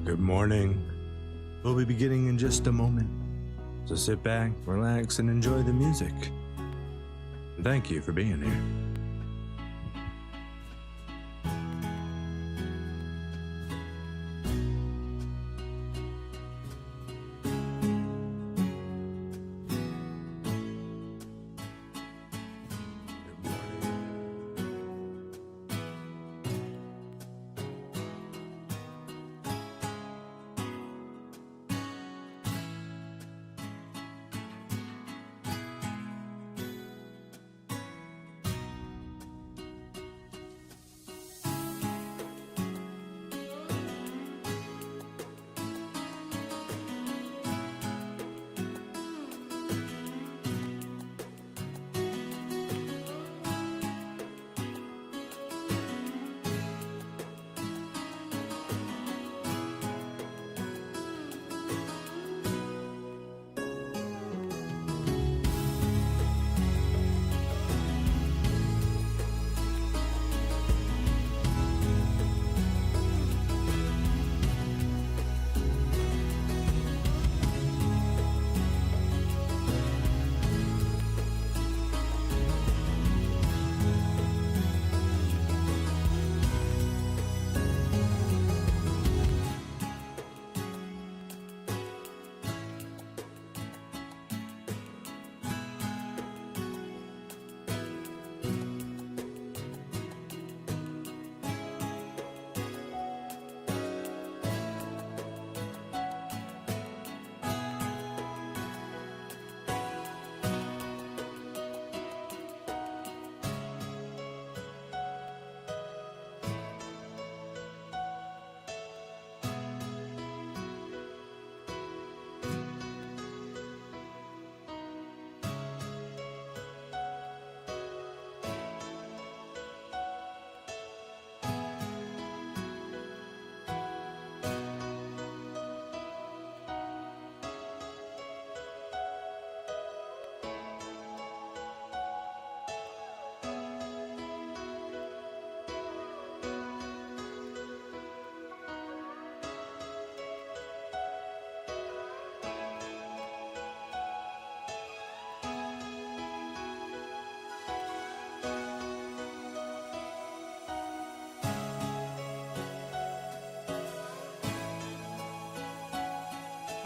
Good morning. We'll be beginning in just a moment, so sit back, relax, and enjoy the music. And thank you for being here.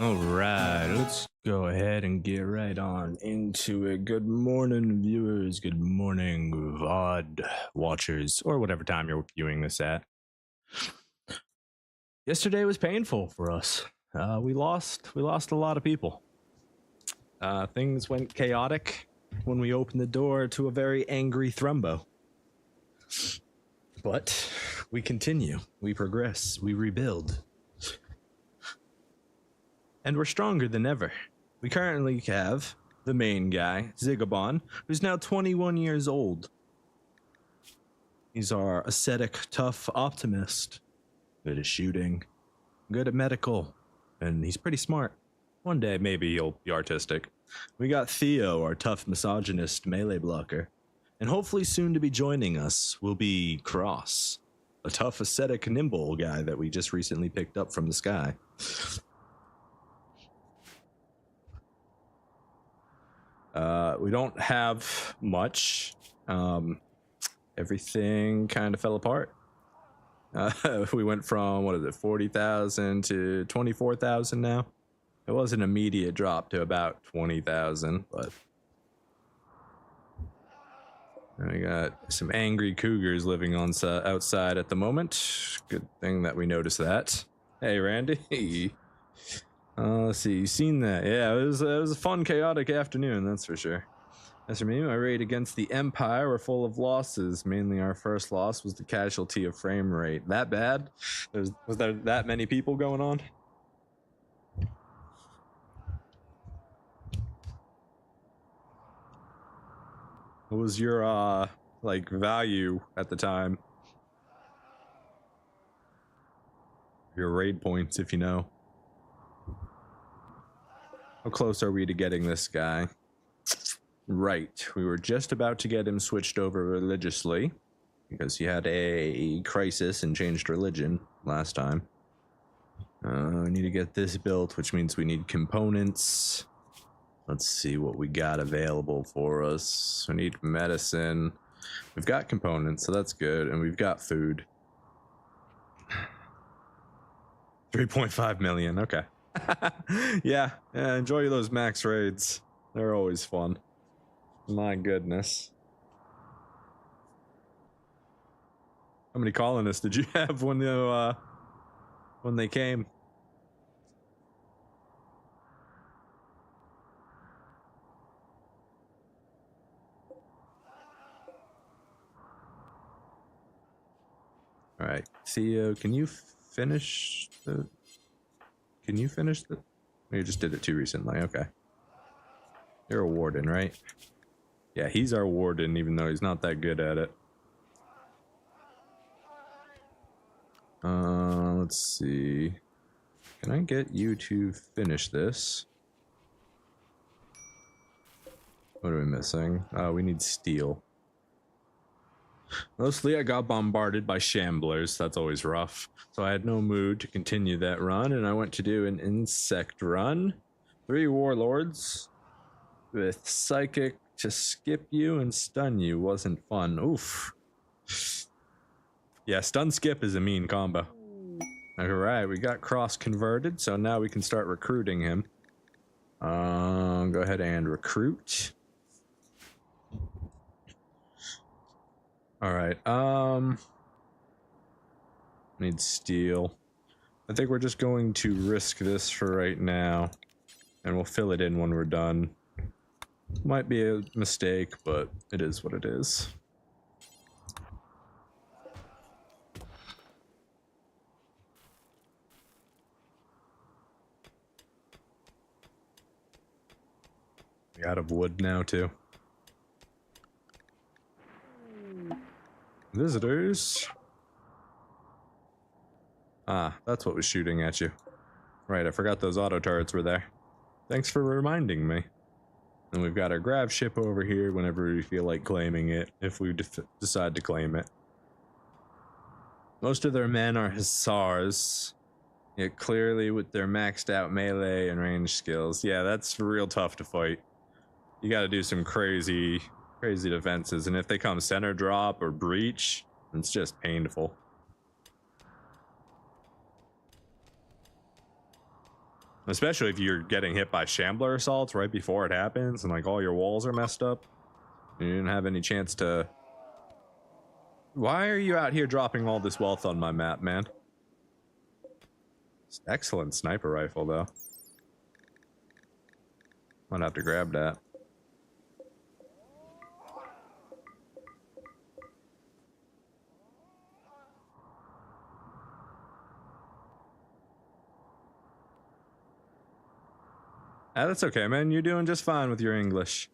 All right, let's go ahead and get right on into it. Good morning, viewers. Good morning, VOD watchers, or whatever time you're viewing this at. Yesterday was painful for us. We lost a lot of people. Things went chaotic when we opened the door to a very angry Thrumbo. But we continue, we progress, we rebuild. And we're stronger than ever. We currently have the main guy, Xigoban, who's now 21 years old. He's our ascetic, tough optimist. Good at shooting, good at medical, and he's pretty smart. One day, maybe he'll be artistic. We got Theo, our tough misogynist melee blocker. And hopefully soon to be joining us will be Cross, a tough, ascetic, nimble guy that we just recently picked up from the sky. We don't have much. Everything kind of fell apart. We went from, 40,000 to 24,000 now. It was an immediate drop to about 20,000, but we got some angry cougars living on outside at the moment. Good thing that we noticed that. Hey, Randy. Let's see, you seen that? Yeah, it was a fun, chaotic afternoon, that's for sure. As for me, my raid against the Empire were full of losses. Mainly our first loss was the casualty of frame rate. That bad? Was there that many people going on? What was your, value at the time? Your raid points, if you know. How close are we to getting this guy? Right, we were just about to get him switched over religiously because he had a crisis and changed religion last time. We need to get this built, which means we need components. Let's see what we got available for us. We need medicine. We've got components, so that's good, and we've got food. 3.5 million, okay. Yeah, enjoy those max raids. They're always fun. My goodness. How many colonists did you have when they came? All right, Theo, can you finish the? Can you finish the? You just did it too recently. Okay. You're a warden, right? Yeah, he's our warden, even though he's not that good at it. Let's see. Can I get you to finish this? What are we missing? We need steel. Mostly I got bombarded by shamblers. That's always rough. So I had no mood to continue that run, and I went to do an insect run. 3 warlords with psychic to skip you and stun you wasn't fun. Oof. Yeah, stun skip is a mean combo. Alright, we got cross converted, so now we can start recruiting him. Go ahead and recruit. Alright, need steel. I think we're just going to risk this for right now, and we'll fill it in when we're done. Might be a mistake, but it is what it is. We're out of wood now, too. Visitors. Ah, that's what was shooting at you. Right, I forgot those auto turrets were there. Thanks for reminding me. And we've got our grav ship over here whenever we feel like claiming it, if we decide to claim it. Most of their men are hussars, yet clearly with their maxed out melee and range skills. Yeah, that's real tough to fight. You gotta do some crazy defenses, and if they come center drop or breach, it's just painful. Especially if you're getting hit by shambler assaults right before it happens, and like all your walls are messed up. You didn't have any chance to... Why are you out here dropping all this wealth on my map, man? It's an excellent sniper rifle, though. Might have to grab that. Ah, that's okay, man. You're doing just fine with your English.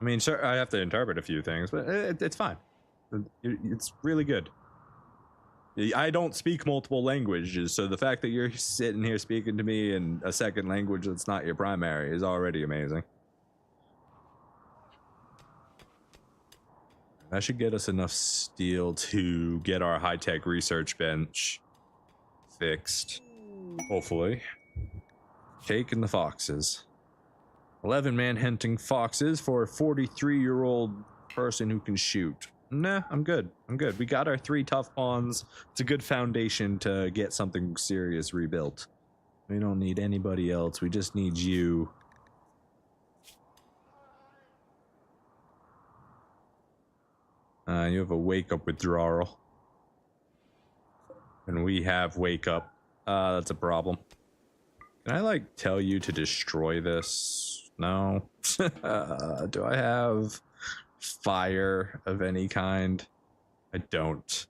I mean, sure, I have to interpret a few things, but it's fine. It's really good. I don't speak multiple languages, so the fact that you're sitting here speaking to me in a second language that's not your primary is already amazing. That should get us enough steel to get our high-tech research bench fixed. Hopefully. Taking the foxes. 11 man hunting foxes for a 43-year-old person who can shoot. Nah, I'm good. I'm good. We got our 3 tough pawns. It's a good foundation to get something serious rebuilt. We don't need anybody else. We just need you. You have a wake-up withdrawal. And we have wake-up. That's a problem. Can I, like, tell you to destroy this? No. Do I have fire of any kind? I don't.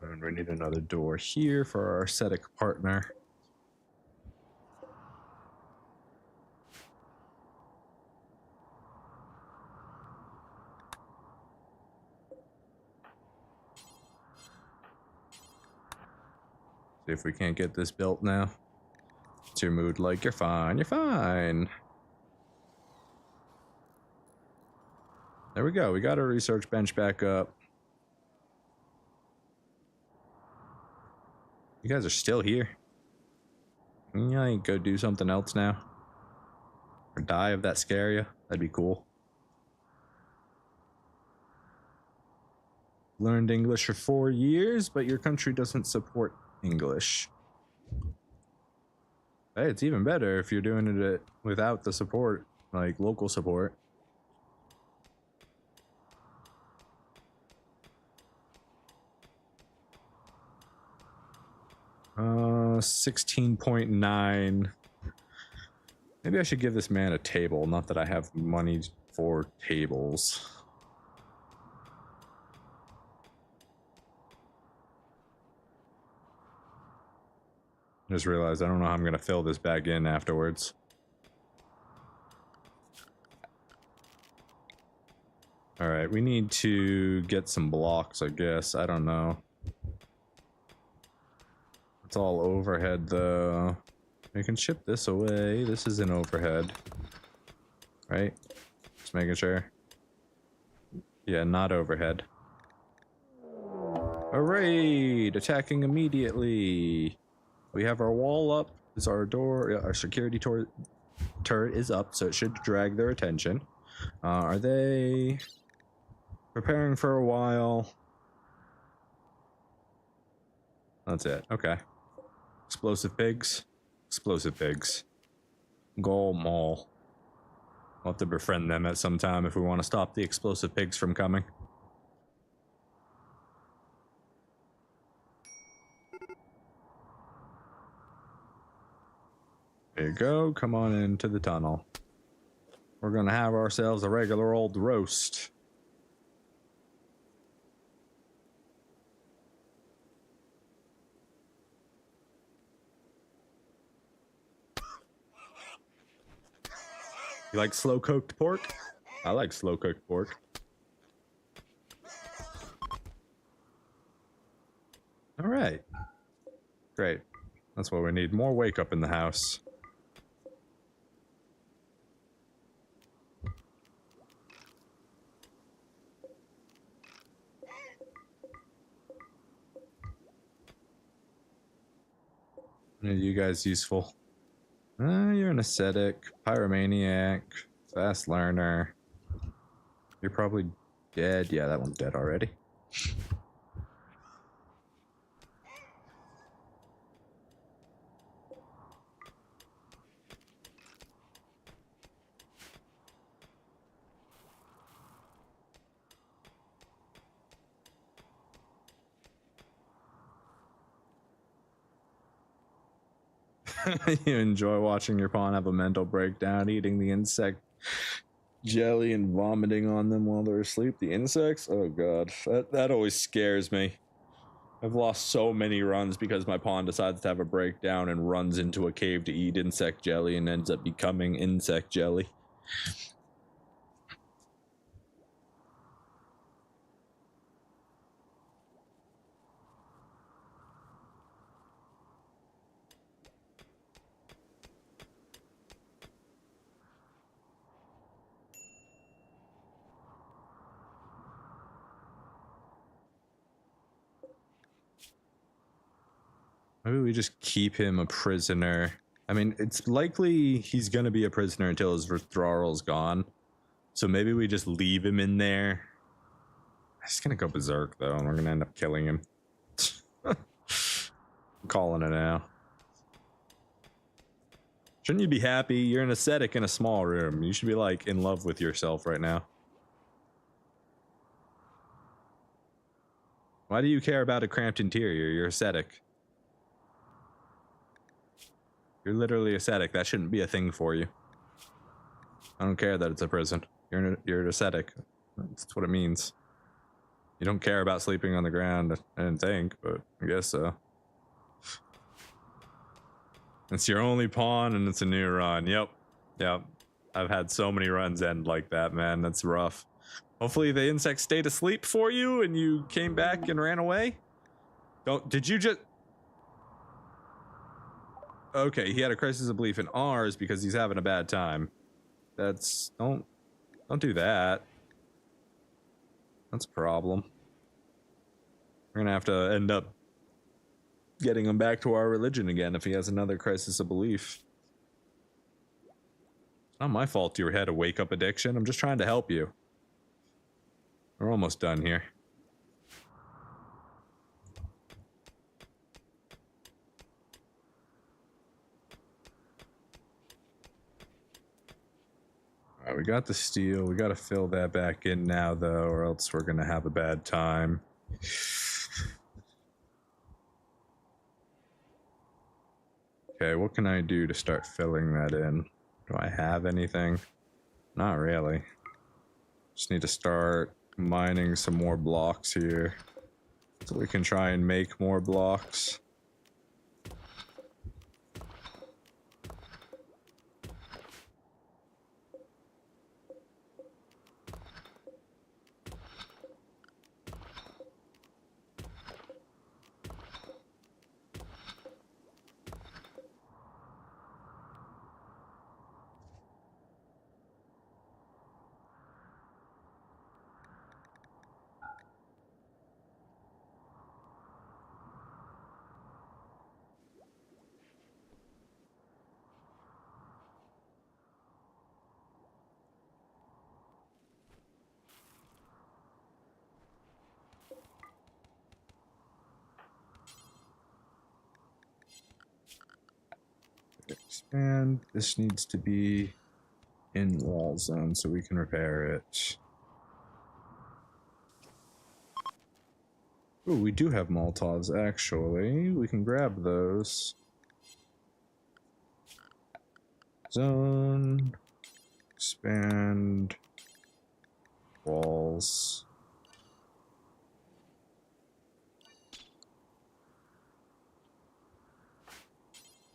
And we need another door here for our ascetic partner. See if we can't get this built now. It's your mood like, you're fine, you're fine. There we go. We got our research bench back up. You guys are still here. Can you like go do something else now? Or die if that scare you? That'd be cool. Learned English for 4 years, but your country doesn't support English. Hey, it's even better if you're doing it without the support, like local support. 16.9. Maybe I should give this man a table. Not that I have money for tables. Just realized I don't know how I'm gonna fill this bag in afterwards. Alright, we need to get some blocks, I guess. I don't know. It's all overhead, though. We can ship this away. This is an overhead. Right? Just making sure. Yeah, not overhead. A raid! Attacking immediately! We have our wall up. Is our door... Our security turret is up, so it should drag their attention. Are they... preparing for a while? That's it. Okay. Explosive pigs. Explosive pigs. Goal mall. We'll have to befriend them at some time if we want to stop the explosive pigs from coming. There you go. Come on into the tunnel. We're gonna have ourselves a regular old roast. You like slow cooked pork? I like slow cooked pork. All right. Great. That's what we need. More wake up in the house. Are you guys useful? You're an ascetic, pyromaniac, fast learner. You're probably dead. Yeah, that one's dead already. You enjoy watching your pawn have a mental breakdown, eating the insect jelly and vomiting on them while they're asleep. The insects? Oh god, that always scares me. I've lost so many runs because my pawn decides to have a breakdown and runs into a cave to eat insect jelly and ends up becoming insect jelly. Maybe we just keep him a prisoner. I mean, it's likely he's gonna be a prisoner until his withdrawal's gone. So maybe we just leave him in there. He's gonna go berserk though, and we're gonna end up killing him. I'm calling it now. Shouldn't you be happy? You're an ascetic in a small room. You should be like in love with yourself right now. Why do you care about a cramped interior? You're ascetic. You're literally ascetic. That shouldn't be a thing for you. I don't care that it's a prison. You're an ascetic. That's what it means. You don't care about sleeping on the ground, I didn't think, but I guess so. It's your only pawn and it's a new run. Yep. I've had so many runs end like that, man. That's rough. Hopefully the insect stayed asleep for you and you came back and ran away. Did you just... Okay, he had a crisis of belief in ours because he's having a bad time. Don't do that. That's a problem. We're gonna have to end up getting him back to our religion again if he has another crisis of belief. It's not my fault you had a wake-up addiction. I'm just trying to help you. We're almost done here. Alright, we got the steel. We gotta fill that back in now, though, or else we're gonna have a bad time. Okay, what can I do to start filling that in? Do I have anything? Not really. Just need to start mining some more blocks here so we can try and make more blocks. Expand. This needs to be in wall zone so we can repair it. Ooh, we do have Molotovs, actually. We can grab those. Zone. Expand. Walls.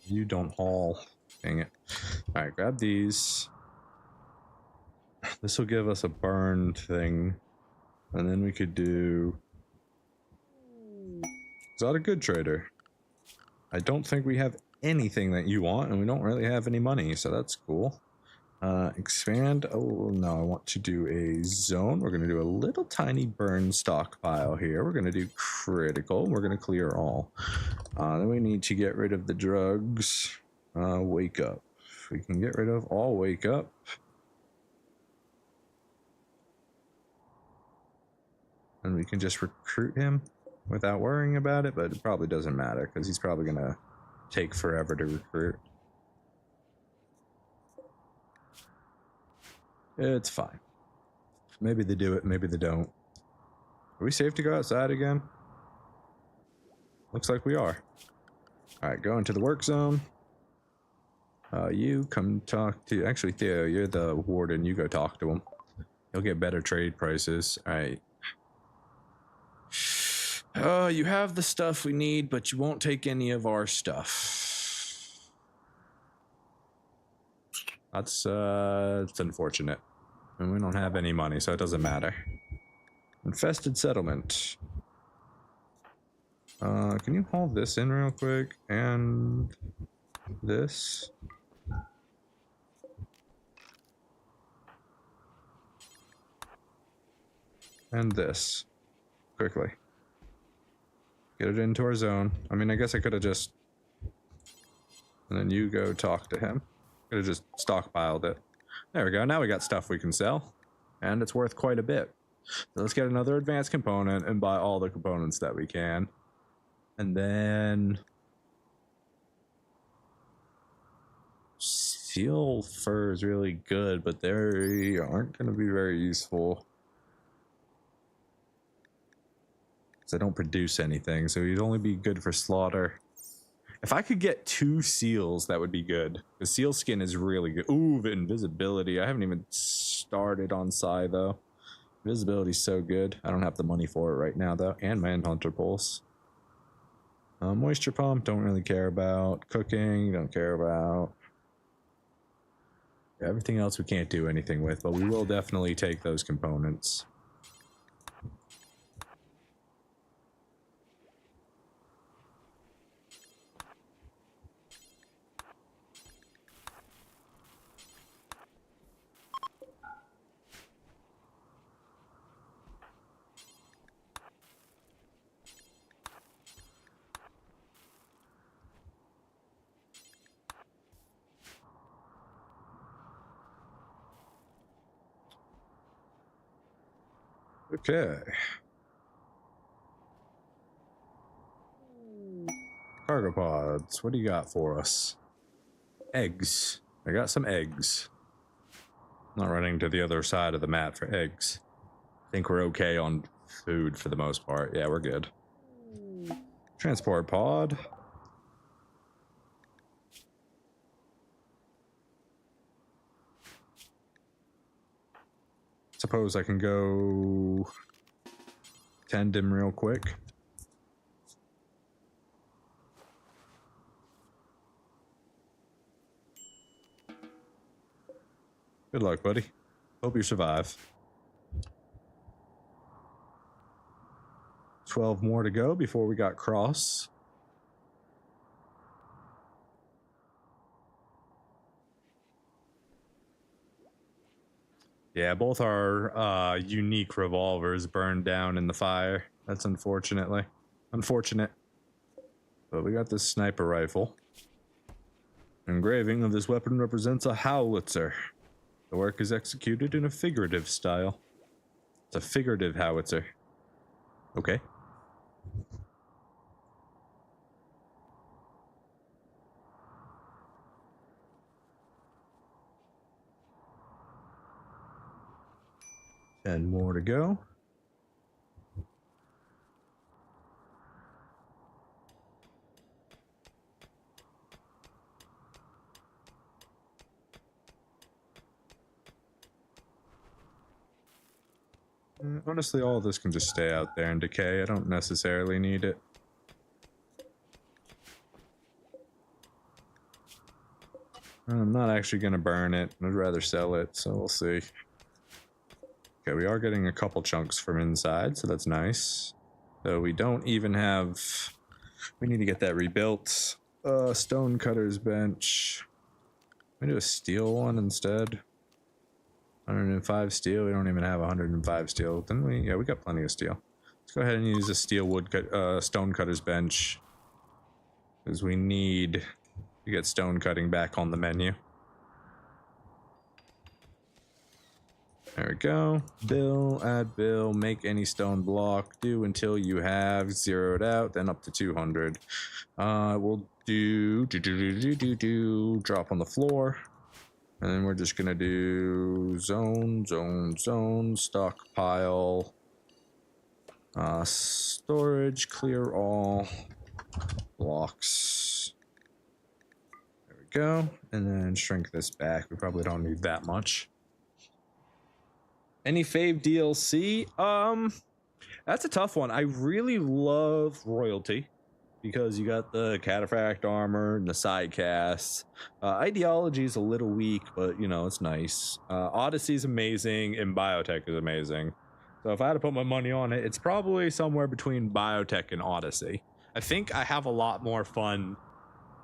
You don't haul. Dang it. Alright, grab these. This will give us a burn thing. And then we could do... Is that a good trader? I don't think we have anything that you want, and we don't really have any money, so that's cool. Expand. Oh, no, I want to do a zone. We're going to do a little tiny burn stockpile here. We're going to do critical. We're going to clear all. Then we need to get rid of the drugs. Wake up. If we can get rid of all wake up. And we can just recruit him without worrying about it, but it probably doesn't matter because he's probably going to take forever to recruit. It's fine. Maybe they do it, maybe they don't. Are we safe to go outside again? Looks like we are. Alright, go into the work zone. You come talk to... Actually, Theo, you're the warden. You go talk to him. You'll get better trade prices. Alright. You have the stuff we need, but you won't take any of our stuff. That's it's unfortunate. And we don't have any money, so it doesn't matter. Infested settlement. Can you haul this in real quick? And this. And this. Quickly. Get it into our zone. I mean, I guess I could have just... And then you go talk to him. Could have just stockpiled it. There we go. Now we got stuff we can sell. And it's worth quite a bit. So let's get another advanced component and buy all the components that we can. And then... Seal fur is really good, but they aren't going to be very useful. Because they don't produce anything, so you'd only be good for slaughter. If I could get 2 seals, that would be good. The seal skin is really good. Ooh, the invisibility. I haven't even started on Psy, though. Invisibility's so good. I don't have the money for it right now, though. And Manhunter Pulse. Moisture Pump, don't really care about. Cooking, don't care about. Everything else we can't do anything with, but we will definitely take those components. Okay. Cargo pods, what do you got for us? Eggs. I got some eggs. I'm not running to the other side of the map for eggs. I think we're okay on food for the most part. Yeah, we're good. Transport pod. Suppose I can go tend him real quick. Good luck, buddy. Hope you survive. 12 more to go before we got cross. Yeah, both our unique revolvers burned down in the fire. That's unfortunate. But we got this sniper rifle. Engraving of this weapon represents a howitzer. The work is executed in a figurative style. It's a figurative howitzer. Okay. And more to go. Honestly, all of this can just stay out there and decay. I don't necessarily need it. I'm not actually going to burn it. I'd rather sell it, so we'll see. Okay, we are getting a couple chunks from inside, so that's nice. So we don't even have... We need to get that rebuilt. Stone cutter's bench. We do a steel one instead. 105 steel. We don't even have 105 steel. Didn't we? Yeah, we got plenty of steel. Let's go ahead and use a steel wood stone cutter's bench. Because we need to get stone cutting back on the menu. There we go. Bill, add bill, make any stone block, do until you have zeroed out, then up to 200. We'll do drop on the floor. And then we're just gonna do zone, stockpile, storage, clear all, blocks. There we go. And then shrink this back. We probably don't need that much. Any fave DLC? That's a tough one. I really love Royalty because you got the cataphract armor and the side casts. Ideology is a little weak, but you know, it's nice. Odyssey is amazing and Biotech is amazing. So if I had to put my money on it, it's probably somewhere between Biotech and Odyssey. I think I have a lot more fun.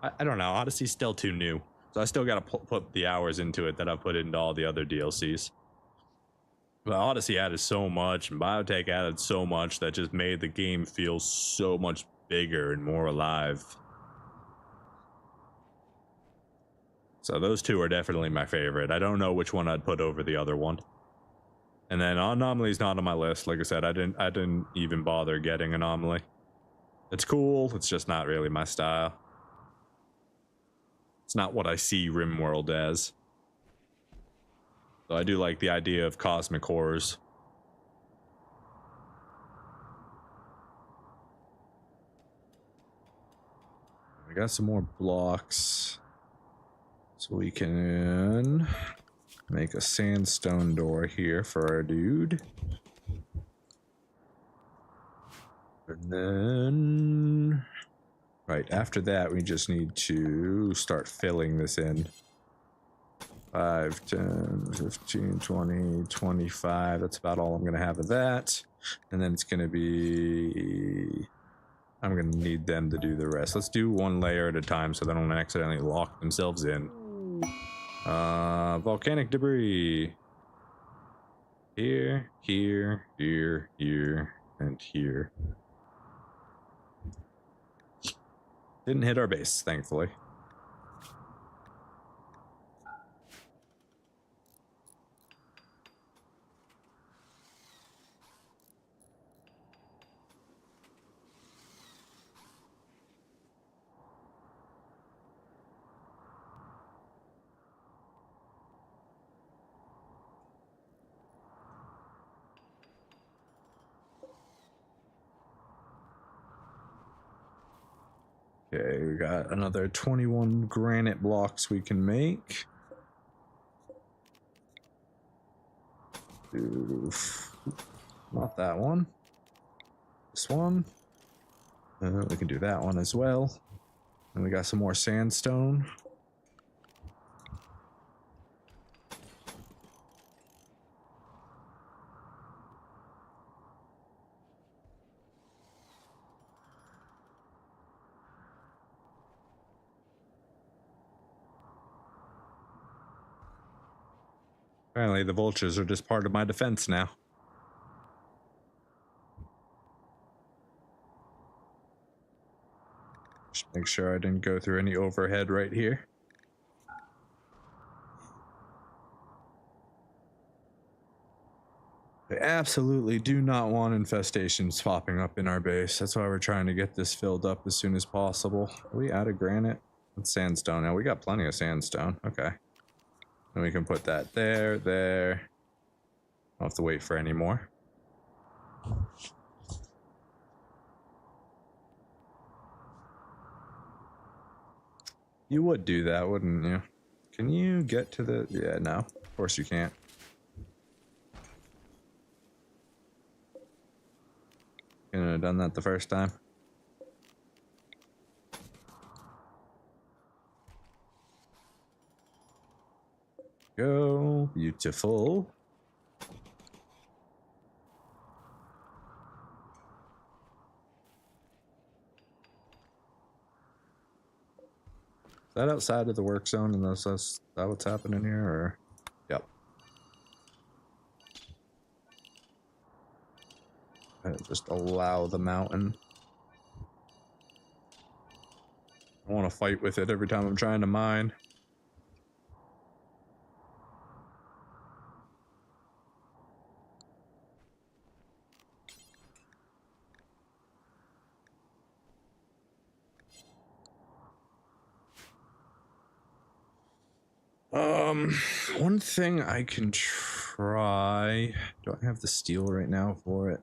I don't know. Odyssey's still too new. So I still got to put the hours into it that I put into all the other DLCs. But Odyssey added so much, and Biotech added so much that just made the game feel so much bigger and more alive. So those two are definitely my favorite. I don't know which one I'd put over the other one. And then Anomaly's not on my list. Like I said, I didn't even bother getting Anomaly. It's cool, it's just not really my style. It's not what I see Rimworld as. So I do like the idea of cosmic horrors. We got some more blocks. So we can make a sandstone door here for our dude. And then... Right, after that we just need to start filling this in. 5, 10, 15, 20, 25. That's about all I'm going to have of that. And then it's going to be... I'm going to need them to do the rest. Let's do one layer at a time so they don't accidentally lock themselves in. Volcanic debris. Here, here, here, here, and here. Didn't hit our base, thankfully. Okay, we got another 21 granite blocks we can make. Oof. Not that one. This one. We can do that one as well. And we got some more sandstone. Apparently the vultures are just part of my defense now. Just make sure I didn't go through any overhead right here. I absolutely do not want infestations popping up in our base. That's why we're trying to get this filled up as soon as possible. Are we out of granite? It's sandstone now. We got plenty of sandstone. Okay. And we can put that there, there. Don't have to wait for any more. You would do that, wouldn't you? Can you get to the... Yeah, no. Of course you can't. Couldn't have done that the first time. Go. Beautiful. Is that outside of the work zone and that's that what's happening here, or? Yep. Just allow the mountain. I want to fight with it every time I'm trying to mine. One thing I can try. Do I have the steel right now for it?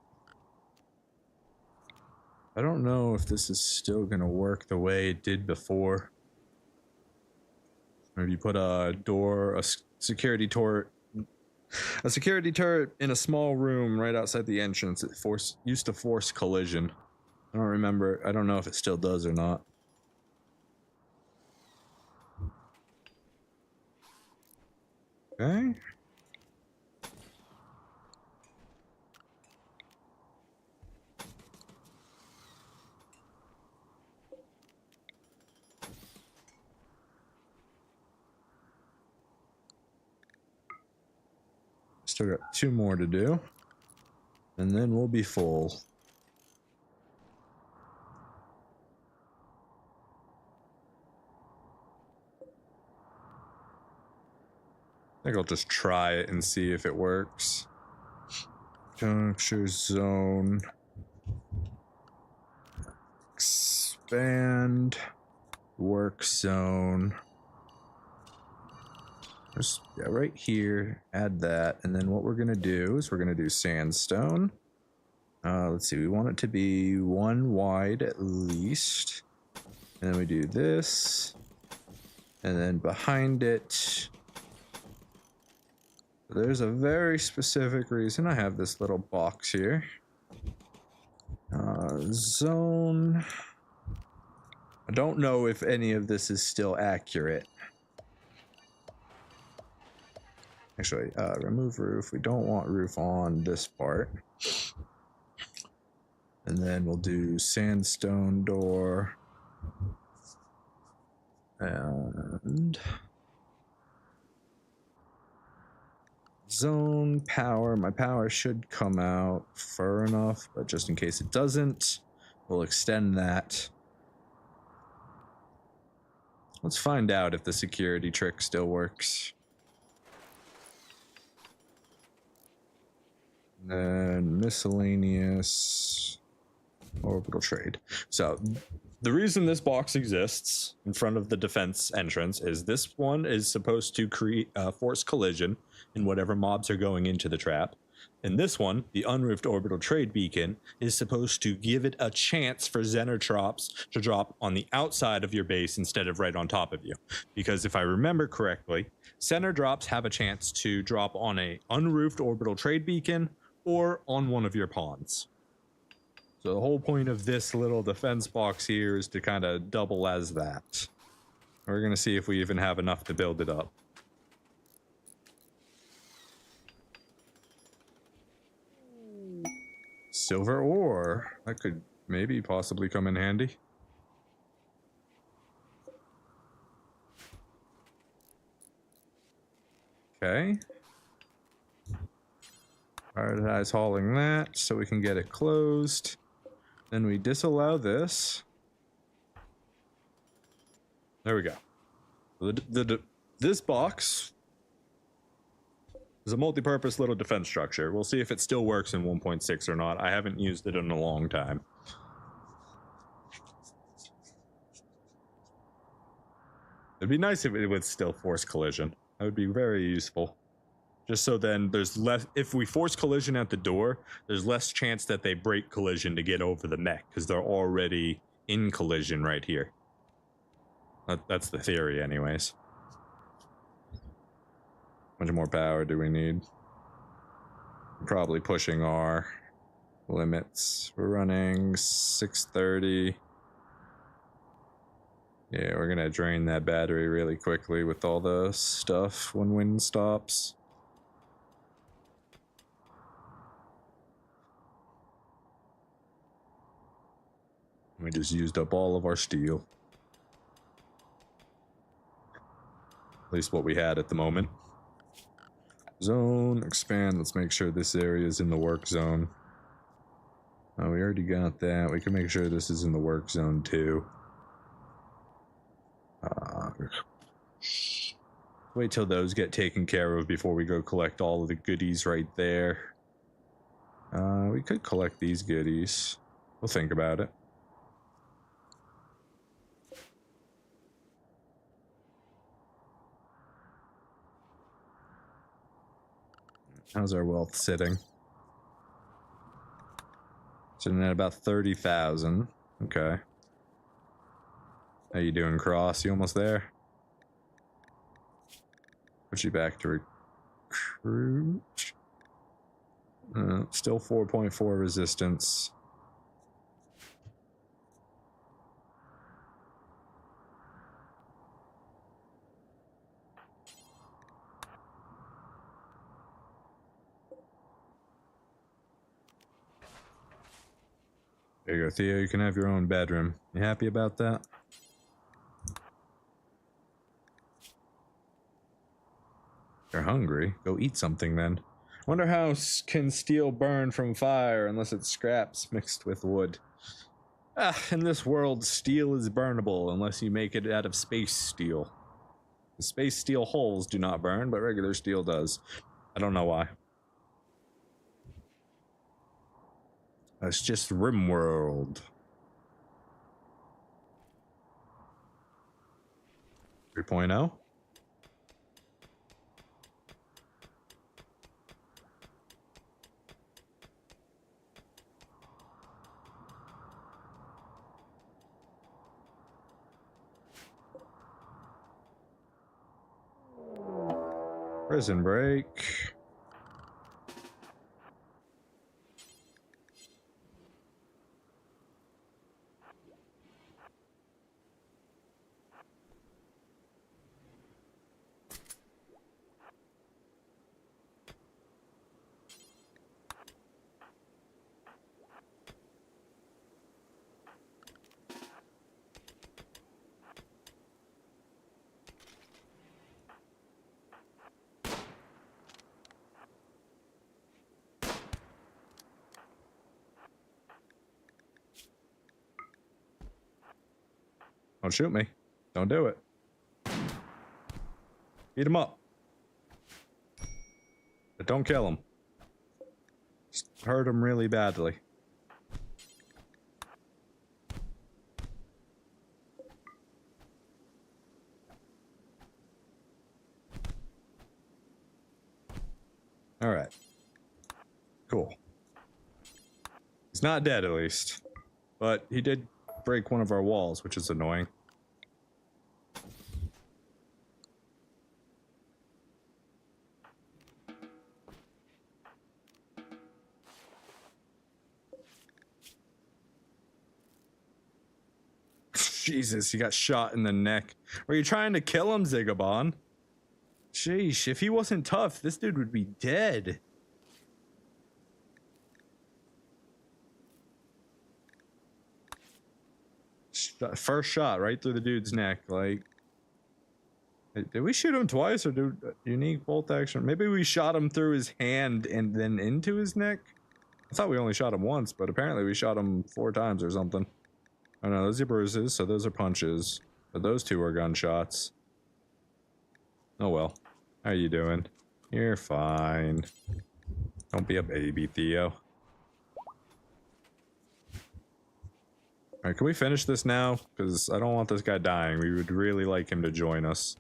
I don't know if this is still gonna work the way it did before. Maybe put a door, a security turret in a small room right outside the entrance. It used to force collision. I don't remember. I don't know if it still does or not. Okay. Still got 2 more to do. And then we'll be full. I think I'll just try it and see if it works. Juncture zone. Expand. Work zone. Just, yeah, right here. Add that. And then what we're going to do is we're going to do sandstone. Let's see. We want it to be 1 wide at least. And then we do this. And then behind it... There's a very specific reason I have this little box here. Zone. I don't know if any of this is still accurate. Actually, remove roof. We don't want roof on this part. And then we'll do sandstone door. And... zone power. My power should come out far enough, but just in case it doesn't, we'll extend that. Let's find out if the security trick still works. And then miscellaneous orbital trade. So the reason this box exists in front of the defense entrance is this one is supposed to create force collision in whatever mobs are going into the trap. In this one, the unroofed orbital trade beacon is supposed to give it a chance for xenotrops to drop on the outside of your base instead of right on top of you. Because if I remember correctly, center drops have a chance to drop on a unroofed orbital trade beacon or on one of your pawns. So the whole point of this little defense box here is to kind of double as that. We're going to see if we even have enough to build it up. Silver ore. That could maybe possibly come in handy. Okay. Prioritize hauling that so we can get it closed. Then we disallow this. There we go. This box is a multi-purpose little defense structure. We'll see if it still works in 1.6 or not. I haven't used it in a long time. It'd be nice if it would still force collision. That would be very useful. Just so then there's less, if we force collision at the door, there's less chance that they break collision to get over the mech, because they're already in collision right here. That's the theory anyways. How much more power do we need? Probably pushing our limits. We're running 630. Yeah, we're gonna drain that battery really quickly with all the stuff when wind stops. We just used up all of our steel. At least what we had at the moment. Zone, expand. Let's make sure this area is in the work zone. Oh, we already got that. We can make sure this is in the work zone too. Wait till those get taken care of before we go collect all of the goodies right there. We could collect these goodies. We'll think about it. How's our wealth sitting? Sitting at about 30,000. Okay. How you doing, Cross? You almost there? Put you back to recruit. Still 4.4 resistance. There you go, Theo. You can have your own bedroom. You happy about that? You're hungry. Go eat something then. Wonder how can steel burn from fire unless it's scraps mixed with wood. In this world, steel is burnable unless you make it out of space steel. The space steel holes do not burn, but regular steel does. I don't know why. That's just Rimworld. 3.0. Prison break. Don't shoot me. Don't do it. Beat him up. But don't kill him. Just hurt him really badly. Alright. Cool. He's not dead, at least. But he did break one of our walls, which is annoying. Jesus, he got shot in the neck. Were you trying to kill him, Xigoban? Sheesh, if he wasn't tough, this dude would be dead. First shot right through the dude's neck. Like, did we shoot him twice or do unique bolt action? Maybe we shot him through his hand and then into his neck. I thought we only shot him once, but apparently we shot him 4 times or something. Oh no, those are bruises, so those are punches. But those 2 are gunshots. Oh well. How are you doing? You're fine. Don't be a baby, Theo. Alright, can we finish this now? Because I don't want this guy dying. We would really like him to join us.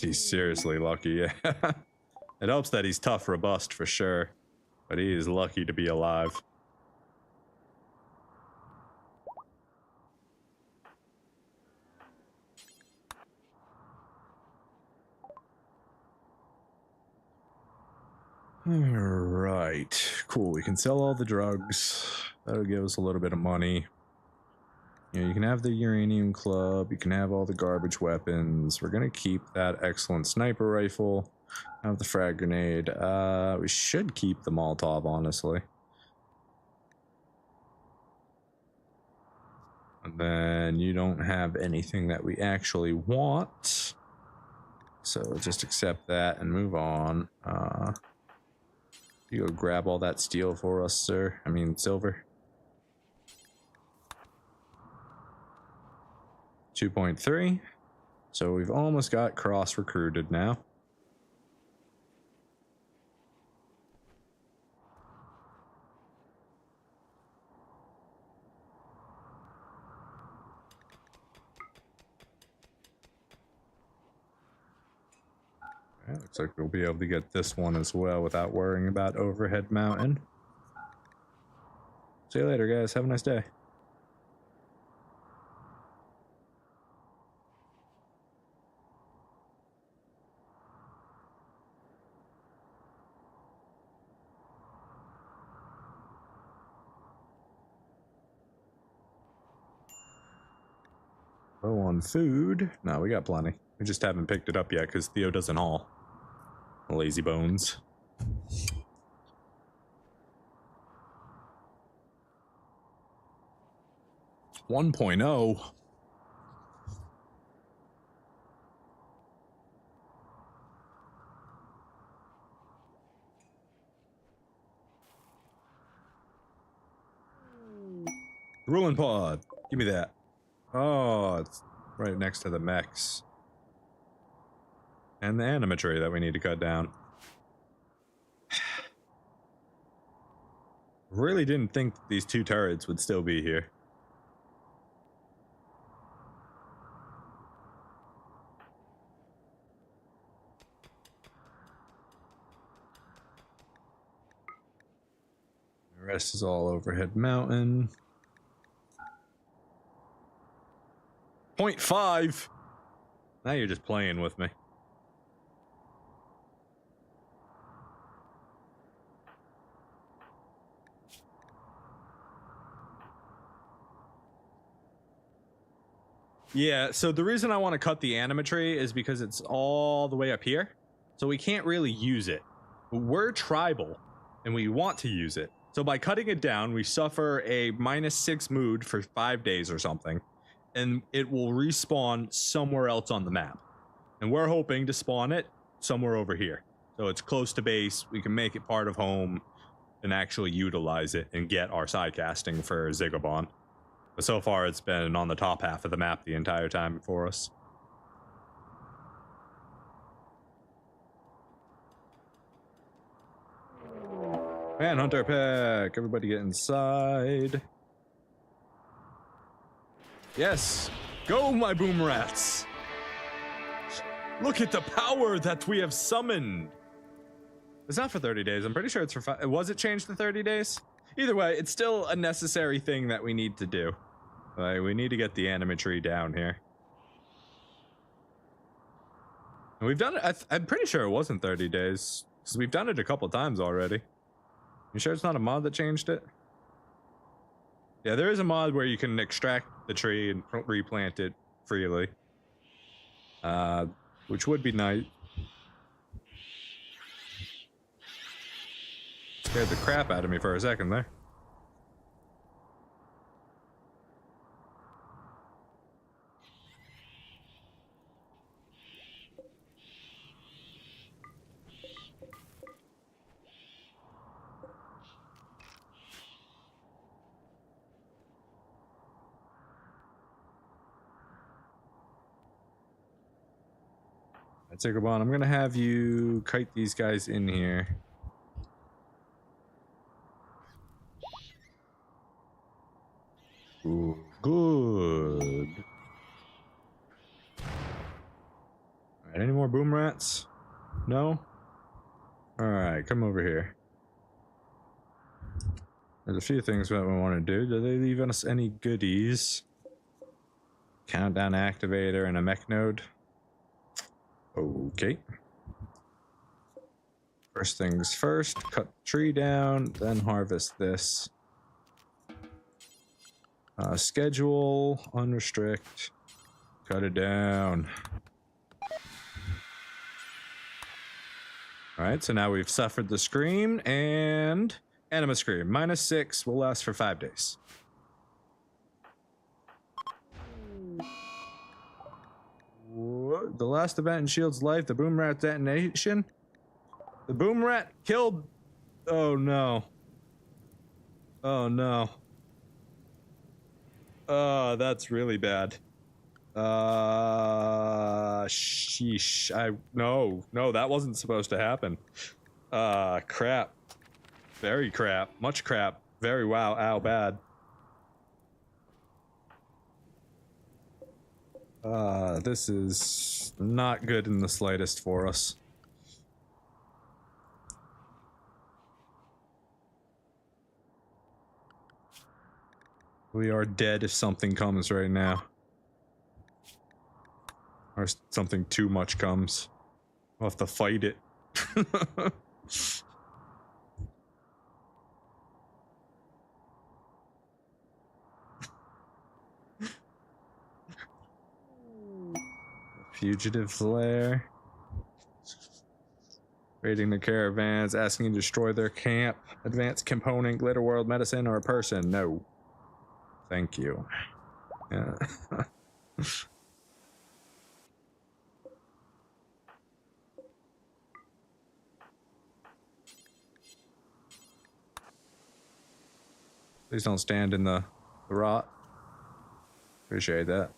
He's seriously lucky, yeah. It helps that he's tough, robust for sure. But he is lucky to be alive. Alright, cool. We can sell all the drugs. That'll give us a little bit of money. You know, you can have the uranium club, you can have all the garbage weapons. We're gonna keep that excellent sniper rifle. Have the frag grenade. We should keep the Molotov, honestly. And then you don't have anything that we actually want. So just accept that and move on. You go grab all that steel for us, sir. I mean, silver. 2.3. So we've almost got cross-recruited now. Looks like we'll be able to get this one as well without worrying about overhead mountain. See you later, guys. Have a nice day. Low on food. No, we got plenty. We just haven't picked it up yet because Theo doesn't haul. Lazy bones. 1.0. Ruin pod. Give me that. Oh, it's right next to the mechs. And the animatry that we need to cut down. Really didn't think these 2 turrets would still be here. The rest is all overhead mountain. 0.5. Now you're just playing with me. Yeah, so the reason I want to cut the animatry is because it's all the way up here. So we can't really use it. We're tribal, and we want to use it. So by cutting it down, we suffer a -6 mood for 5 days or something. And it will respawn somewhere else on the map. And we're hoping to spawn it somewhere over here. So it's close to base, we can make it part of home, and actually utilize it and get our side casting for Xigoban. But so far it's been on the top half of the map the entire time for us. Manhunter pack! Everybody get inside. Yes! Go, my boom rats! Look at the power that we have summoned! It's not for 30 days. I'm pretty sure it's for 5. Was it changed to 30 days? Either way, it's still a necessary thing that we need to do. Like, we need to get the animatry down here. And we've done it. I'm pretty sure it wasn't 30 days. Because we've done it a couple times already. You sure it's not a mod that changed it? Yeah, there is a mod where you can extract the tree and replant it freely. Which would be nice. Scared the crap out of me for a second there. Xigobans, I'm gonna have you kite these guys in here. Ooh, good. Alright, any more boom rats? No? Alright, come over here. There's a few things that we want to do. Do they leave us any goodies? Countdown activator and a mech node. Okay. First things first, cut the tree down, then harvest this. Schedule, unrestrict, cut it down. Alright, so now we've suffered the scream and anima scream. -6 will last for 5 days. The last event in Shield's life, the boom rat detonation. The boom rat killed. Oh no. Oh no. That's really bad. Sheesh. No, that wasn't supposed to happen. Crap. Very crap. Much crap. Very wow. Ow, bad. This is not good in the slightest for us. We are dead if something comes right now. Or something too much comes. We'll have to fight it. Fugitive flare. Raiding the caravans, asking you to destroy their camp. Advanced component, glitter world, medicine, or a person. No. Thank you. Yeah. Please don't stand in the rot. Appreciate that.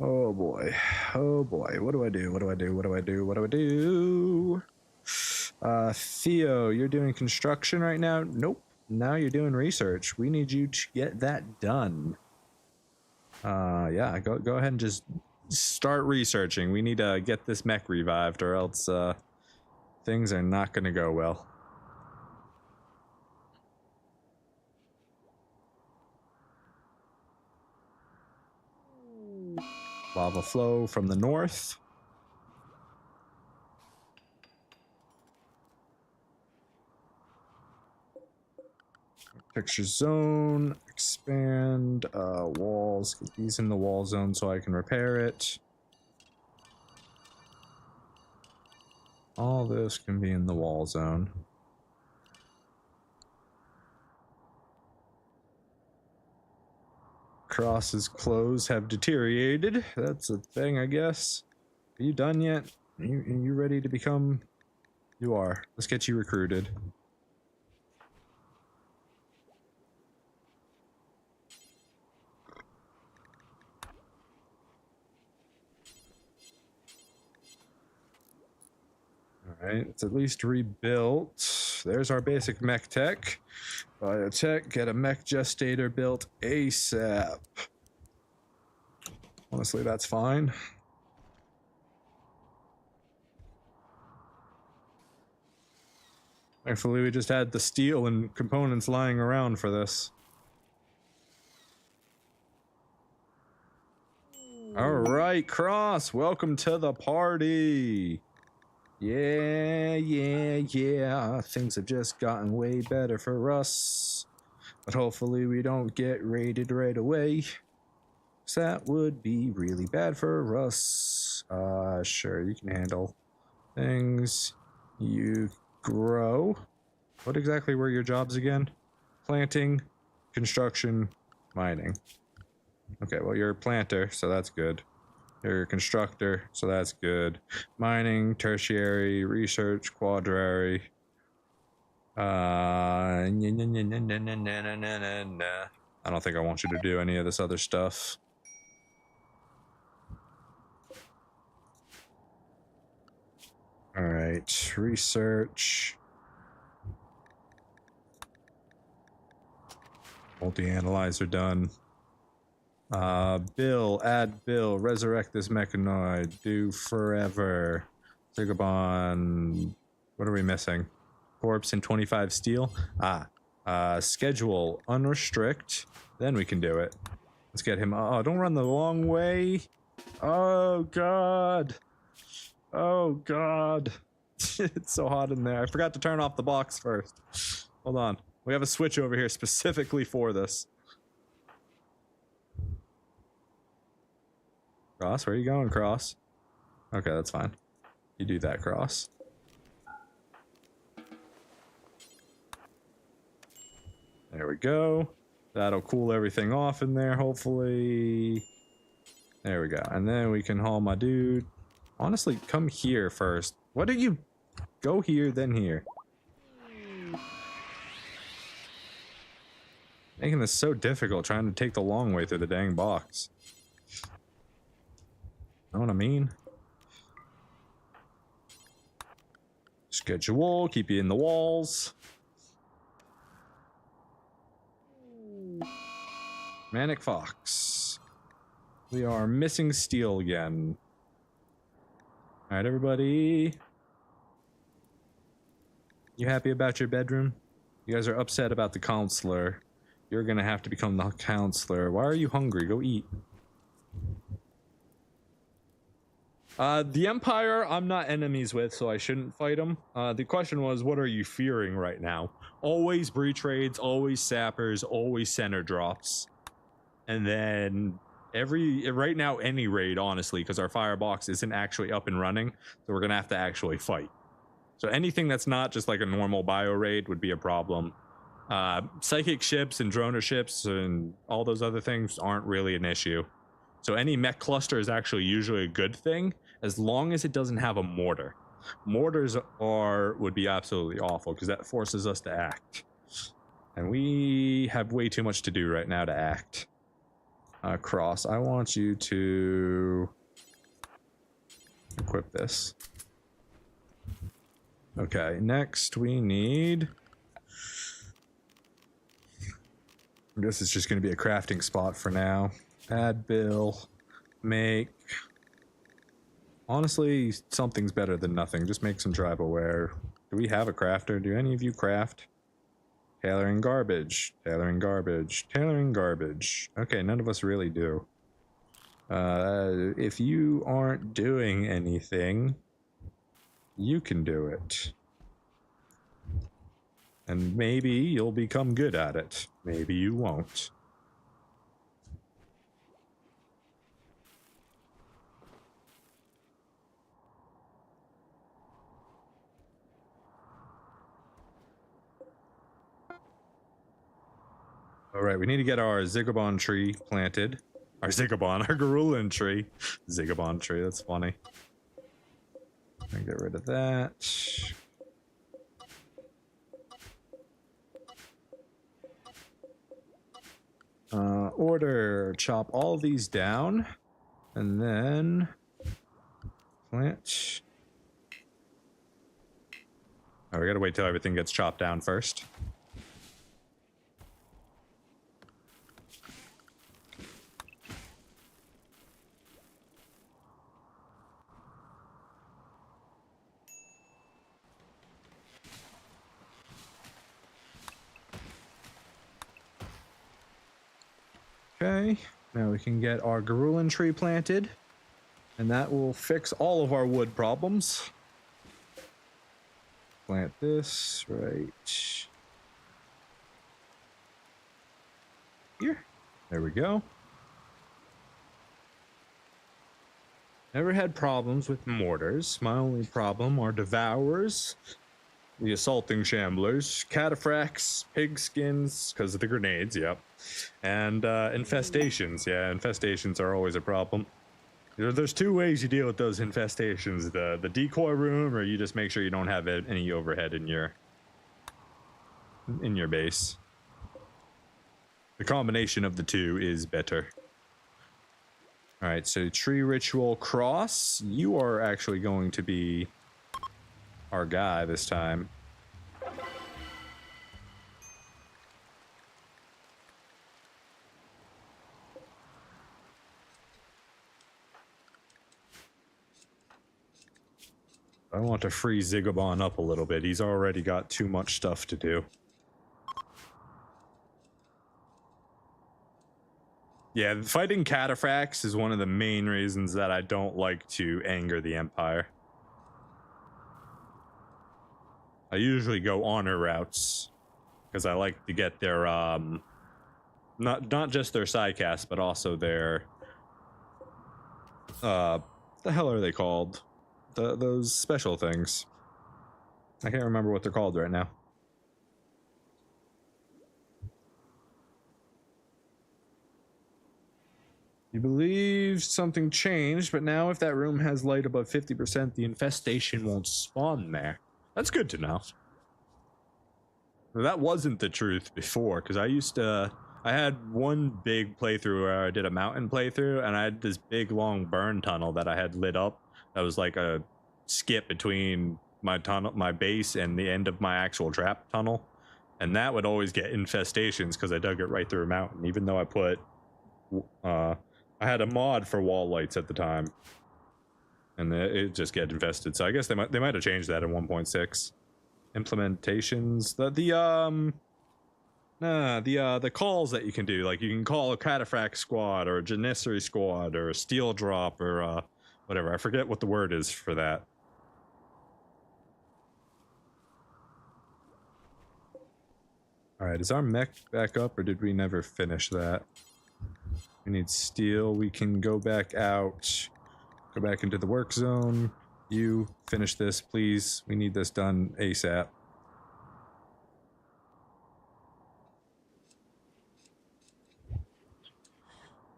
Oh boy. Oh boy. What do I do? What do I do? What do I do? What do I do? Theo, you're doing construction right now? Nope. Now you're doing research. We need you to get that done. Yeah, go ahead and just start researching. We need to get this mech revived or else things are not going to go well. Lava flow from the north. Picture zone, expand, walls, get these in the wall zone so I can repair it. All this can be in the wall zone. Cross's clothes have deteriorated. That's a thing, I guess. Are you done yet? Are you ready to become... You are. Let's get you recruited. Alright, it's at least rebuilt. There's our basic mech tech. Biotech, get a mech gestator built ASAP. Honestly, that's fine. Thankfully, we just had the steel and components lying around for this. All right, Cross, welcome to the party. Yeah. Things have just gotten way better for us. But hopefully we don't get raided right away. So that would be really bad for us. Sure, you can handle things. You grow. What exactly were your jobs again? Planting, construction, mining. Okay, well, you're a planter, so that's good. You're a constructor, so that's good. Mining, tertiary, research, quadrary. I don't think I want you to do any of this other stuff. All right, research. Multi-analyzer done. Bill, add Bill, resurrect this mechanoid, do forever. Xigobans, what are we missing? Corpse and 25 steel. Schedule, unrestrict, then we can do it. Let's get him. Oh, don't run the long way. Oh, God. Oh, God. It's so hot in there. I forgot to turn off the box first. Hold on. We have a switch over here specifically for this. Cross, where are you going, Cross? Okay, that's fine. You do that, Cross. There we go. That'll cool everything off in there, hopefully. There we go. And then we can haul my dude. Honestly, come here first. What do you... Go here, then here. Making this so difficult, trying to take the long way through the dang box. Know what I mean? Schedule, keep you in the walls. Manic Fox. We are missing steel again. Alright, everybody. You happy about your bedroom? You guys are upset about the counselor. You're gonna have to become the counselor. Why are you hungry? Go eat. The Empire, I'm not enemies with, so I shouldn't fight them. The question was, what are you fearing right now? Always breach raids, always sappers, always center drops. And then right now, any raid, honestly, because our firebox isn't actually up and running, so we're gonna have to actually fight. So anything that's not just like a normal bio raid would be a problem. Psychic ships and droner ships and all those other things aren't really an issue. So any mech cluster is actually usually a good thing, as long as it doesn't have a mortar. Mortars would be absolutely awful, because that forces us to act. And we have way too much to do right now to act. Cross, I want you to equip this. Okay, next we need... I guess it's just going to be a crafting spot for now. Add Bill. Make... Honestly, something's better than nothing. Just make some tribal-ware. Do we have a crafter? Do any of you craft? Tailoring garbage. Tailoring garbage. Tailoring garbage. Okay, none of us really do. If you aren't doing anything, you can do it. And maybe you'll become good at it. Maybe you won't. Alright, we need to get our Xigoban tree planted. Our Garulan tree. Xigoban tree, that's funny. Get rid of that. Order. Chop all these down. And then... plant. Oh, we gotta wait till everything gets chopped down first. Okay, now we can get our Garulin tree planted, and that will fix all of our wood problems. Plant this right here. There we go. Never had problems with mortars. My only problem are devourers, the assaulting shamblers, cataphracts, pigskins, because of the grenades, yep. And infestations. Yeah, infestations are always a problem. There's two ways you deal with those infestations: the decoy room, or you just make sure you don't have any overhead in your base. The combination of the two is better. All right, so tree ritual cross. You are actually going to be our guy this time. I want to free Xigoban up a little bit. He's already got too much stuff to do. Yeah, fighting cataphracts is one of the main reasons that I don't like to anger the Empire. I usually go honor routes because I like to get their not just their sidecast, but also their the hell are they called? Those special things. I can't remember what they're called right now. You believe something changed, but now if that room has light above 50%, the infestation won't spawn there. That's good to know. That wasn't the truth before, because I had one big playthrough where I did a mountain playthrough, and I had this big long burn tunnel that I had lit up. That was like a skip between my base and the end of my actual trap tunnel. And that would always get infestations because I dug it right through a mountain, even though I put I had a mod for wall lights at the time, and it just get infested. So I guess they might have changed that in 1.6 implementations. The calls that you can do, like you can call a cataphract squad or a janissary squad or a steel drop or whatever. I forget what the word is for that. All right, is our mech back up, or did we never finish that? We need steel. We can go back out, go back into the work zone. You finish this, please. We need this done ASAP.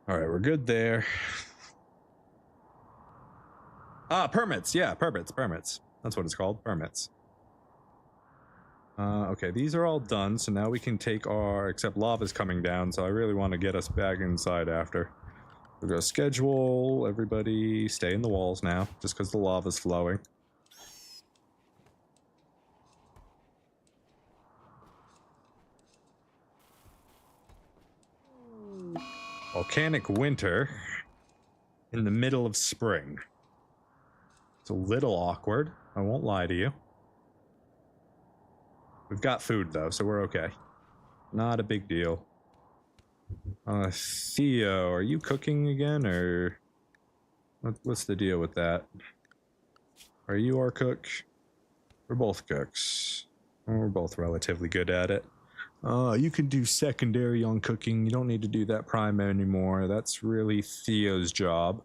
All right, we're good there. Permits. Yeah, permits. That's what it's called, permits. Okay, these are all done, so now we can take our, except lava's coming down, so I really want to get us back inside after. We're gonna schedule everybody stay in the walls now, just because the lava's flowing. Volcanic winter in the middle of spring. It's a little awkward, I won't lie to you. We've got food though, so we're okay. Not a big deal. Theo, are you cooking again, or what's the deal with that? Are you our cook? We're both cooks. We're both relatively good at it. You can do secondary on cooking. You don't need to do that prime anymore. That's really Theo's job.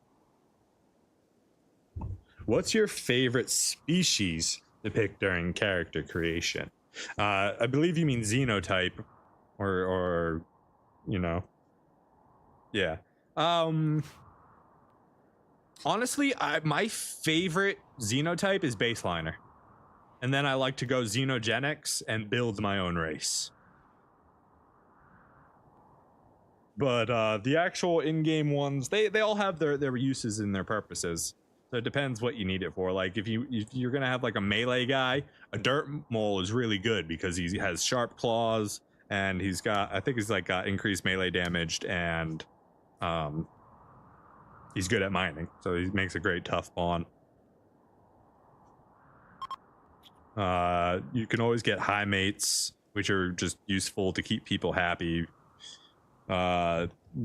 What's your favorite species to pick during character creation? I believe you mean xenotype, or you know, yeah. Honestly, my favorite xenotype is baseliner, and then I like to go xenogenics and build my own race. But the actual in-game ones, they all have their uses and their purposes. So it depends what you need it for. Like if you're gonna have like a melee guy, a dirt mole is really good because he has sharp claws and he's got, I think he's like got increased melee damage, and he's good at mining, so he makes a great tough pawn. You can always get high mates, which are just useful to keep people happy.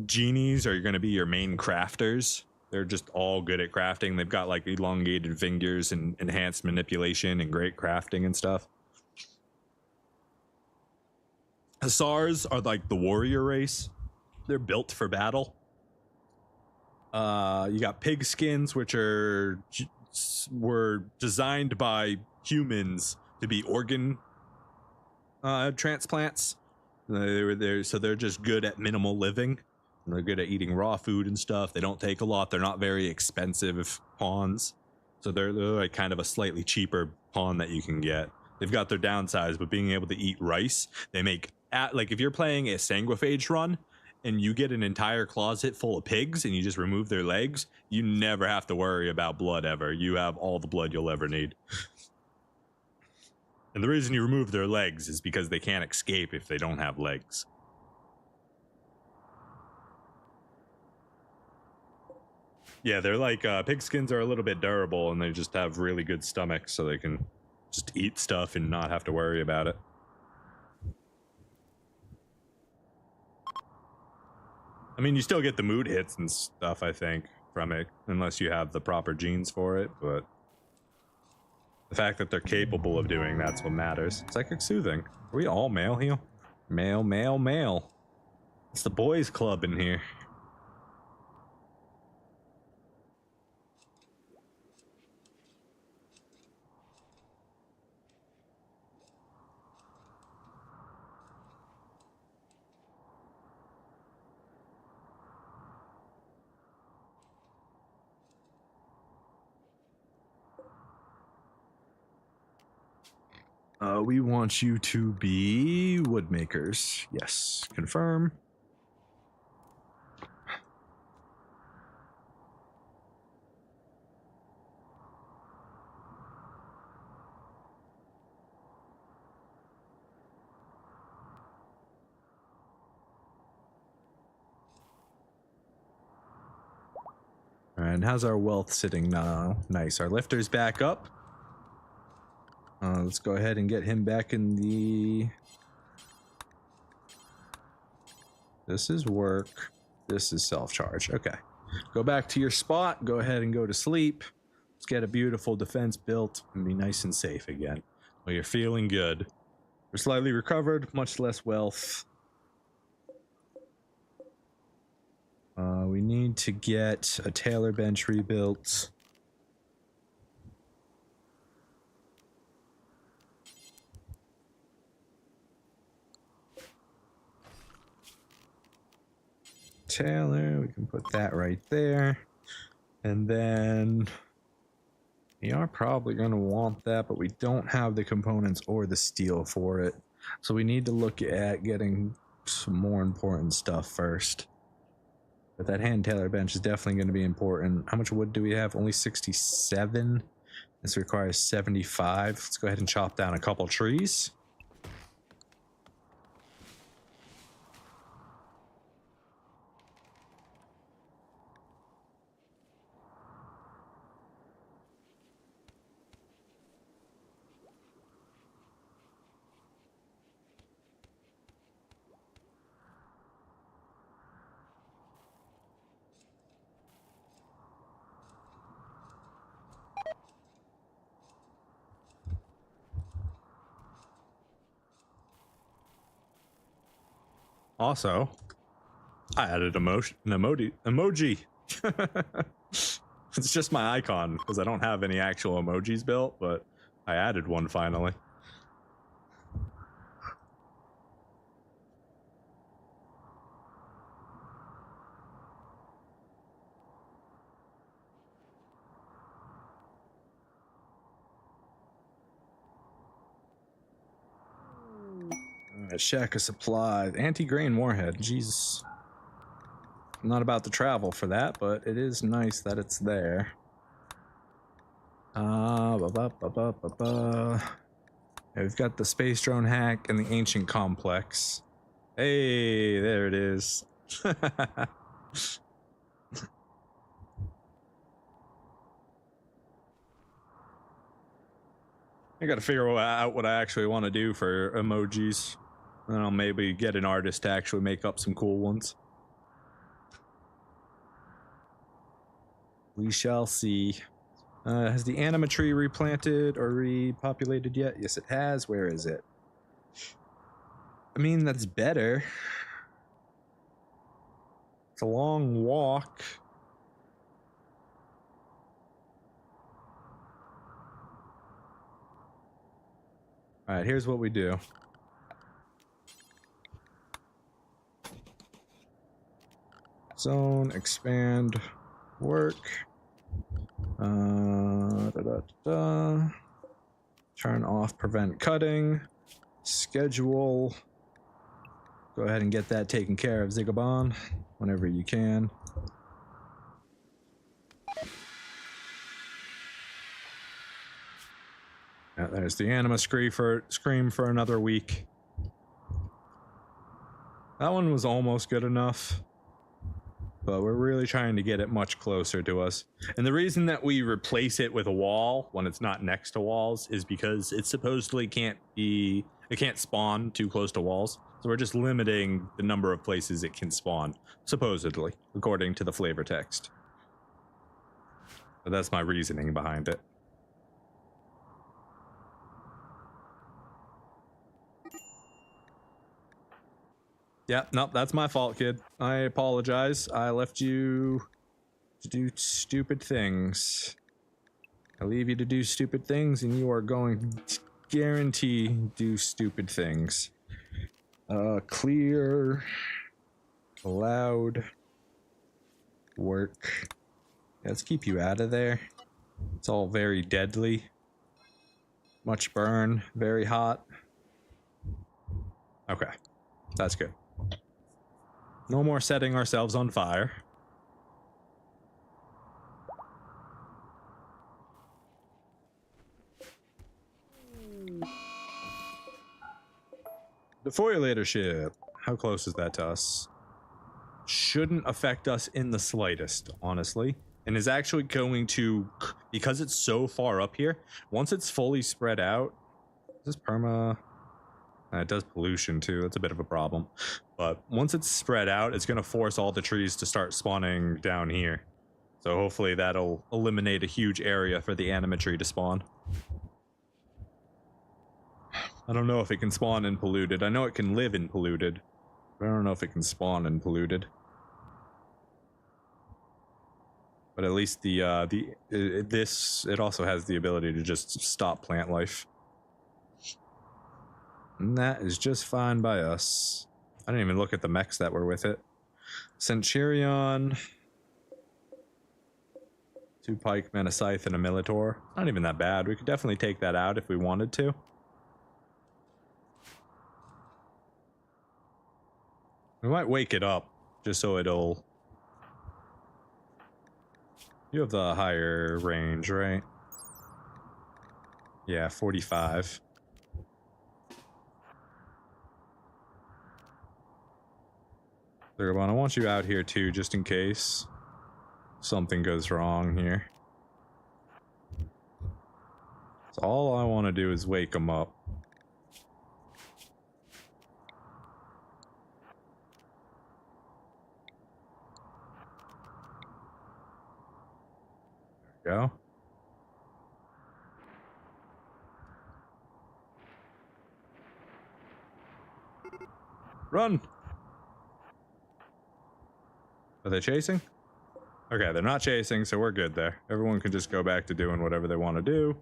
genies are going to be your main crafters. They're just all good at crafting. They've got like elongated fingers and enhanced manipulation and great crafting and stuff. Hussars are like the warrior race. They're built for battle. You got pig skins, which were designed by humans to be organ transplants. They were there, so they're just good at minimal living. They're good at eating raw food and stuff. They don't take a lot. They're not very expensive pawns, so they're like kind of a slightly cheaper pawn that you can get. They've got their downsides, but being able to eat rice, they make like if you're playing a sanguiphage run and you get an entire closet full of pigs and you just remove their legs, you never have to worry about blood ever. You have all the blood you'll ever need. And the reason you remove their legs is because they can't escape if they don't have legs. Yeah, they're like pig skins are a little bit durable and they just have really good stomachs, so they can just eat stuff and not have to worry about it. I mean, you still get the mood hits and stuff, I think, from it, unless you have the proper genes for it, but the fact that they're capable of doing that's what matters. Psychic soothing. Are we all male here? Male, male, male. It's the boys club in here. We want you to be woodmakers. Yes, confirm. And how's our wealth sitting now? Nice. Our lifter's back up. Let's go ahead and get him back in the... This is work. This is self-charge. Okay. Go back to your spot. Go ahead and go to sleep. Let's get a beautiful defense built and be nice and safe again. Well, you're feeling good. We're slightly recovered, much less wealth. We need to get a tailor bench rebuilt. Tailor, we can put that right there. And then we are probably going to want that, but we don't have the components or the steel for it. So we need to look at getting some more important stuff first. But that hand tailor bench is definitely going to be important. How much wood do we have? Only 67. This requires 75. Let's go ahead and chop down a couple trees. Also, I added an emoji. It's just my icon because I don't have any actual emojis built, but I added one finally. A shack of supply. Anti-grain warhead. Jesus. I'm not about to travel for that, but it is nice that it's there. Yeah, we've got the space drone hack and the ancient complex. Hey, there it is. I gotta figure out what I actually want to do for emojis. And I'll maybe get an artist to actually make up some cool ones. We shall see. Has the anima tree replanted or repopulated yet? Yes, it has. Where is it? I mean, that's better. It's a long walk. All right, here's what we do. Zone, expand, work. Turn off prevent cutting. Schedule. Go ahead and get that taken care of, Xigoban, whenever you can. Yeah, there's the anima scream for another week. That one was almost good enough, but we're really trying to get it much closer to us. And the reason that we replace it with a wall when it's not next to walls is because it supposedly can't spawn too close to walls. So we're just limiting the number of places it can spawn, supposedly, according to the flavor text. But that's my reasoning behind it. Yeah, nope, that's my fault, kid. I apologize. I left you to do stupid things. I leave you to do stupid things, and you are going to guarantee do stupid things. Clear. Allowed. Work. Yeah, let's keep you out of there. It's all very deadly. Much burn. Very hot. Okay. That's good. No more setting ourselves on fire. Defibrillator ship. How close is that to us? Shouldn't affect us in the slightest, honestly. And is actually going to, because it's so far up here, once it's fully spread out, is this perma? It does pollution too, that's a bit of a problem. But once it's spread out, it's going to force all the trees to start spawning down here. So hopefully that'll eliminate a huge area for the anima tree to spawn. I don't know if it can spawn in polluted. I know it can live in polluted, but I don't know if it can spawn in polluted. But at least it also has the ability to just stop plant life. And that is just fine by us. I didn't even look at the mechs that were with it. Centurion. 2 pikemen, a scythe, and a militor. Not even that bad. We could definitely take that out if we wanted to. We might wake it up, just so it'll... You have the higher range, right? Yeah, 45. Xigobans, I want you out here too, just in case something goes wrong here. So all I want to do is wake them up. There we go. Run! Are they chasing? Okay, they're not chasing, so we're good there. Everyone can just go back to doing whatever they want to do.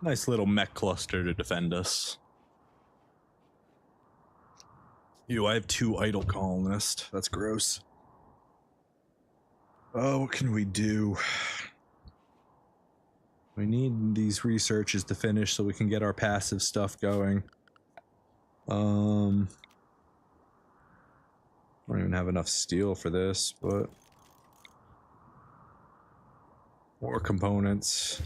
Nice little mech cluster to defend us. Ew, I have 2 idle colonists. That's gross. Oh, what can we do? We need these researches to finish so we can get our passive stuff going. I don't even have enough steel for this, but... More components.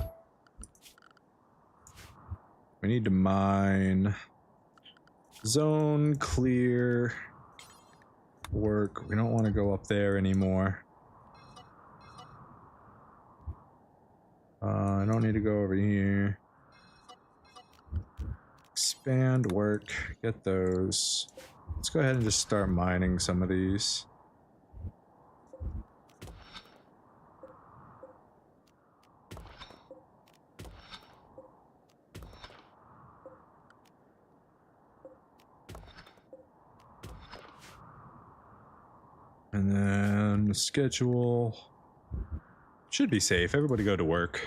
We need to mine. Zone, clear. Work. We don't want to go up there anymore. I don't need to go over here. Expand, work, get those. Let's go ahead and just start mining some of these. And then the schedule should be safe. Everybody go to work.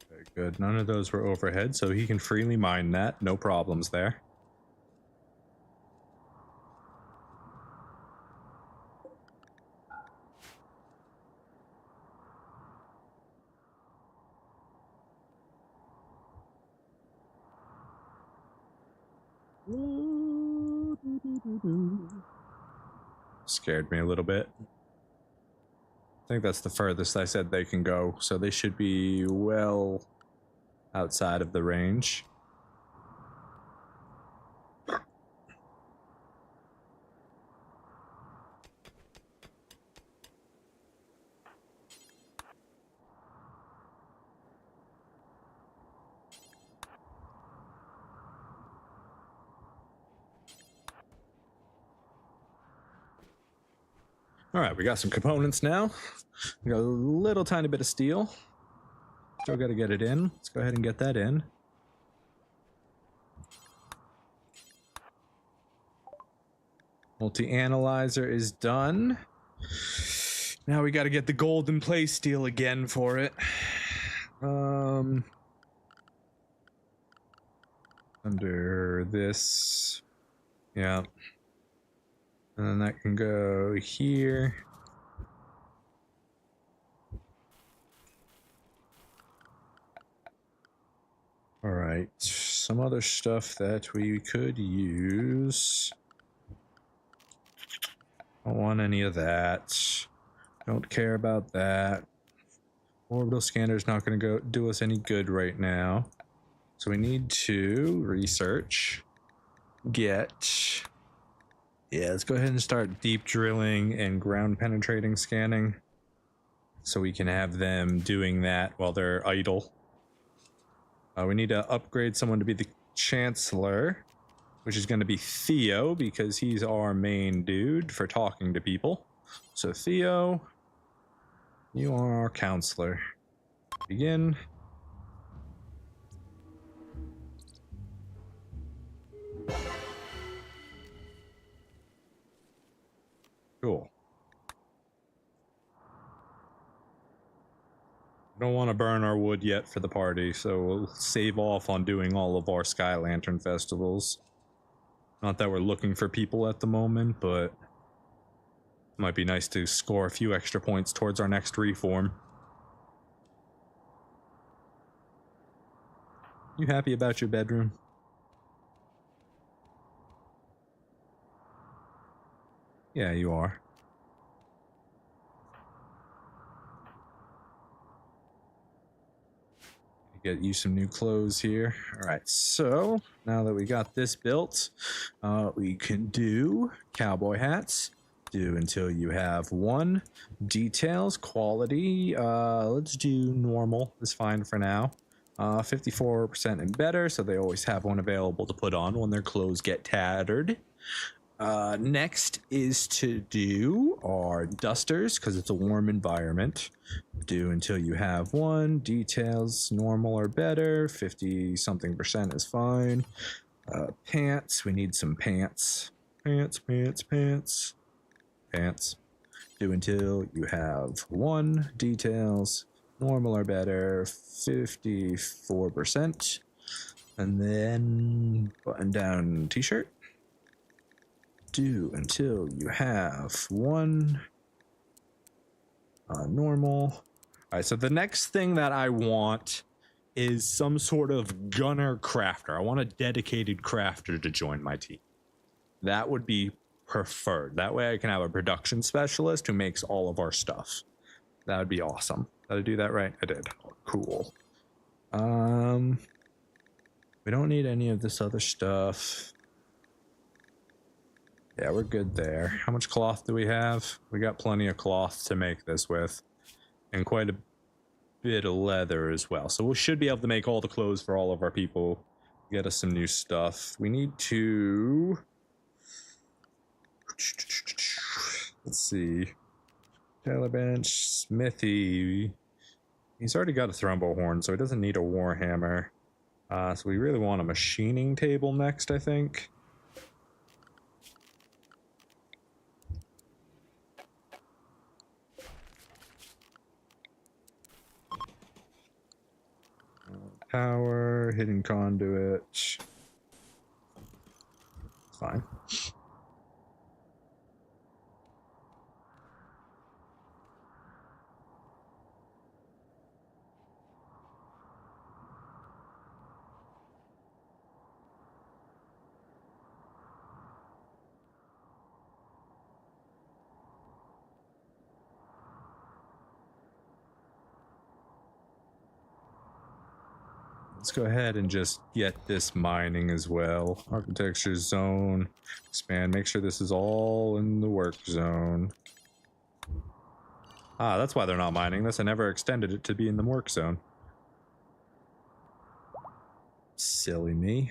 Very good. None of those were overhead, so he can freely mine that. No problems there. Scared me a little bit. I think that's the furthest I said they can go, so they should be well outside of the range. All right, we got some components now. We got a little tiny bit of steel. Still got to get it in. Let's go ahead and get that in. Multi-analyzer is done. Now we got to get the golden play steel again for it. Under this. Yeah. And then that can go here. All right, some other stuff that we could use. Don't want any of that. Don't care about that. Orbital scanner's not going to go do us any good right now. So we need to research. Get... Yeah, let's go ahead and start deep drilling and ground penetrating scanning. So we can have them doing that while they're idle. We need to upgrade someone to be the Chancellor, which is going to be Theo, because he's our main dude for talking to people. So Theo, you are our counselor. Begin. Cool. We don't want to burn our wood yet for the party, so we'll save off on doing all of our Sky Lantern festivals. Not that we're looking for people at the moment, but it might be nice to score a few extra points towards our next reform. You happy about your bedroom? Yeah, you are. Get you some new clothes here. All right, so now that we got this built, we can do cowboy hats. Do until you have one. Details, quality, let's do normal is fine for now. 54% and better, so they always have one available to put on when their clothes get tattered. Next is to do our dusters, because it's a warm environment. Do until you have one. Details, normal or better. 50-something% is fine. Pants, we need some pants. Pants. Do until you have one. Details, normal or better. 54%. And then button down t-shirt. Do until you have one. Normal. All right, so the next thing that I want is some sort of gunner crafter. I want a dedicated crafter to join my team. That would be preferred. That way I can have a production specialist who makes all of our stuff. That would be awesome. Did I do that right? I did. Oh, cool. We don't need any of this other stuff. Yeah, we're good there. How much cloth do we have? We got plenty of cloth to make this with. And quite a bit of leather as well. So we should be able to make all the clothes for all of our people. Get us some new stuff. We need to... Let's see. Tailor bench, smithy. He's already got a thrombo horn, so he doesn't need a warhammer. So we really want a machining table next, I think. Power, hidden conduit. It's fine. Let's go ahead and just get this mining as well. Architecture zone, expand, make sure this is all in the work zone. Ah, that's why they're not mining this. I never extended it to be in the work zone. Silly me.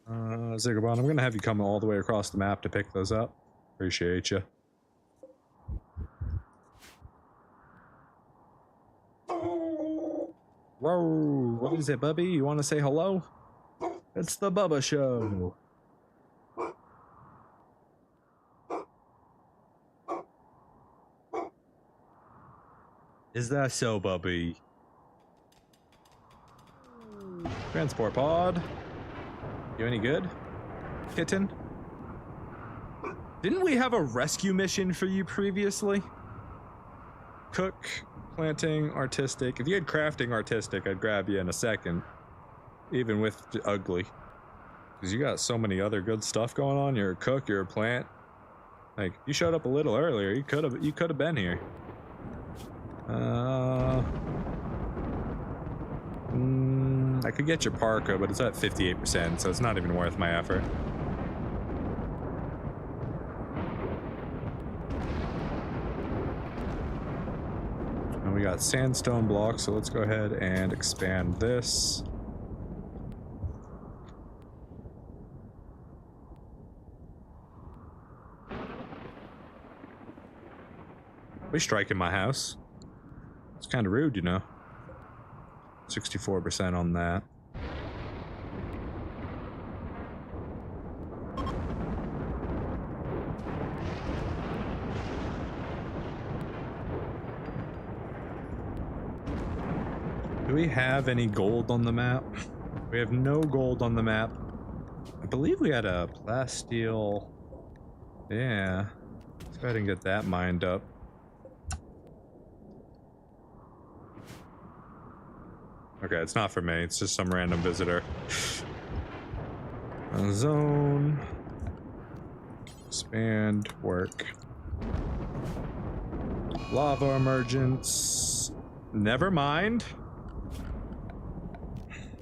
Xigobans, I'm gonna have you come all the way across the map to pick those up. Appreciate you. Whoa, what is it, Bubby? You want to say hello? It's the Bubba Show. Is that so, Bubby? Transport pod. You any good, kitten? Didn't we have a rescue mission for you previously? Cook, planting, artistic. If you had crafting artistic, I'd grab you in a second. Even with the ugly. Because you got so many other good stuff going on. You're a cook, you're a plant. Like, you showed up a little earlier. You could have been here. I could get your parka, but it's at 58%, so it's not even worth my effort. And we got sandstone blocks, so let's go ahead and expand this. We striking my house. It's kind of rude, you know. 64% on that. Do we have any gold on the map? We have no gold on the map. I believe we had a plasteel. Yeah. Let's go ahead and get that mined up. Okay, it's not for me. It's just some random visitor. Zone. Expand. Work. Lava emergence. Never mind.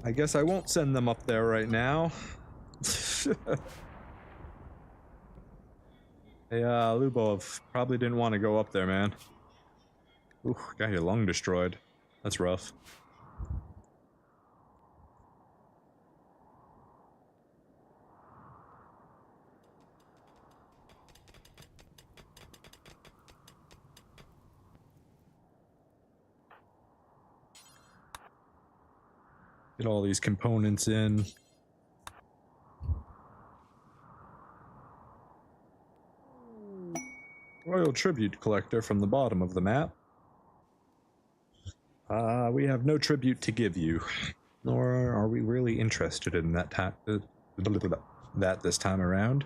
I guess I won't send them up there right now. Hey, Lubov probably didn't want to go up there, man. Ooh, got your lung destroyed. That's rough. Get all these components in. Royal Tribute Collector from the bottom of the map. We have no tribute to give you, nor are we really interested in that this time around.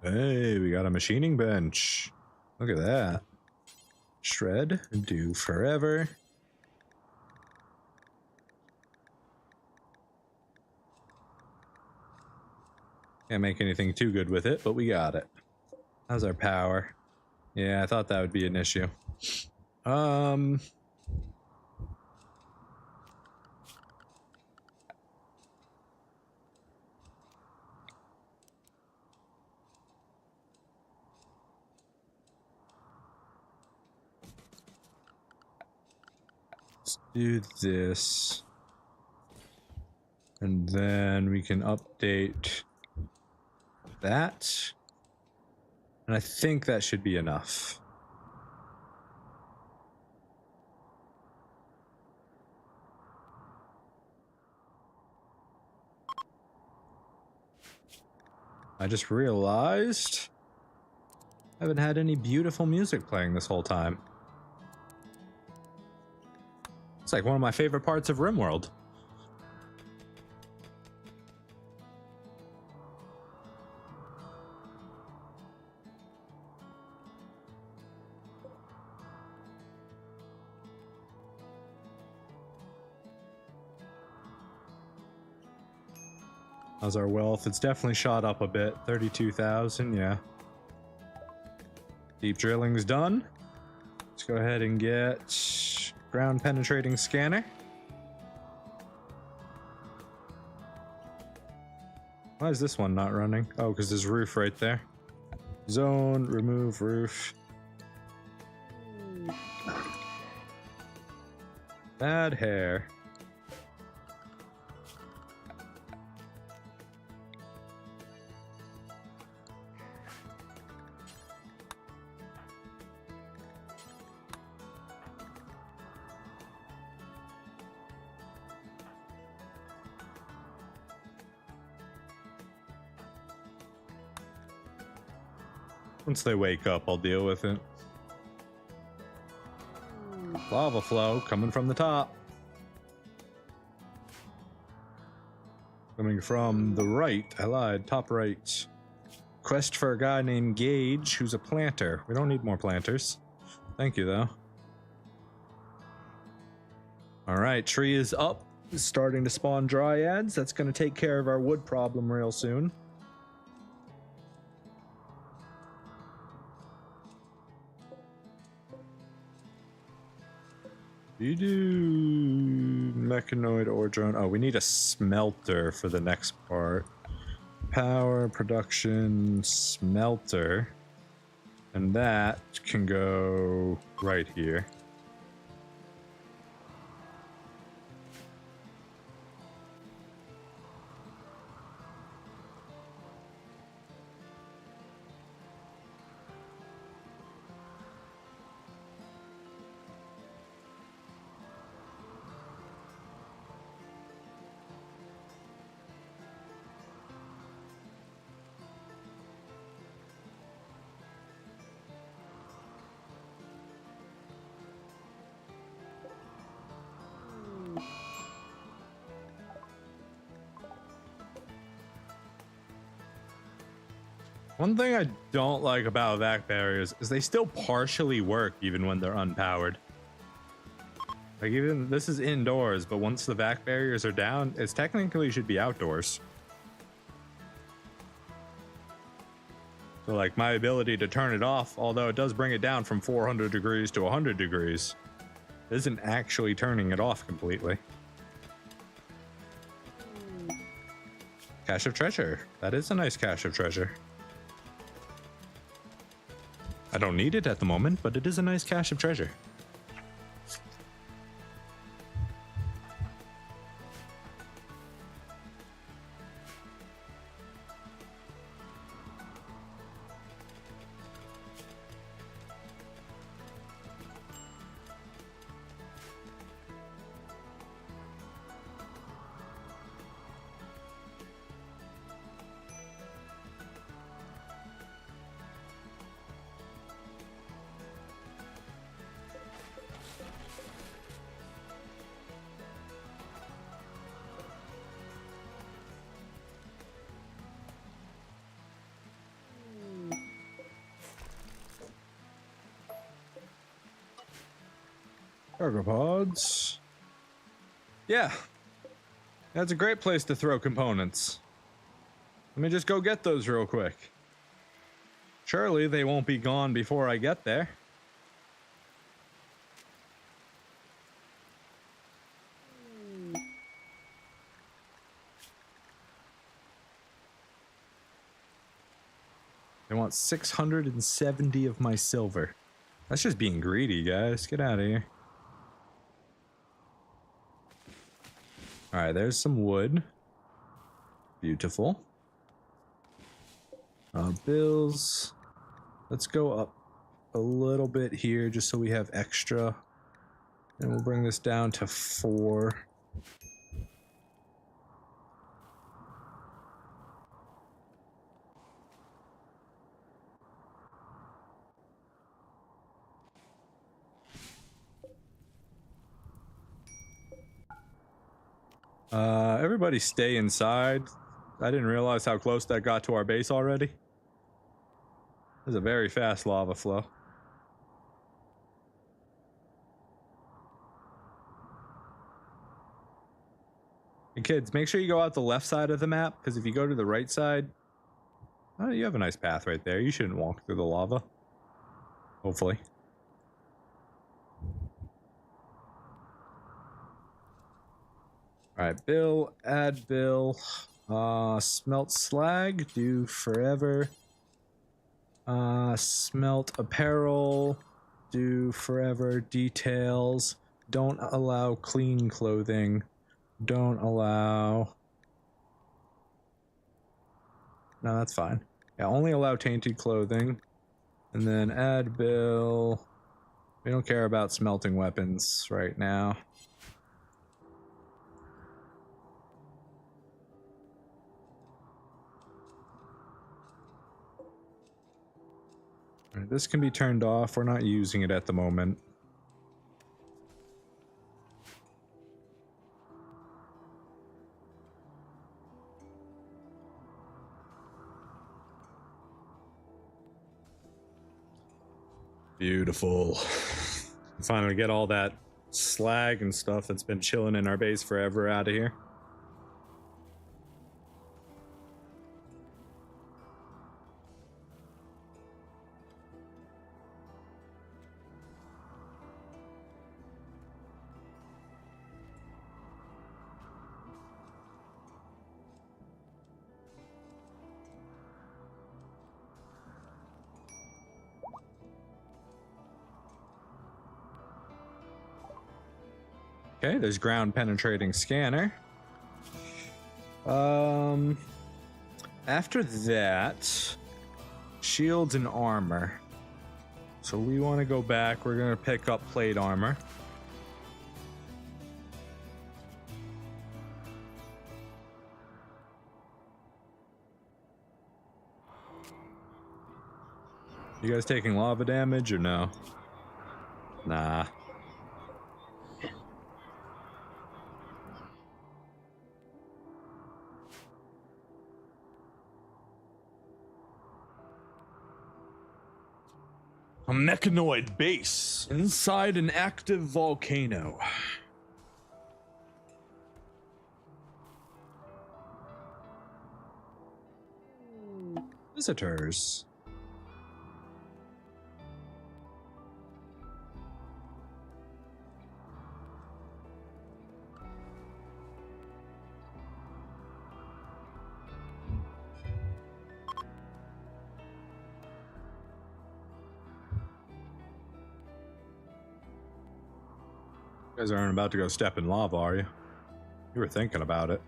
Hey, we got a machining bench. Look at that. Shred, do forever. Can't make anything too good with it, but we got it. How's our power? Yeah, I thought that would be an issue. Let's do this. And then we can update that. And I think that should be enough. I just realized I haven't had any beautiful music playing this whole time. It's like one of my favorite parts of Rimworld. How's our wealth? It's definitely shot up a bit. 32,000, yeah. Deep drilling's done. Let's go ahead and get ground penetrating scanner. Why is this one not running? Oh, because there's roof right there. Zone, remove roof. Bad hair. Once they wake up, I'll deal with it. Lava flow coming from the top. Coming from the right. I lied. Top right. Quest for a guy named Gage, who's a planter. We don't need more planters. Thank you, though. Alright, tree is up. It's starting to spawn dryads. That's going to take care of our wood problem real soon. You do mechanoid or drone. Oh, we need a smelter for the next part. Power, production, smelter. And that can go right here. One thing I don't like about vac barriers is they still partially work even when they're unpowered. Like, even this is indoors, but once the vac barriers are down, it technically should be outdoors. So like, my ability to turn it off, although it does bring it down from 400 degrees to 100 degrees, isn't actually turning it off completely. Cache of treasure. That is a nice cache of treasure. I don't need it at the moment, but it is a nice cache of treasure. Cargo pods. Yeah. That's a great place to throw components. Let me just go get those real quick. Surely they won't be gone before I get there. They want 670 of my silver. That's just being greedy, guys. Get out of here. Alright, there's some wood. Beautiful. Bills. Let's go up a little bit here just so we have extra. And we'll bring this down to 4. Everybody stay inside. I didn't realize how close that got to our base already. There's a very fast lava flow. And kids, make sure you go out the left side of the map, because if you go to the right side, oh, you have a nice path right there. You shouldn't walk through the lava. Hopefully. Alright, Bill, add Bill. Smelt slag, do forever. Smelt apparel, do forever. Details, don't allow clean clothing. Don't allow... No, that's fine. Yeah, only allow tainted clothing. And then add Bill. We don't care about smelting weapons right now. This can be turned off. We're not using it at the moment. Beautiful. Finally get all that slag and stuff that's been chilling in our base forever out of here. Okay, there's ground penetrating scanner. After that, shields and armor. So we want to go back. We're going to pick up plate armor. You guys taking lava damage or no? Nah. A mechanoid base inside an active volcano. Visitors. You guys aren't about to go step in lava, are you? You were thinking about it.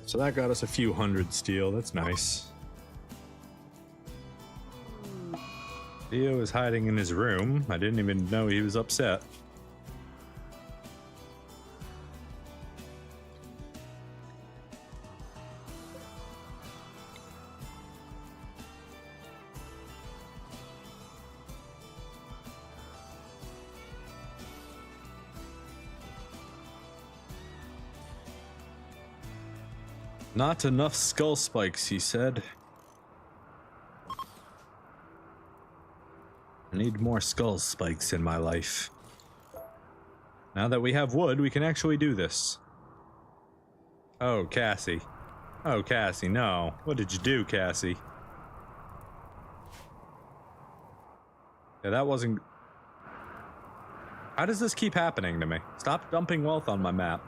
So that got us a few hundred steel. That's nice. Theo is hiding in his room. I didn't even know he was upset. Not enough skull spikes, he said. need more skull spikes in my life. Now that we have wood, we can actually do this. Oh, Cassie. Oh, Cassie, no. What did you do, Cassie? Yeah, that wasn't... How does this keep happening to me? Stop dumping wealth on my map.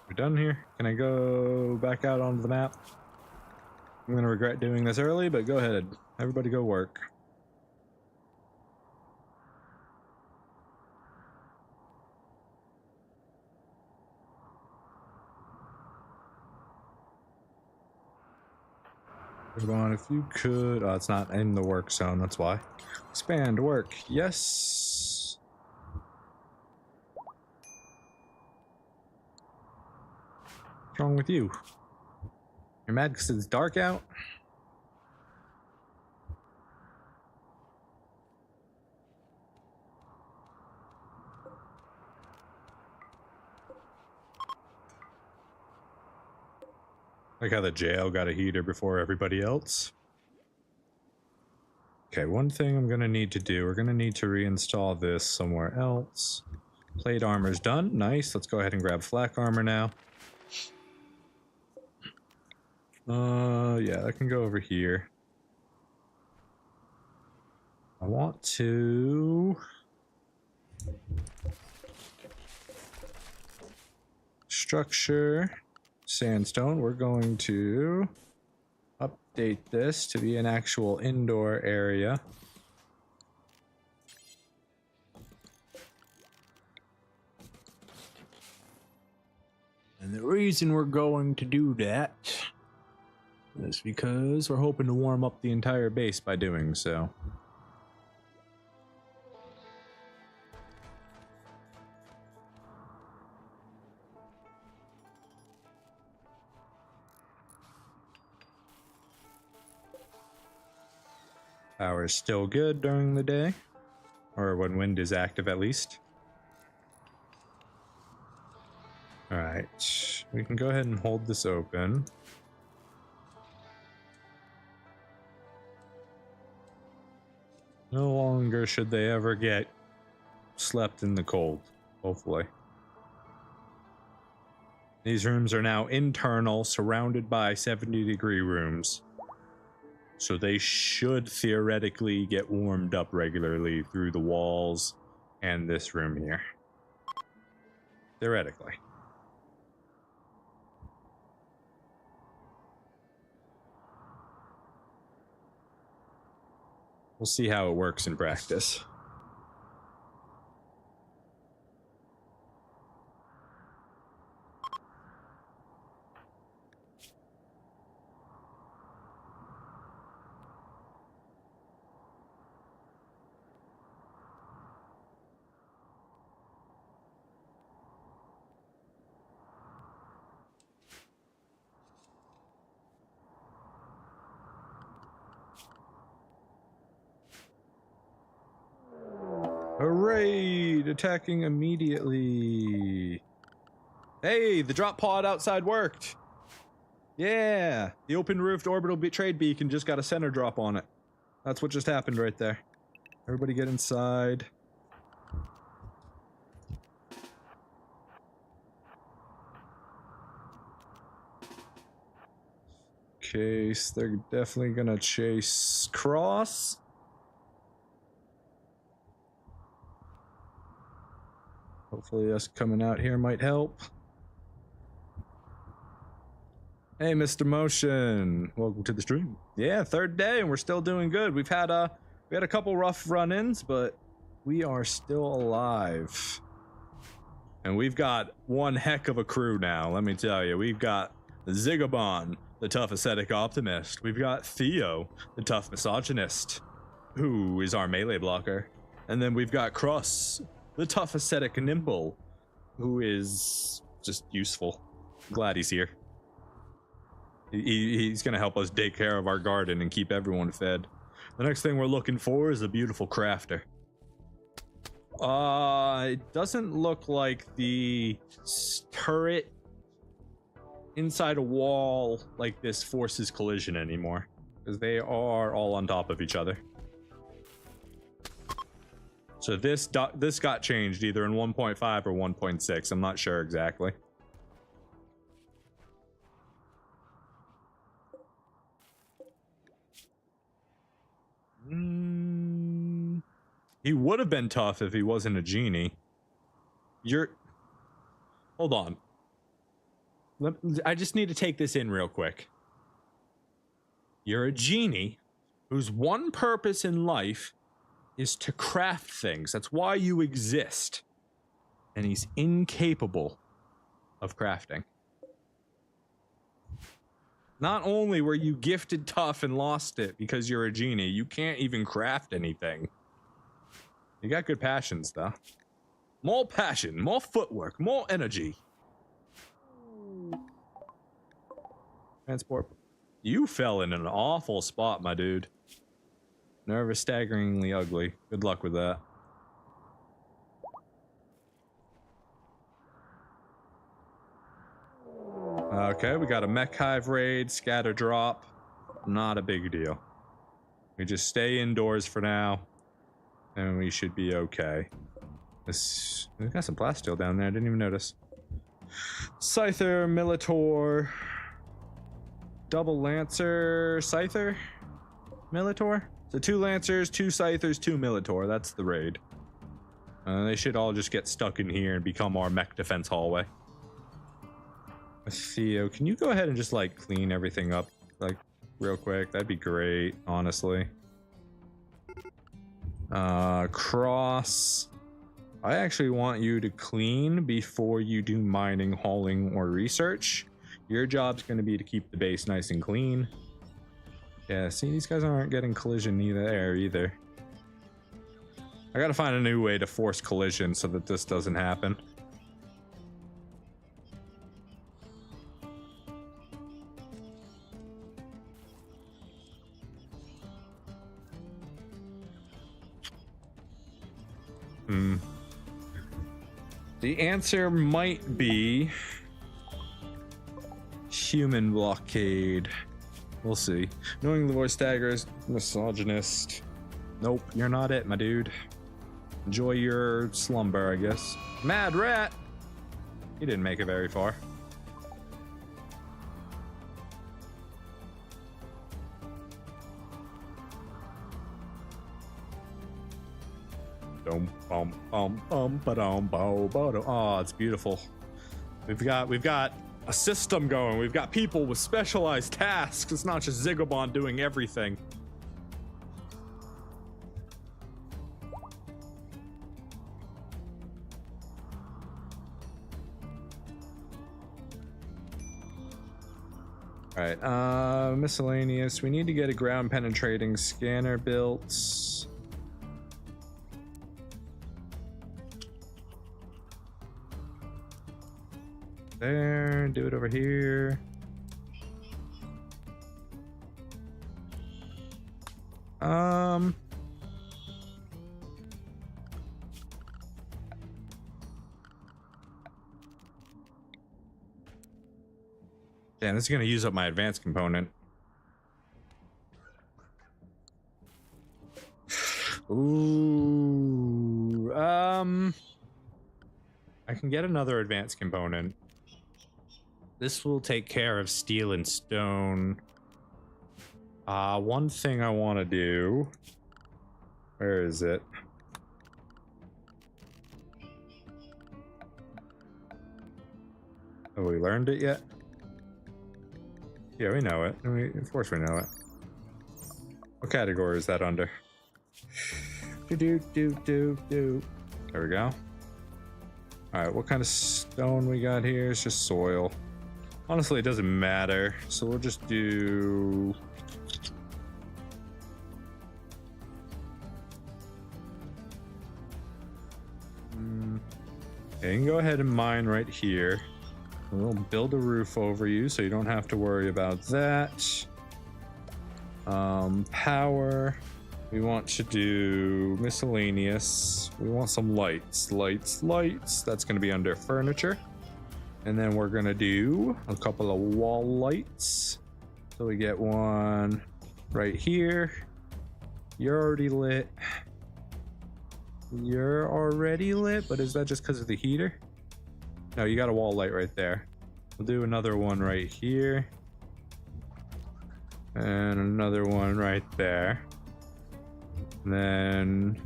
We're done here. Can I go back out onto the map? I'm gonna regret doing this early, but go ahead. Everybody go work. Xigobans, if you could... Oh, it's not in the work zone, that's why. Expand work, yes. What's wrong with you? You're mad because it's dark out? Like how the jail got a heater before everybody else. Okay, one thing I'm gonna need to do, we're gonna need to reinstall this somewhere else. Plate armor's done, nice. Let's go ahead and grab flak armor now. Yeah, that can go over here. I want to... Structure... Sandstone, we're going to update this to be an actual indoor area. And the reason we're going to do that is because we're hoping to warm up the entire base by doing so. Power is still good during the day, or when wind is active at least. Alright, we can go ahead and hold this open. No longer should they ever get slept in the cold, hopefully. These rooms are now internal, surrounded by 70-degree rooms. So they should theoretically get warmed up regularly through the walls and this room here. Theoretically. We'll see how it works in practice. A raid attacking immediately. Hey, the drop pod outside worked. Yeah, the open roofed orbital trade beacon just got a center drop on it. That's what just happened right there. Everybody get inside. Case, they're definitely gonna chase Cross. Hopefully us coming out here might help. Hey, Mr. Motion, welcome to the stream. Yeah, third day and we're still doing good. We had a couple rough run-ins, but we are still alive. And we've got one heck of a crew now, let me tell you. We've got Xigobans, the tough ascetic optimist. We've got Theo, the tough misogynist, who is our melee blocker. And then we've got Cross, the tough ascetic nimble, who is just useful. Glad he's here. He's going to help us take care of our garden and keep everyone fed. The next thing we're looking for is a beautiful crafter. It doesn't look like the turret inside a wall like this forces collision anymore, because they are all on top of each other. So this got changed either in 1.5 or 1.6. I'm not sure exactly. He would have been tough if he wasn't a genie. Hold on. I just need to take this in real quick. You're a genie whose one purpose in life is to craft things. That's why you exist. And he's incapable of crafting. Not only were you gifted tough and lost it because you're a genie, you can't even craft anything. You got good passions, though. More passion, more footwork, more energy. Transport. You fell in an awful spot, my dude. Nervous, staggeringly ugly. Good luck with that. Okay, we got a mech hive raid, scatter drop. Not a big deal. We just stay indoors for now, and we should be okay. We've got some plasteel down there, I didn't even notice. Scyther, Militor, double Lancer, Scyther, Militor? So 2 Lancers, 2 Scythers, 2 Militor, that's the raid. They should all just get stuck in here and become our mech defense hallway. Theo, can you go ahead and just like clean everything up like real quick? That'd be great, honestly. Cross. I actually want you to clean before you do mining, hauling, or research. Your job's going to be to keep the base nice and clean. Yeah, see, these guys aren't getting collision either. I gotta find a new way to force collision so that this doesn't happen. The answer might be human blockade. We'll see. Knowing the voice daggers, misogynist. Nope, you're not it, my dude. Enjoy your slumber, I guess. Mad rat! He didn't make it very far. Oh, it's beautiful. We've got a system going. We've got people with specialized tasks. It's not just Xigoban doing everything. All right, miscellaneous. We need to get a ground penetrating scanner built. There, do it over here. Damn, this is gonna use up my advanced component. Ooh, I can get another advanced component. This will take care of steel and stone. One thing I want to do. Where is it? Have we learned it yet? Yeah, we know it. Of course we know it. What category is that under? There we go. Alright, what kind of stone we got here? It's just soil. Honestly, it doesn't matter. So we'll just do... Okay, you can go ahead and mine right here. We'll build a roof over you so you don't have to worry about that. Power. We want to do miscellaneous. We want some lights. That's going to be under furniture. And then we're going to do a couple of wall lights. So we get one right here. You're already lit. You're already lit, but is that just because of the heater? No, you got a wall light right there. We'll do another one right here. And another one right there. And then,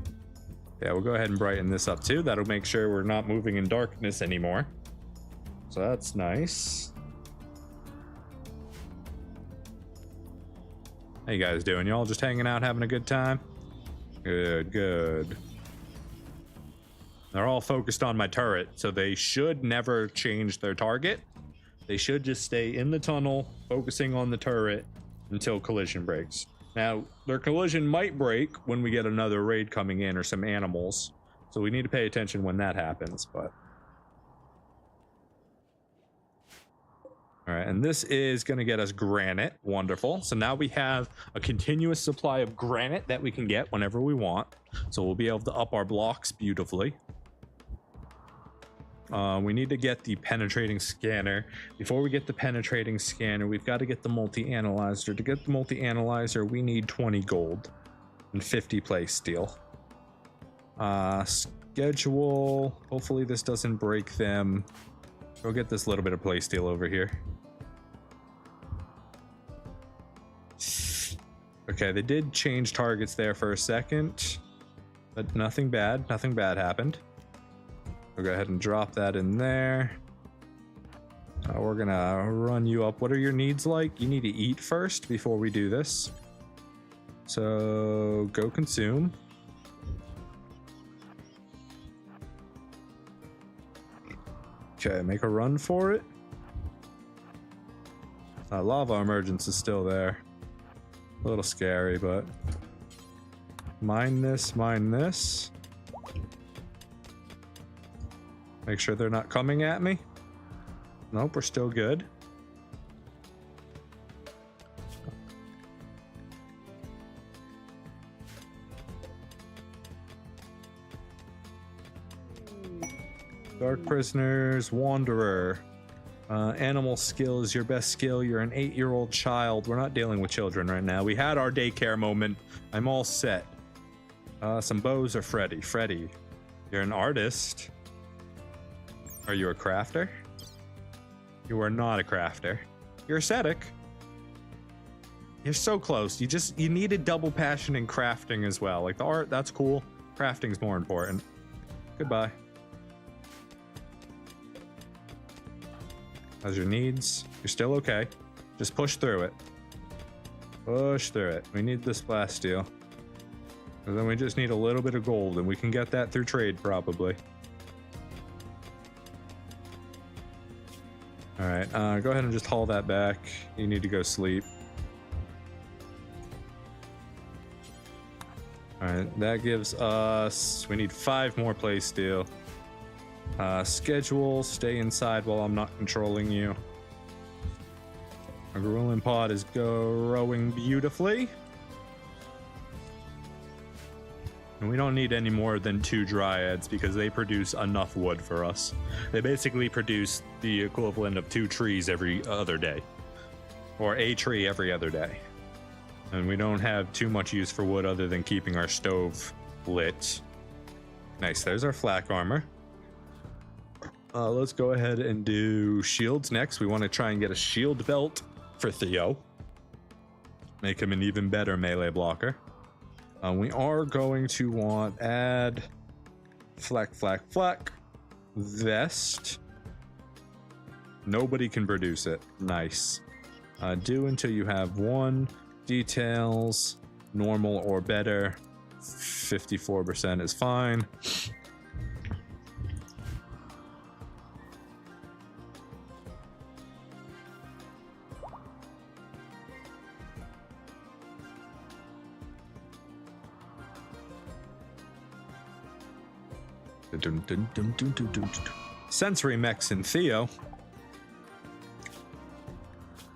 yeah, we'll go ahead and brighten this up too. That'll make sure we're not moving in darkness anymore. So that's nice. How you guys doing? Y'all just hanging out, having a good time? Good, good. They're all focused on my turret, so they should never change their target. They should just stay in the tunnel, focusing on the turret until collision breaks. Now, their collision might break when we get another raid coming in or some animals, so we need to pay attention when that happens, but... All right, and this is going to get us granite. Wonderful. So now we have a continuous supply of granite that we can get whenever we want. So we'll be able to up our blocks beautifully. We need to get the penetrating scanner. Before we get the penetrating scanner, we've got to get the multi-analyzer. To get the multi-analyzer, we need 20 gold and 50 play steel. Schedule. Hopefully this doesn't break them. Go get this little bit of play steel over here. Okay, they did change targets there for a second, but nothing bad happened. We'll go ahead and drop that in there. We're gonna run you up. What are your needs like? You need to eat first before we do this. So go consume. Okay, make a run for it. Lava emergence is still there. A little scary, but mine this. Make sure they're not coming at me. Nope, we're still good. Dark prisoners, wanderer. Animal skill is your best skill. You're an 8-year-old child. We're not dealing with children right now. We had our daycare moment. I'm all set. Some bows are Freddy. Freddy, you're an artist. Are you a crafter? You are not a crafter. You're ascetic. You're so close. You needed double passion in crafting as well. Like the art, that's cool. Crafting's more important. Goodbye. How's your needs? You're still okay. Just push through it. Push through it. We need this blast steel. And then we just need a little bit of gold, and we can get that through trade probably. All right, go ahead and just haul that back. You need to go sleep. All right, that gives us, we need 5 more play steel. Schedule, stay inside while I'm not controlling you. Our grueling pod is growing beautifully. And we don't need any more than 2 dryads because they produce enough wood for us. They basically produce the equivalent of 2 trees every other day. Or a tree every other day. And we don't have too much use for wood other than keeping our stove lit. Nice, there's our flak armor. Let's go ahead and do shields next. We want to try and get a shield belt for Theo. Make him an even better melee blocker. We are going to want add flak vest. Nobody can produce it. Nice. Do until you have 1. Details, normal or better. 54% is fine. Sensory mechs in Theo.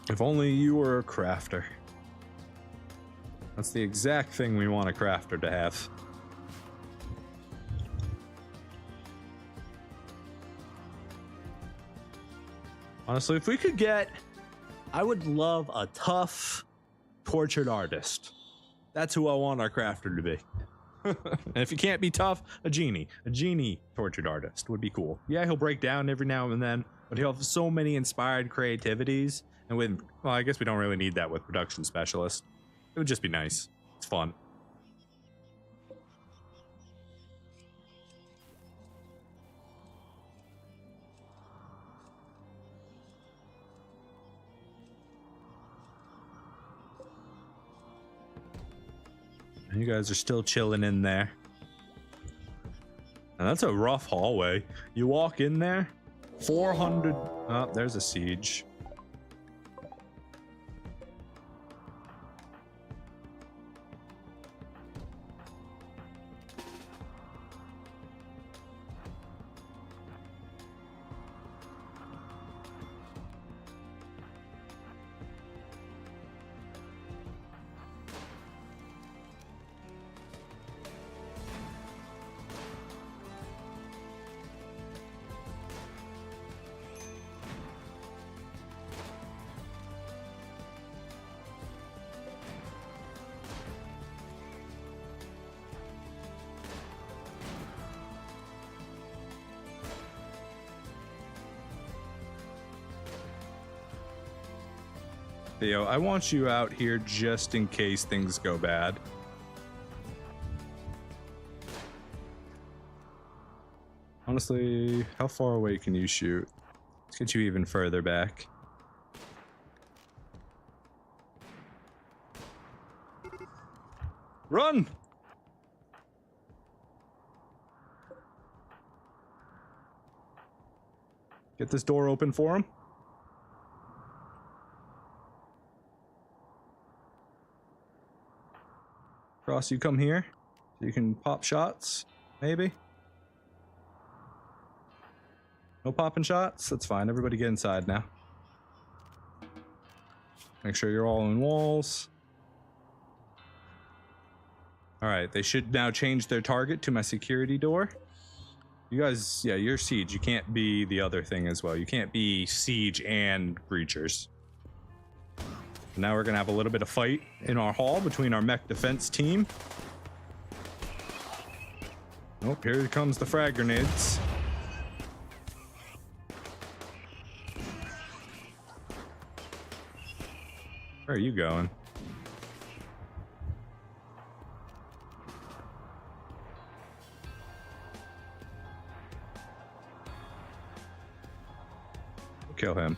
If only you were a crafter. That's the exact thing we want a crafter to have. Honestly, if we could get... I would love a tough, tortured artist. That's who I want our crafter to be. And if you can't be tough, a genie. A genie tortured artist would be cool. Yeah, he'll break down every now and then, but he'll have so many inspired creativities. And with, well, I guess we don't really need that with production specialist. It would just be nice. It's fun. You guys are still chilling in there. And that's a rough hallway. You walk in there, 400... Oh, there's a siege. Theo, I want you out here just in case things go bad. Honestly, how far away can you shoot? Let's get you even further back. Run! Get this door open for him. Cross, you come here. So you can pop shots, maybe. No popping shots? That's fine. Everybody get inside now. Make sure you're all in walls. Alright, they should now change their target to my security door. You guys, yeah, you're siege. You can't be the other thing as well. You can't be siege and breachers. Now we're gonna have a little bit of fight in our hall between our mech defense team. Oh, here comes the frag grenades. Where are you going? Kill him.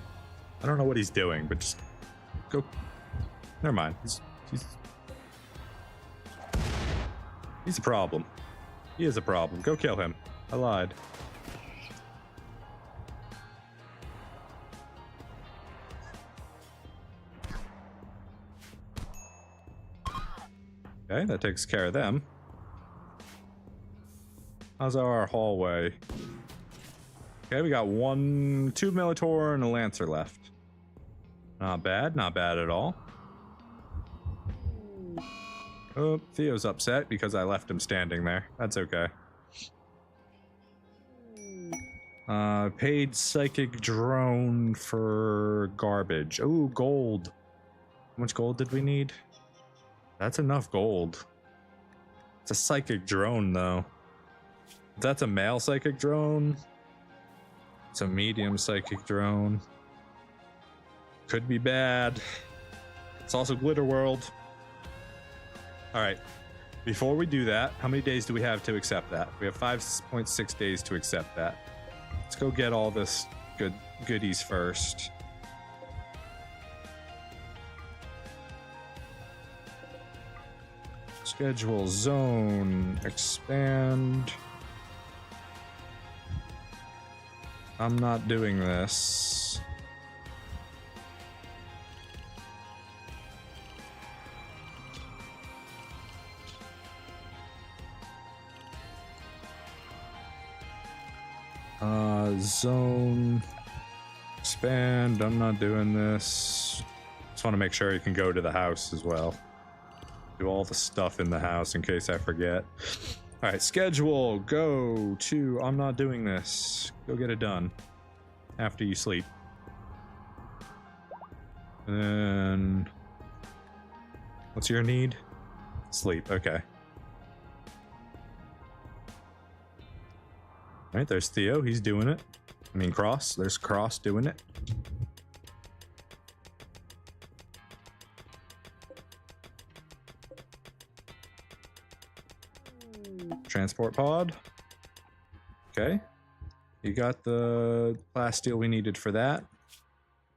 I don't know what he's doing, but just go. Never mind. He's a problem. He is a problem. Go kill him. I lied. Okay, that takes care of them. How's our hallway? Okay, we got two Minotaur and a Lancer left. Not bad at all. Oh, Theo's upset because I left him standing there. That's okay. Paid psychic drone for garbage. Oh, gold. How much gold did we need? That's enough gold. It's a psychic drone, though. If that's a male psychic drone. It's a medium psychic drone. Could be bad. It's also Glitter World. Alright. Before we do that, how many days do we have to accept that? We have 5.6 days to accept that. Let's go get all this goodies first. Schedule zone. Expand. I'm not doing this. Zone. Expand. I'm not doing this. Just want to make sure you can go to the house as well. Do all the stuff in the house in case I forget. All right, schedule. Go to. I'm not doing this. Go get it done after you sleep. And then, what's your need? Sleep. Okay. All right, there's Theo. He's doing it. I mean, Cross. There's Cross doing it. Transport pod. Okay. You got the plasteel we needed for that.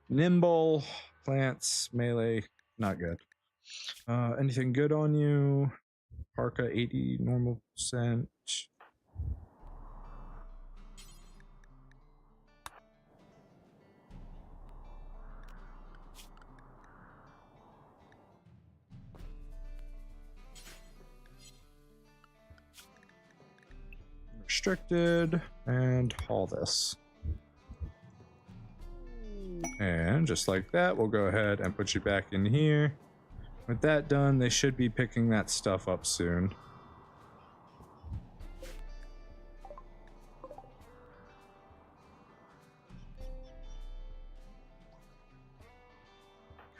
Nimble. Plants. Melee. Not good. Anything good on you? Parka 80 normal percent. Restricted, and haul this. And just like that, we'll go ahead and put you back in here. With that done, they should be picking that stuff up soon.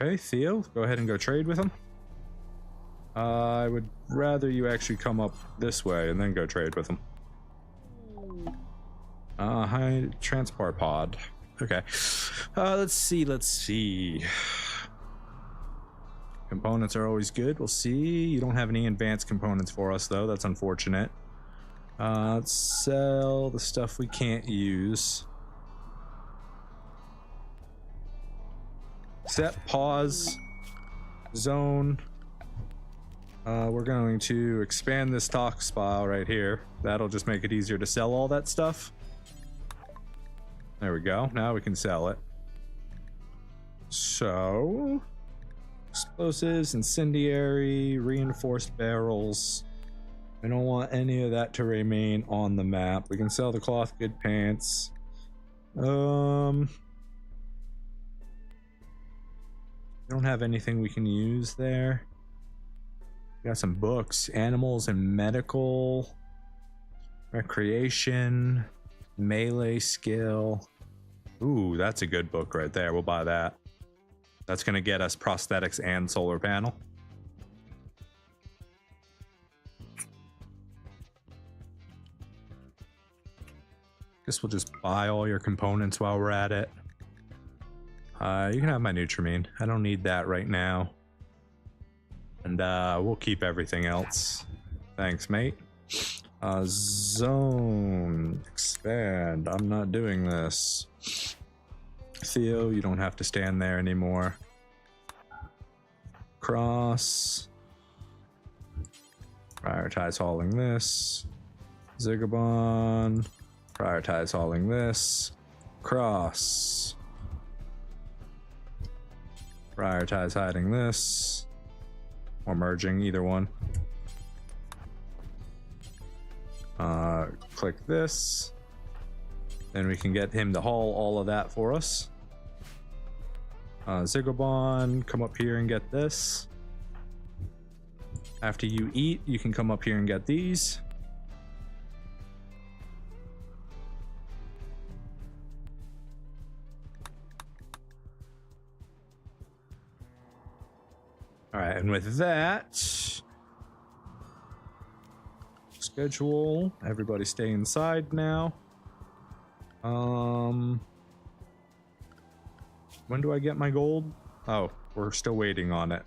Okay, Theo, go ahead and go trade with him. I would rather you actually come up this way and then go trade with him. Hi, transport pod. Okay. Let's see. Components are always good. We'll see. You don't have any advanced components for us, though. That's unfortunate. Let's sell the stuff we can't use. Set, pause, zone. We're going to expand this stockpile right here. That'll just make it easier to sell all that stuff. There we go. Now we can sell it. So, explosives, incendiary, reinforced barrels. I don't want any of that to remain on the map. We can sell the cloth good pants. We don't have anything we can use there. We got some books, animals and medical, recreation, melee skill. Ooh, that's a good book right there. We'll buy that. That's gonna get us prosthetics and solar panel. Guess we'll just buy all your components while we're at it. You can have my Nutrimine. I don't need that right now. And we'll keep everything else. Thanks, mate. Zone. Expand. I'm not doing this. Theo, you don't have to stand there anymore. Cross. Prioritize hauling this. Xigoban. Prioritize hauling this. Cross. Prioritize hiding this. Or merging, either one. Click this. Then we can get him to haul all of that for us. Xigoban, come up here and get this. After you eat, you can come up here and get these. All right, and with that, schedule, everybody stay inside now. When do I get my gold? Oh, we're still waiting on it.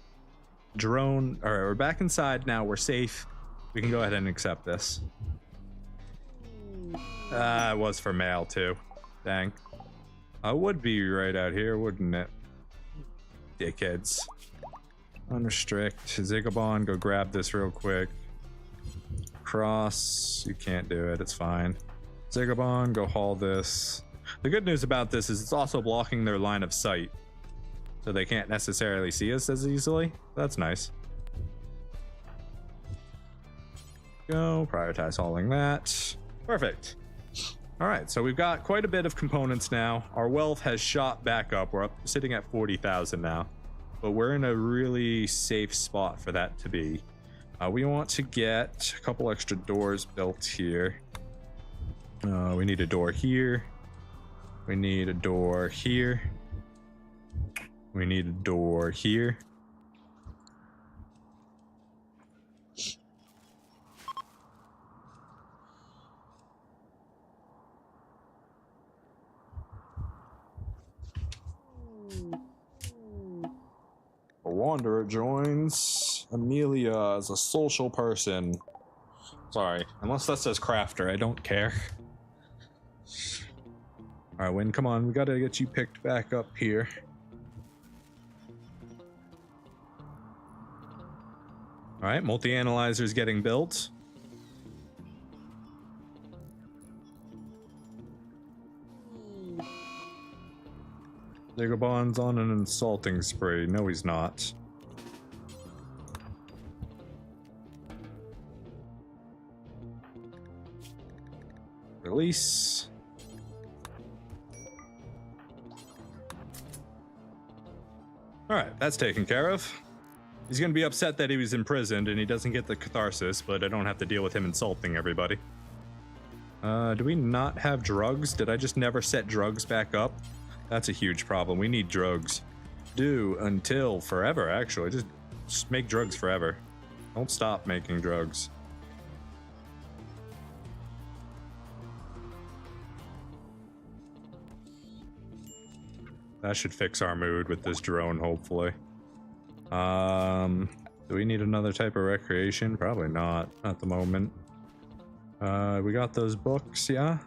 Drone, all right, we're back inside now. We're safe. We can go ahead and accept this. It was for mail too. Dang. I would be right out here, wouldn't it? Dickheads. Unrestrict. Xigoban, go grab this real quick. Cross, you can't do it, it's fine. Xigoban, go haul this. The good news about this is it's also blocking their line of sight, so they can't necessarily see us as easily. That's nice. Go, prioritize hauling that. Perfect. All right, so we've got quite a bit of components now. Our wealth has shot back up. We're up, sitting at 40,000 now. but we're in a really safe spot for that to be. We want to get a couple extra doors built here. We need a door here. We need a door here. We need a door here. A wanderer joins. Amelia is a social person. Sorry, unless that says crafter, I don't care. Alright, Win, come on, we gotta get you picked back up here. Alright, multi-analyzer's getting built. Xigobans on an insulting spree. No, he's not. Release. Alright, that's taken care of. He's gonna be upset that he was imprisoned and he doesn't get the catharsis, but I don't have to deal with him insulting everybody. Do we not have drugs? Did I just never set drugs back up? That's a huge problem. We need drugs. Do until forever, actually. Just make drugs forever. Don't stop making drugs. That should fix our mood with this drone, hopefully. Do we need another type of recreation? Probably not at the moment. We got those books, yeah?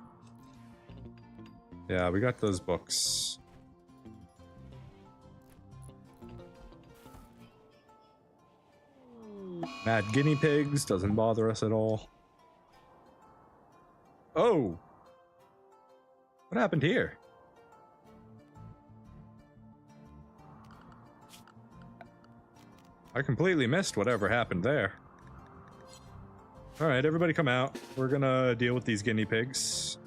Yeah, we got those books. Mad guinea pigs doesn't bother us at all. Oh! What happened here? I completely missed whatever happened there. Alright, everybody come out. We're gonna deal with these guinea pigs.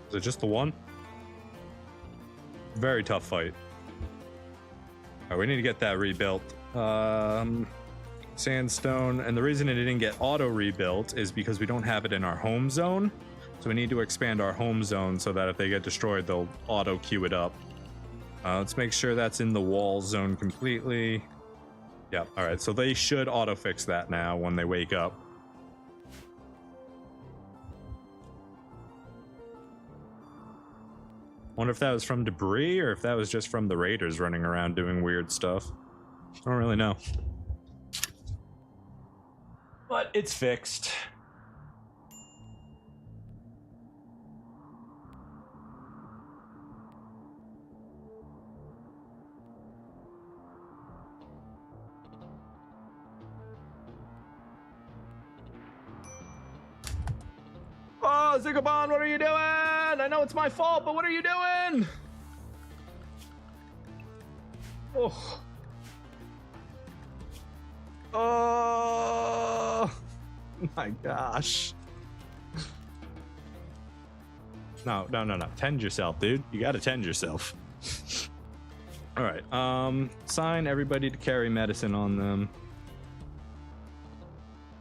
Is it just the one? Very tough fight. Alright, we need to get that rebuilt. Sandstone, and the reason it didn't get auto rebuilt is because we don't have it in our home zone. So we need to expand our home zone so that if they get destroyed, they'll auto queue it up. Let's make sure that's in the wall zone completely. Yeah, alright, so they should auto fix that now when they wake up. Wonder if that was from debris or if that was just from the raiders running around doing weird stuff. I don't really know. But it's fixed. Oh, Xigoban, what are you doing? I know it's my fault, but what are you doing? Oh. Oh my gosh. No. Tend yourself, dude. You gotta tend yourself. Alright, sign everybody to carry medicine on them.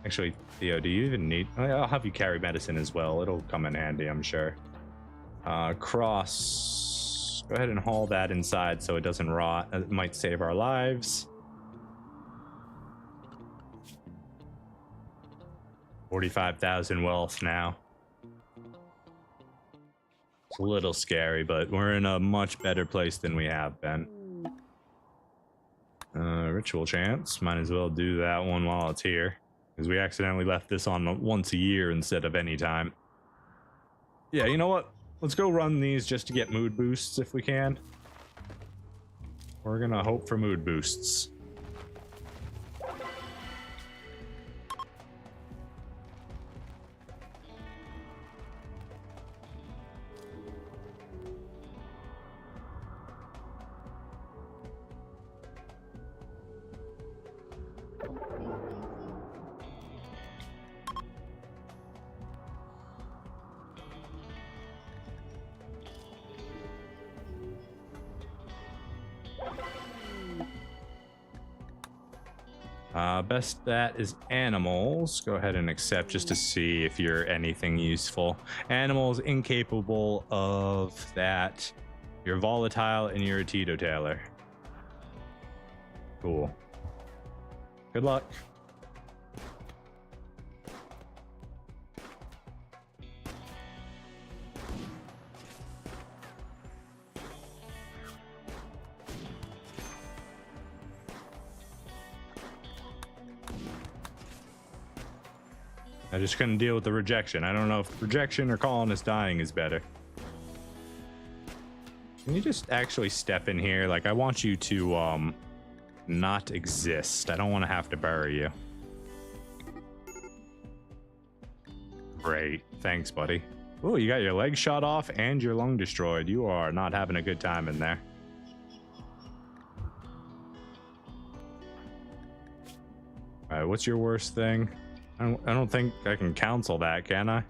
Actually, Theo, do you even need... I'll have you carry medicine as well. It'll come in handy, I'm sure. Cross. Go ahead and haul that inside so it doesn't rot. It might save our lives. 45,000 wealth now. It's a little scary, but we're in a much better place than we have been. Ritual chants. Might as well do that one while it's here. Because we accidentally left this on once a year instead of any time. Yeah, you know what? Let's go run these just to get mood boosts if we can. We're gonna hope for mood boosts. Best that is animals. Go ahead and accept just to see if you're anything useful. Animals incapable of that. You're volatile and you're a teetotaler. Cool. Good luck. I just couldn't deal with the rejection. I don't know if rejection or colonist dying is better. Can you just actually step in here? Like, I want you to not exist. I don't want to have to bury you. Great. Thanks, buddy. Oh, you got your leg shot off and your lung destroyed. You are not having a good time in there. All right, what's your worst thing? I don't think I can counsel that, can I?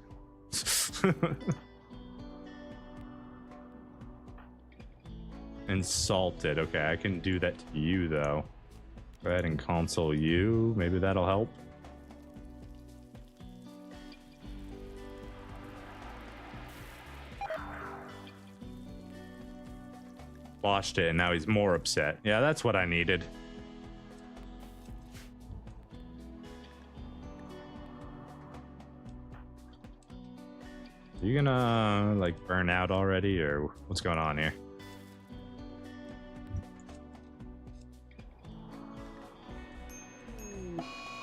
Insulted. Okay, I can do that to you, though. Go ahead and console you. Maybe that'll help. Watched it, and now he's more upset. Yeah, that's what I needed. Are you gonna, like, burn out already, or what's going on here?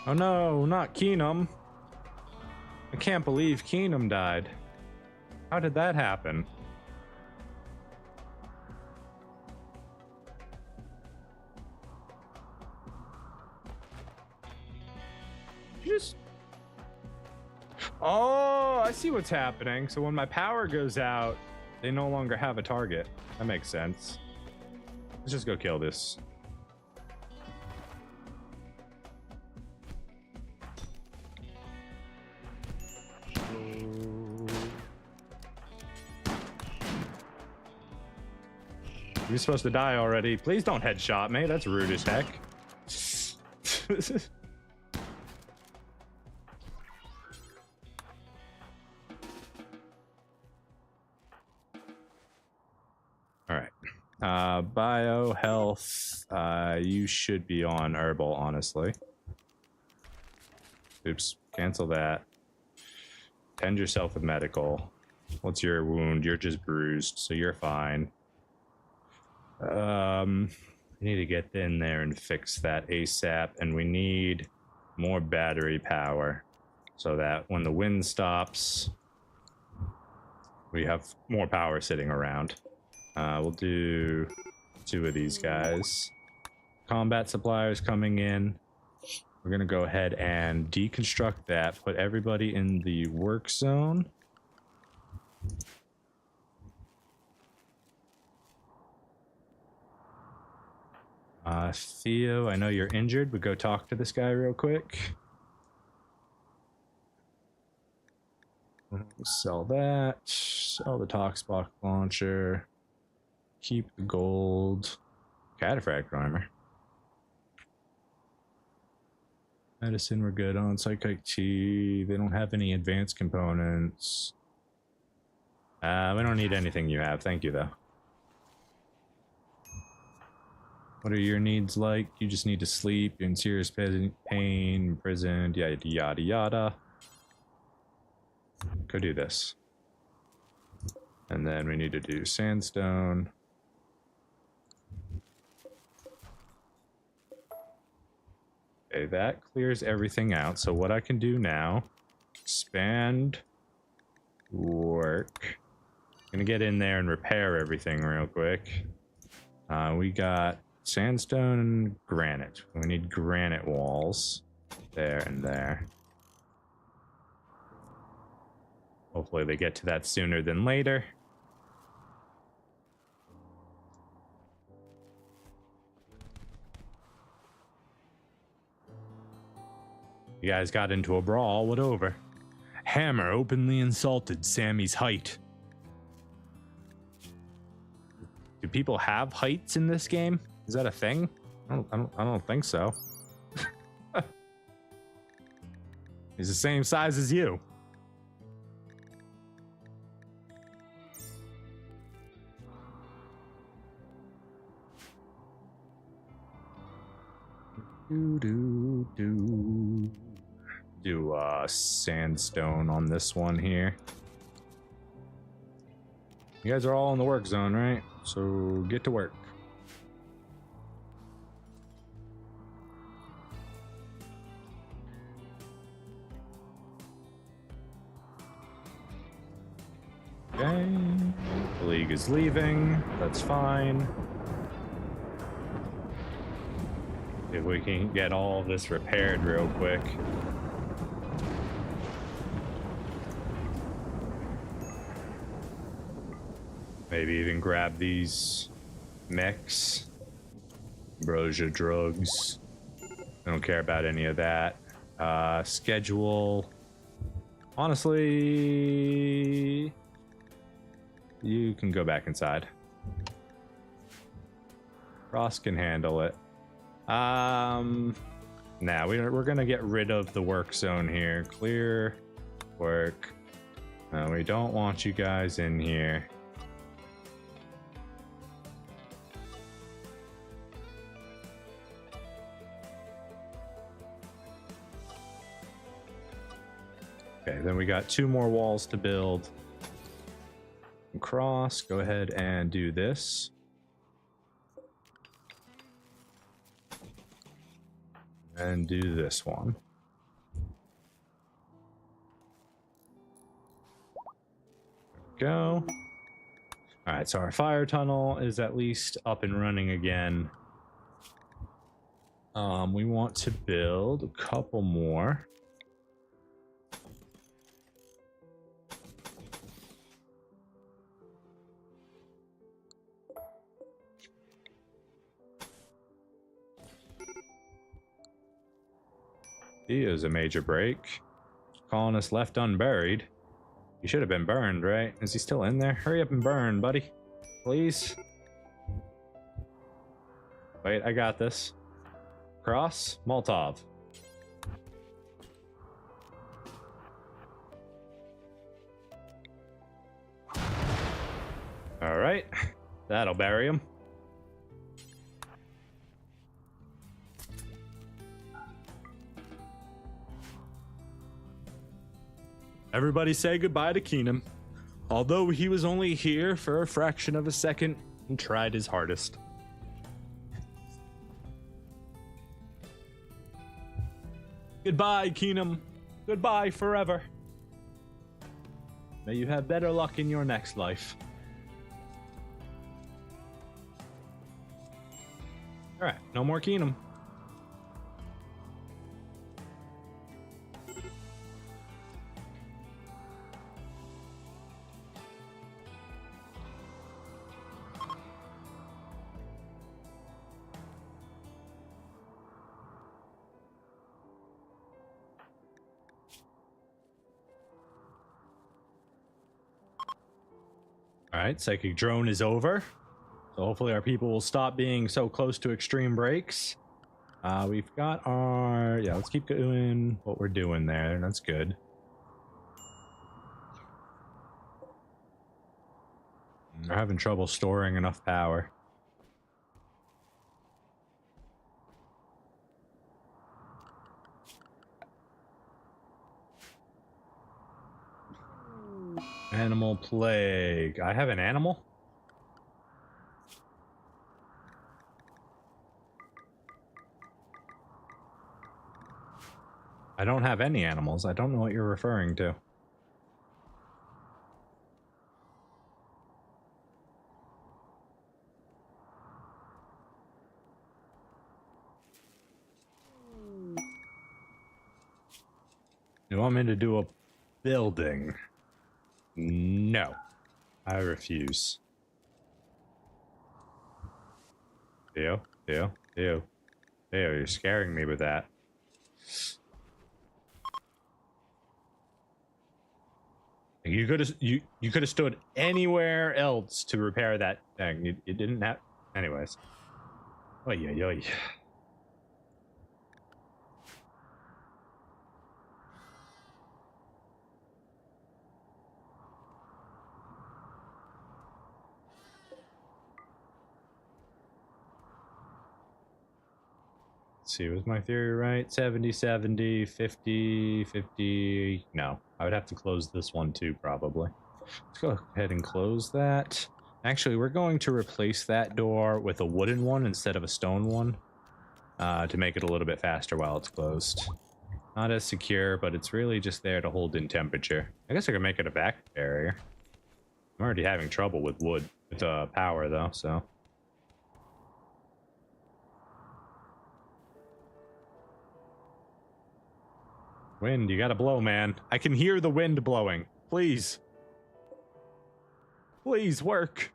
Oh no, not Keenum. I can't believe Keenum died. How did that happen? Oh, I see what's happening. So when my power goes out, they no longer have a target. That makes sense. Let's just go kill this. You're supposed to die already. Please don't headshot me. That's rude as heck. Bio, health, you should be on herbal, honestly. Oops, cancel that. Tend yourself with medical. What's your wound? You're just bruised, so you're fine. You need to get in there and fix that ASAP, and we need more battery power so that when the wind stops, we have more power sitting around. We'll do 2 of these guys. Combat suppliers coming in. We're gonna go ahead and deconstruct that, put everybody in the work zone. Theo, I know you're injured, but go talk to this guy real quick. Sell that. Sell the Toxbox launcher. Keep the gold. Cataphract armor. Medicine we're good on. Psychic T. They don't have any advanced components. We don't need anything you have. Thank you, though. What are your needs like? You just need to sleep. You're in serious pain, imprisoned, yada, yada, yada. Go do this. And then we need to do sandstone. Okay, that clears everything out. So what I can do now, expand work. I'm gonna get in there and repair everything real quick. We got sandstone and granite. We need granite walls there and there. Hopefully they get to that sooner than later. You guys got into a brawl. What over? Hammer openly insulted Sammy's height. Do people have heights in this game? Is that a thing? I don't think so. He's the same size as you. Do sandstone on this one here. You guys are all in the work zone, right? So get to work. Okay. The league is leaving. That's fine. If we can get all of this repaired real quick. Maybe even grab these mechs. Ambrosia drugs. I don't care about any of that. Schedule. Honestly, you can go back inside. Ross can handle it. Nah, we're gonna get rid of the work zone here. Clear work. We don't want you guys in here. Okay, then we got 2 more walls to build. Cross, go ahead and do this. And do this one. Go. All right, so our fire tunnel is at least up and running again. We want to build a couple more. He is a major break. Colonist left unburied. You should have been burned, right? Is he still in there? Hurry up and burn, buddy. Please. Wait, I got this. Cross, Molotov. All right, that'll bury him. Everybody say goodbye to Keenum. Although he was only here for a fraction of a second and tried his hardest. Goodbye, Keenum. Goodbye forever. May you have better luck in your next life. All right, no more Keenum. All right, psychic drone is over. So hopefully our people will stop being so close to extreme breaks. We've got our... Yeah, let's keep doing what we're doing there. That's good. We're having trouble storing enough power. Animal plague. I have an animal? I don't have any animals. I don't know what you're referring to. You want me to do a building? No. I refuse. Theo, you're scaring me with that. You could have stood anywhere else to repair that thing. You didn't have... Anyways. Oy, oy, oy. Let's see, was my theory right? 70, 70, 50, 50. No, I would have to close this one too, probably. Let's go ahead and close that. Actually, we're going to replace that door with a wooden one instead of a stone one to make it a little bit faster while it's closed. Not as secure, but it's really just there to hold in temperature. I guess I could make it a vacuum barrier. I'm already having trouble with wood, with power though, so. Wind, you gotta blow, man. I can hear the wind blowing. Please. Please work.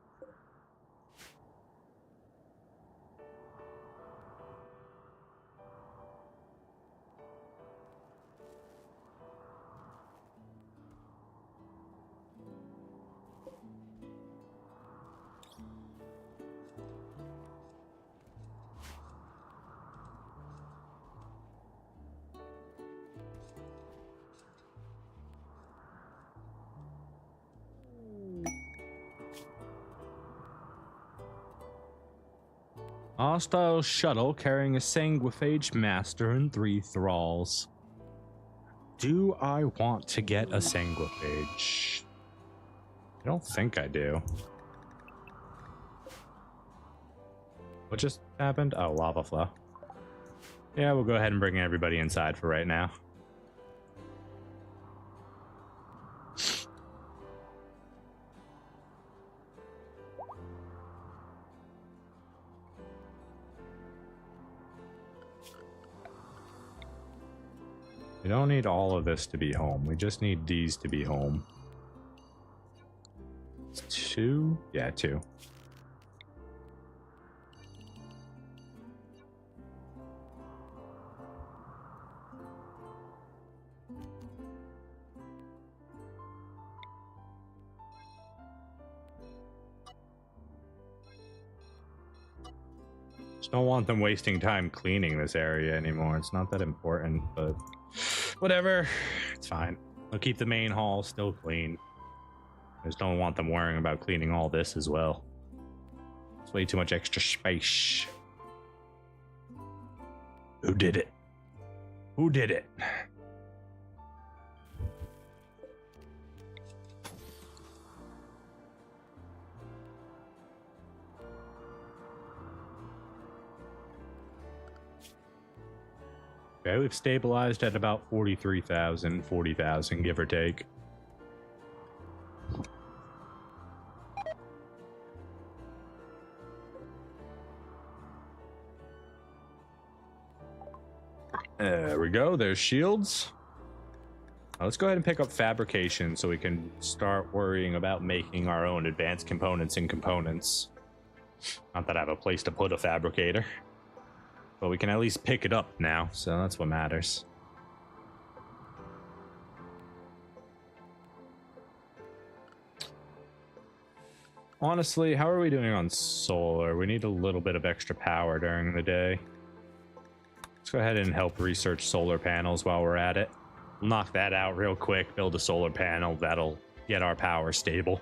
Hostile shuttle carrying a sanguiphage master and 3 thralls. Do I want to get a sanguiphage? I don't think I do. What just happened? Oh, lava flow. Yeah, we'll go ahead and bring everybody inside for right now. We don't need all of this to be home. We just need these to be home. It's 2? Yeah, 2. Just don't want them wasting time cleaning this area anymore. It's not that important, but whatever. It's fine. I'll keep the main hall still clean. I just don't want them worrying about cleaning all this as well. It's way too much extra space. Who did it? Who did it? Okay, we've stabilized at about 43,000, 40,000, give or take. There we go, there's shields. Now let's go ahead and pick up fabrication so we can start worrying about making our own advanced components and components. Not that I have a place to put a fabricator. But we can at least pick it up now, so that's what matters. Honestly, how are we doing on solar? We need a little bit of extra power during the day. Let's go ahead and help research solar panels while we're at it. We'll knock that out real quick, build a solar panel, that'll get our power stable.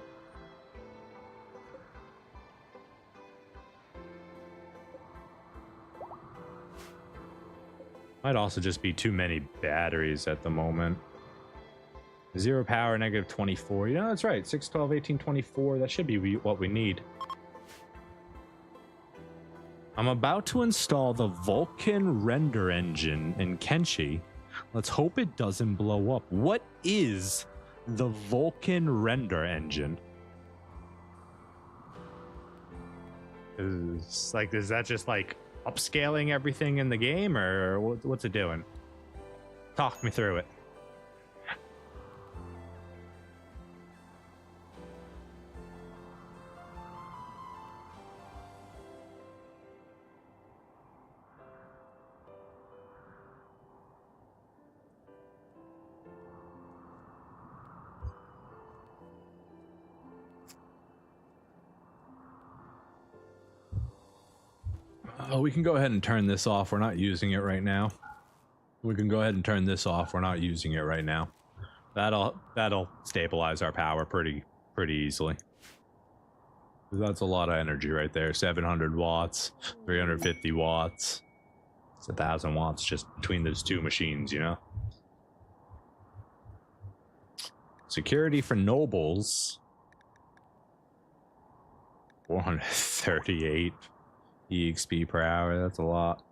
Might also just be too many batteries at the moment. 0 power, negative 24. You know, that's right. 6, 12, 18, 24. That should be what we need. I'm about to install the Vulkan render engine in Kenshi. Let's hope it doesn't blow up. What is the Vulkan render engine? Is that just like upscaling everything in the game, or what's it doing? Talk me through it. We can go ahead and turn this off. We're not using it right now. We can go ahead and turn this off. We're not using it right now. That'll stabilize our power pretty easily. That's a lot of energy right there. 700 watts, 350 watts. It's 1,000 watts just between those two machines, you know? Security for nobles. 438 EXP per hour. That's a lot.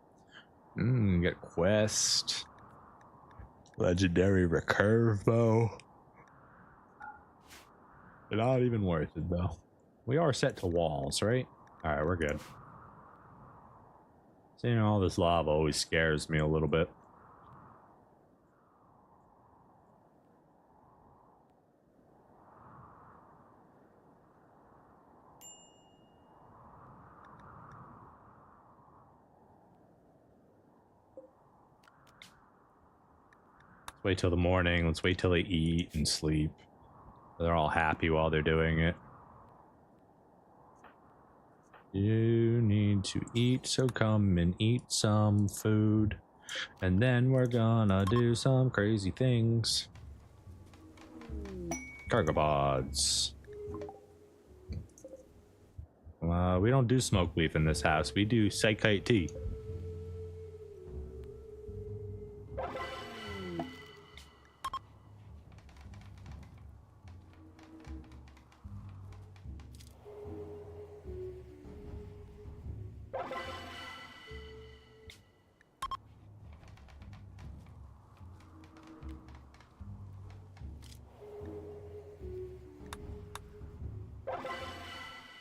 Get quest. Legendary recurve bow. Not even worth it though. We are set to walls, right? Alright, we're good. Seeing all this lava always scares me a little bit. Let's wait till the morning. Let's wait till they eat and sleep. They're all happy while they're doing it. You need to eat, so come and eat some food. And then we're gonna do some crazy things. Xigobans. We don't do smoke leaf in this house. We do psychite tea.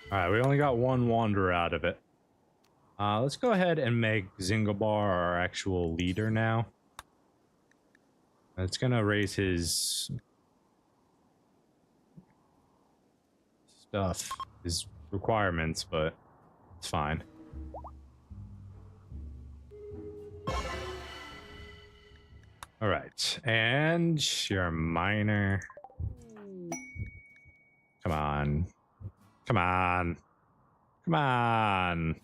Alright, we only got one wanderer out of it. Let's go ahead and make Xigobans our actual leader now. It's gonna raise his stuff, his requirements, but it's fine. Alright, and you're a miner. Come on. Come on. Come on.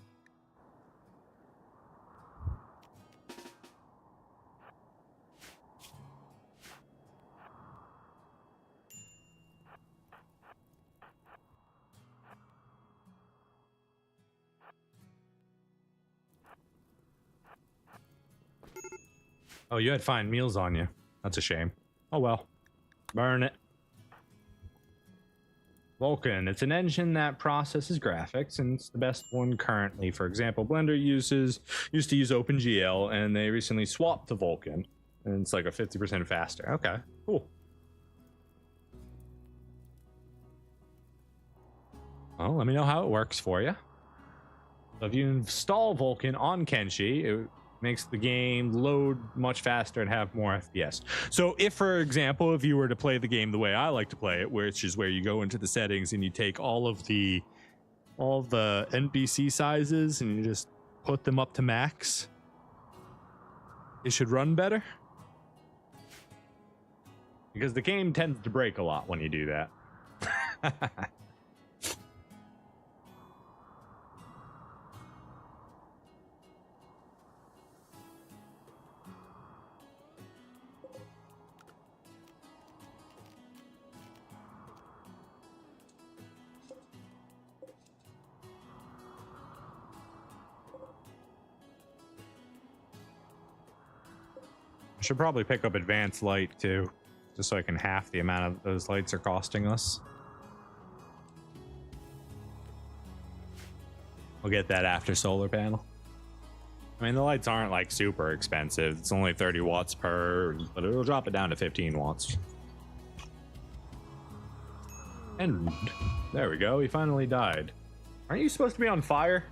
Oh, you had fine meals on you. That's a shame. Oh well. Burn it. Vulkan. It's an engine that processes graphics, and it's the best one currently. For example, Blender used to use OpenGL, and they recently swapped to Vulkan, and it's like a 50% faster. Okay, cool. Well, let me know how it works for you. So if you install Vulkan on Kenshi, it makes the game load much faster and have more FPS. So if, for example, if you were to play the game the way I like to play it, which is where you go into the settings and you take all the NPC sizes and you just put them up to max, it should run better. Because the game tends to break a lot when you do that. I should probably pick up advanced light too, just so I can half the amount of those lights are costing us. We'll get that after solar panel. I mean, the lights aren't like super expensive. It's only 30 watts per, but it'll drop it down to 15 watts. And there we go. He finally died. Aren't you supposed to be on fire?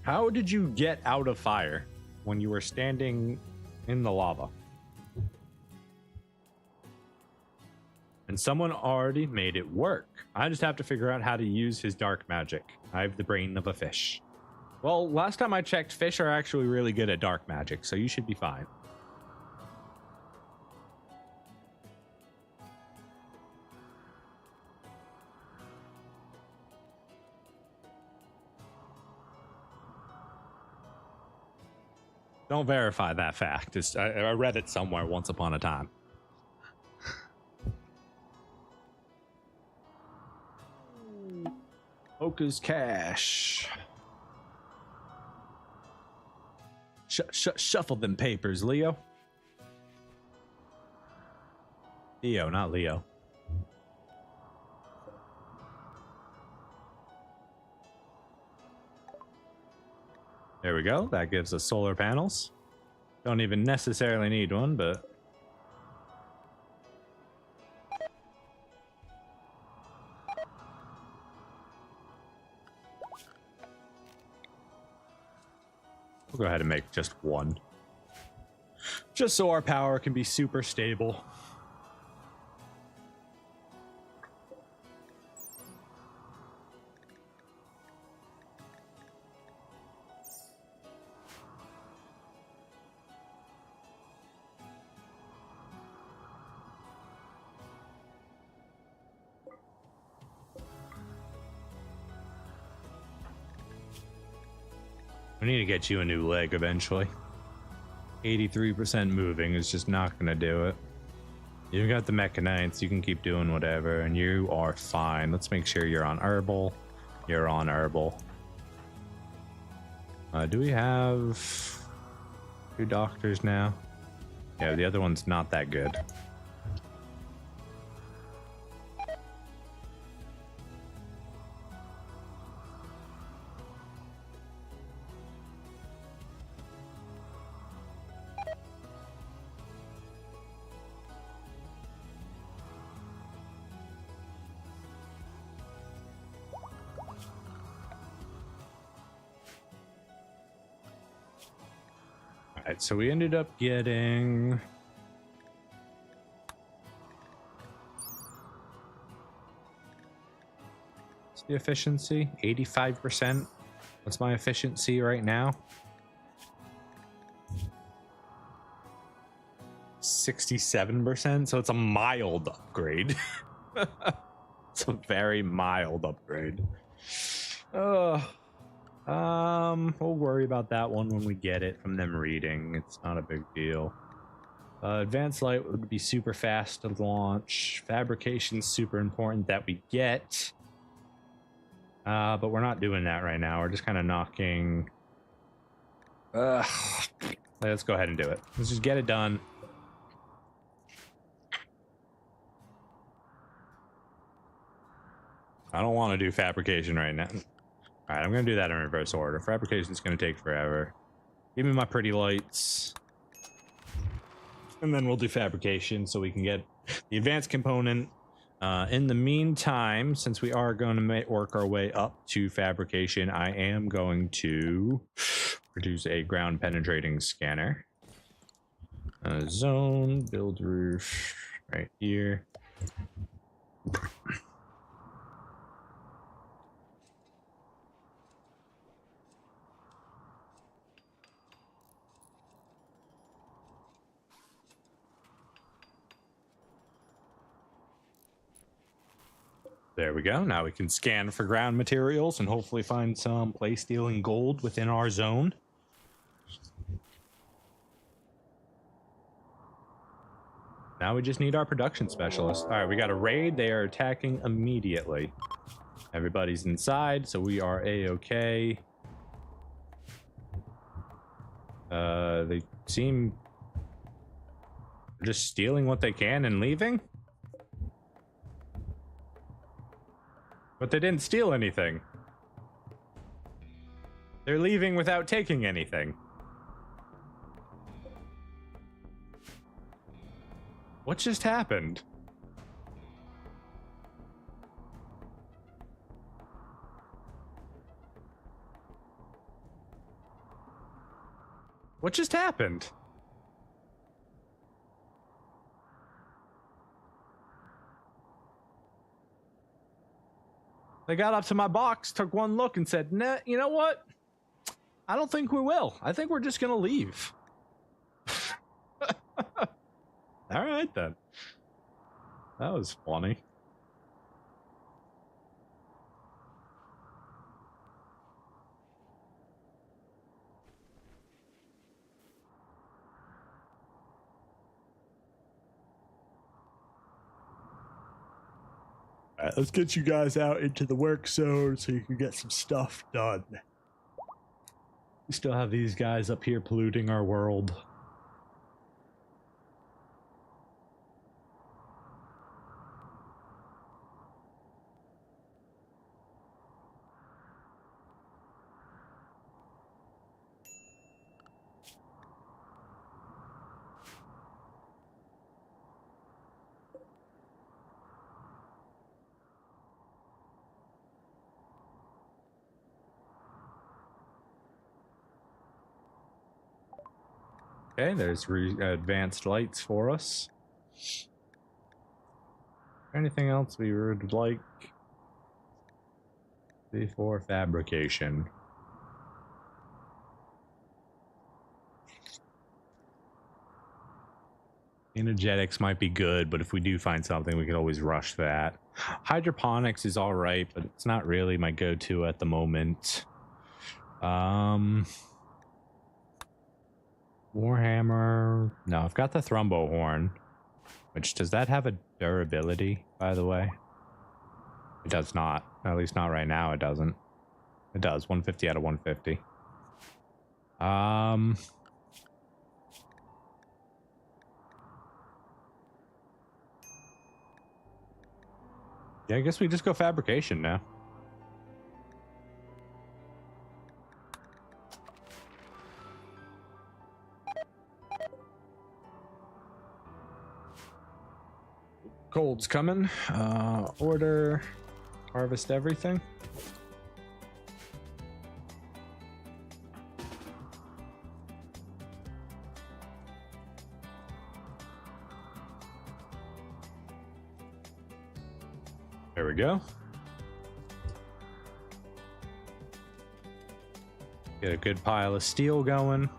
How did you get out of fire when you were standing in the lava? And someone already made it work. I just have to figure out how to use his dark magic. I have the brain of a fish. Well, last time I checked, fish are actually really good at dark magic, so you should be fine. Don't verify that fact. I read it somewhere once upon a time. Focus cash. Shuffle them papers, Leo. Theo, not Leo. There we go. That gives us solar panels. Don't even necessarily need one, but... we'll go ahead and make just one. Just so our power can be super stable. We need to get you a new leg eventually. 83% moving is just not gonna do it. You've got the mechanites, you can keep doing whatever, and you are fine. Let's make sure you're on herbal. You're on herbal. Do we have 2 doctors now? Yeah, the other one's not that good. Alright, so we ended up getting... what's the efficiency? 85%? What's my efficiency right now? 67%, so it's a mild upgrade. It's a very mild upgrade. We'll worry about that one when we get it from them reading. It's not a big deal. Advanced light would be super fast to launch. Fabrication's super important that we get. But we're not doing that right now. We're just kind of knocking... let's go ahead and do it. Let's just get it done. I don't want to do fabrication right now. Alright, I'm going to do that in reverse order. Fabrication's going to take forever. Give me my pretty lights. And then we'll do fabrication so we can get the advanced component. In the meantime, since we are going to work our way up to fabrication, I am going to produce a ground penetrating scanner. Zone, build roof, right here. There we go. Now we can scan for ground materials and hopefully find some place stealing gold within our zone. Now we just need our production specialist. All right, we got a raid. They are attacking immediately. Everybody's inside, so we are A-okay. They seem just stealing what they can and leaving. But they didn't steal anything. They're leaving without taking anything. What just happened? What just happened? They got up to my box, took one look, and said, nah, you know what? I don't think we will. I think we're just going to leave. All right, then. That was funny. All right, let's get you guys out into the work zone so you can get some stuff done. We still have these guys up here polluting our world. Okay, there's advanced lights for us. Anything else we would like before fabrication? Energetics might be good, but if we do find something, we can always rush that. Hydroponics is all right, but it's not really my go-to at the moment. Warhammer. No, I've got the Thrumbo horn. Which, does that have a durability, by the way? It does not. At least not right now, it doesn't. It does. 150 out of 150. Yeah, I guess we just go fabrication now. Cold's coming. Order, harvest everything. There we go. Get a good pile of steel going.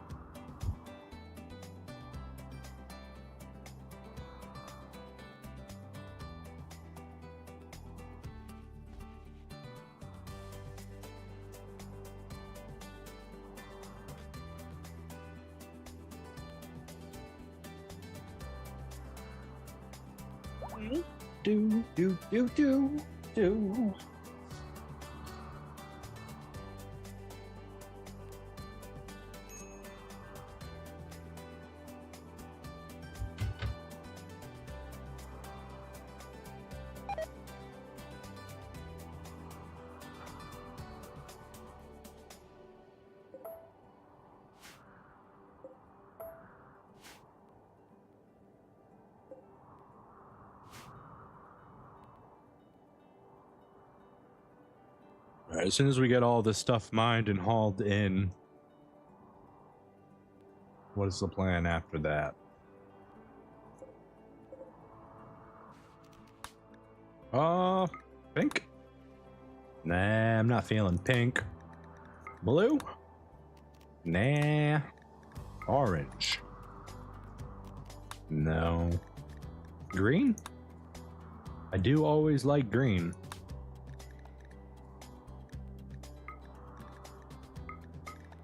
Do. Alright, as soon as we get all this stuff mined and hauled in, what is the plan after that? Pink? Nah, I'm not feeling pink. Blue? Nah. Orange? No. Green? I do always like green.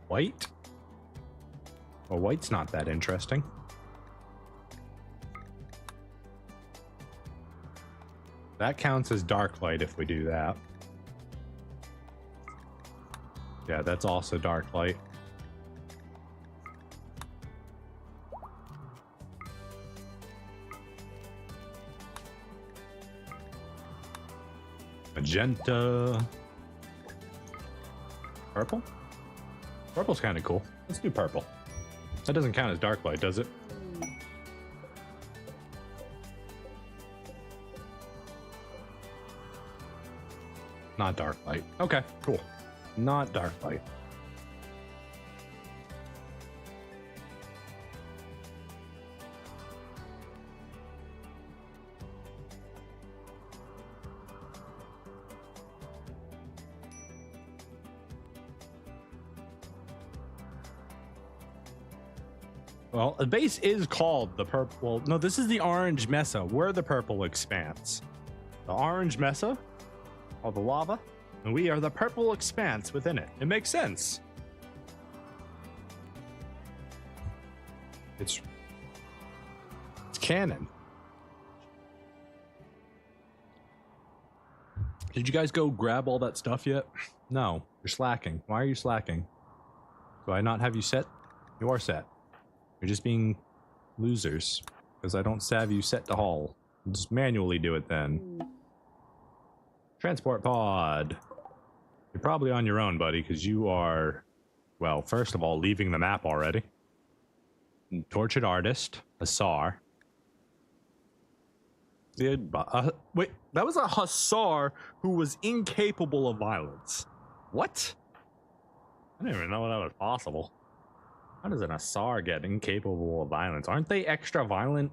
White? Well, white's not that interesting. That counts as dark light if we do that. Yeah, that's also dark light. Magenta. Purple? Purple's kind of cool. Let's do purple. That doesn't count as dark light, does it? Not dark light. Okay, cool. Not dark light. Well, the base is called the purple. No, this is the orange mesa. We're the purple expanse. The orange mesa, or the lava, and we are the purple expanse within it. It makes sense. It's canon. Did you guys go grab all that stuff yet? No, you're slacking. Why are you slacking? Do I not have you set? You are set. You're just being losers. Because I don't have you set to haul. I'll just manually do it then. Transport pod. You're probably on your own, buddy, because you are, well, first of all, leaving the map already. Tortured artist, Hussar. Wait, that was a Hussar who was incapable of violence. What? I didn't even know that was possible. How does an Hussar get incapable of violence? Aren't they extra violent?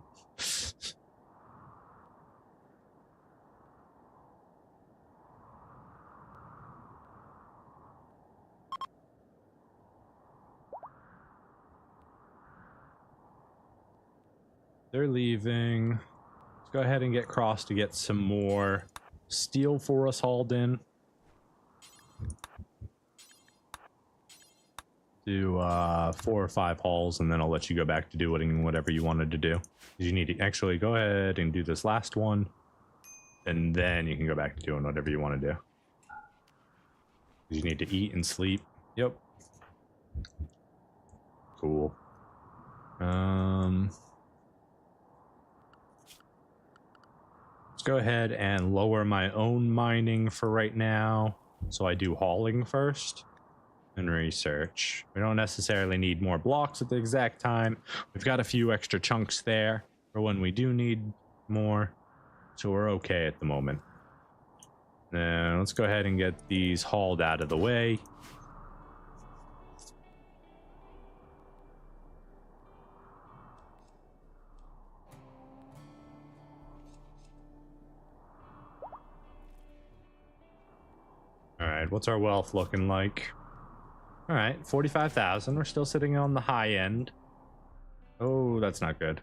They're leaving. Let's go ahead and get Cross to get some more steel for us hauled in. Do 4 or 5 hauls, and then I'll let you go back to doing whatever you wanted to do. You need to actually go ahead and do this last one, and then you can go back to doing whatever you want to do. You need to eat and sleep. Yep. Cool. Let's go ahead and lower my own mining for right now. So I do hauling first and research. We don't necessarily need more blocks at the exact time. We've got a few extra chunks there for when we do need more. So we're okay at the moment. Now let's go ahead and get these hauled out of the way. All right, what's our wealth looking like? All right, 45,000. We're still sitting on the high end. Oh, that's not good.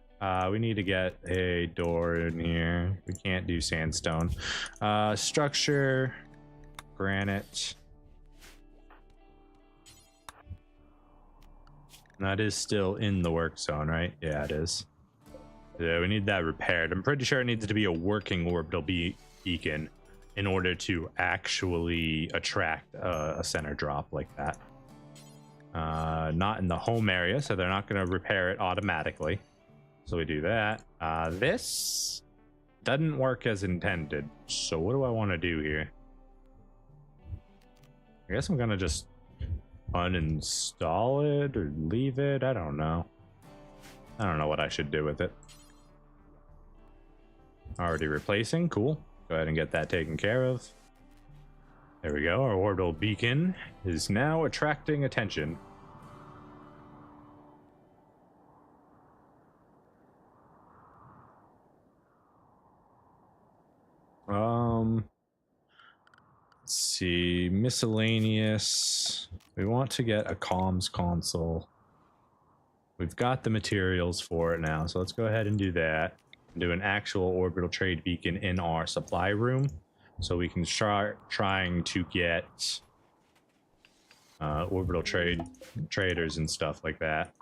We need to get a door in here. We can't do sandstone. Structure, granite. That is still in the work zone, right? Yeah, it is. Yeah, we need that repaired. I'm pretty sure it needs to be a working orbital beacon in order to actually attract a center drop like that. Not in the home area, so they're not going to repair it automatically. So we do that. This doesn't work as intended. So what do I want to do here? I guess I'm going to just uninstall it or leave it. I don't know. I don't know what I should do with it. Already replacing. Cool. Go ahead and get that taken care of. There we go. Our orbital beacon is now attracting attention. Let's see. Miscellaneous. We want to get a comms console. We've got the materials for it now, so let's go ahead and do that. Do an actual orbital trade beacon in our supply room, so we can start trying to get orbital traders and stuff like that.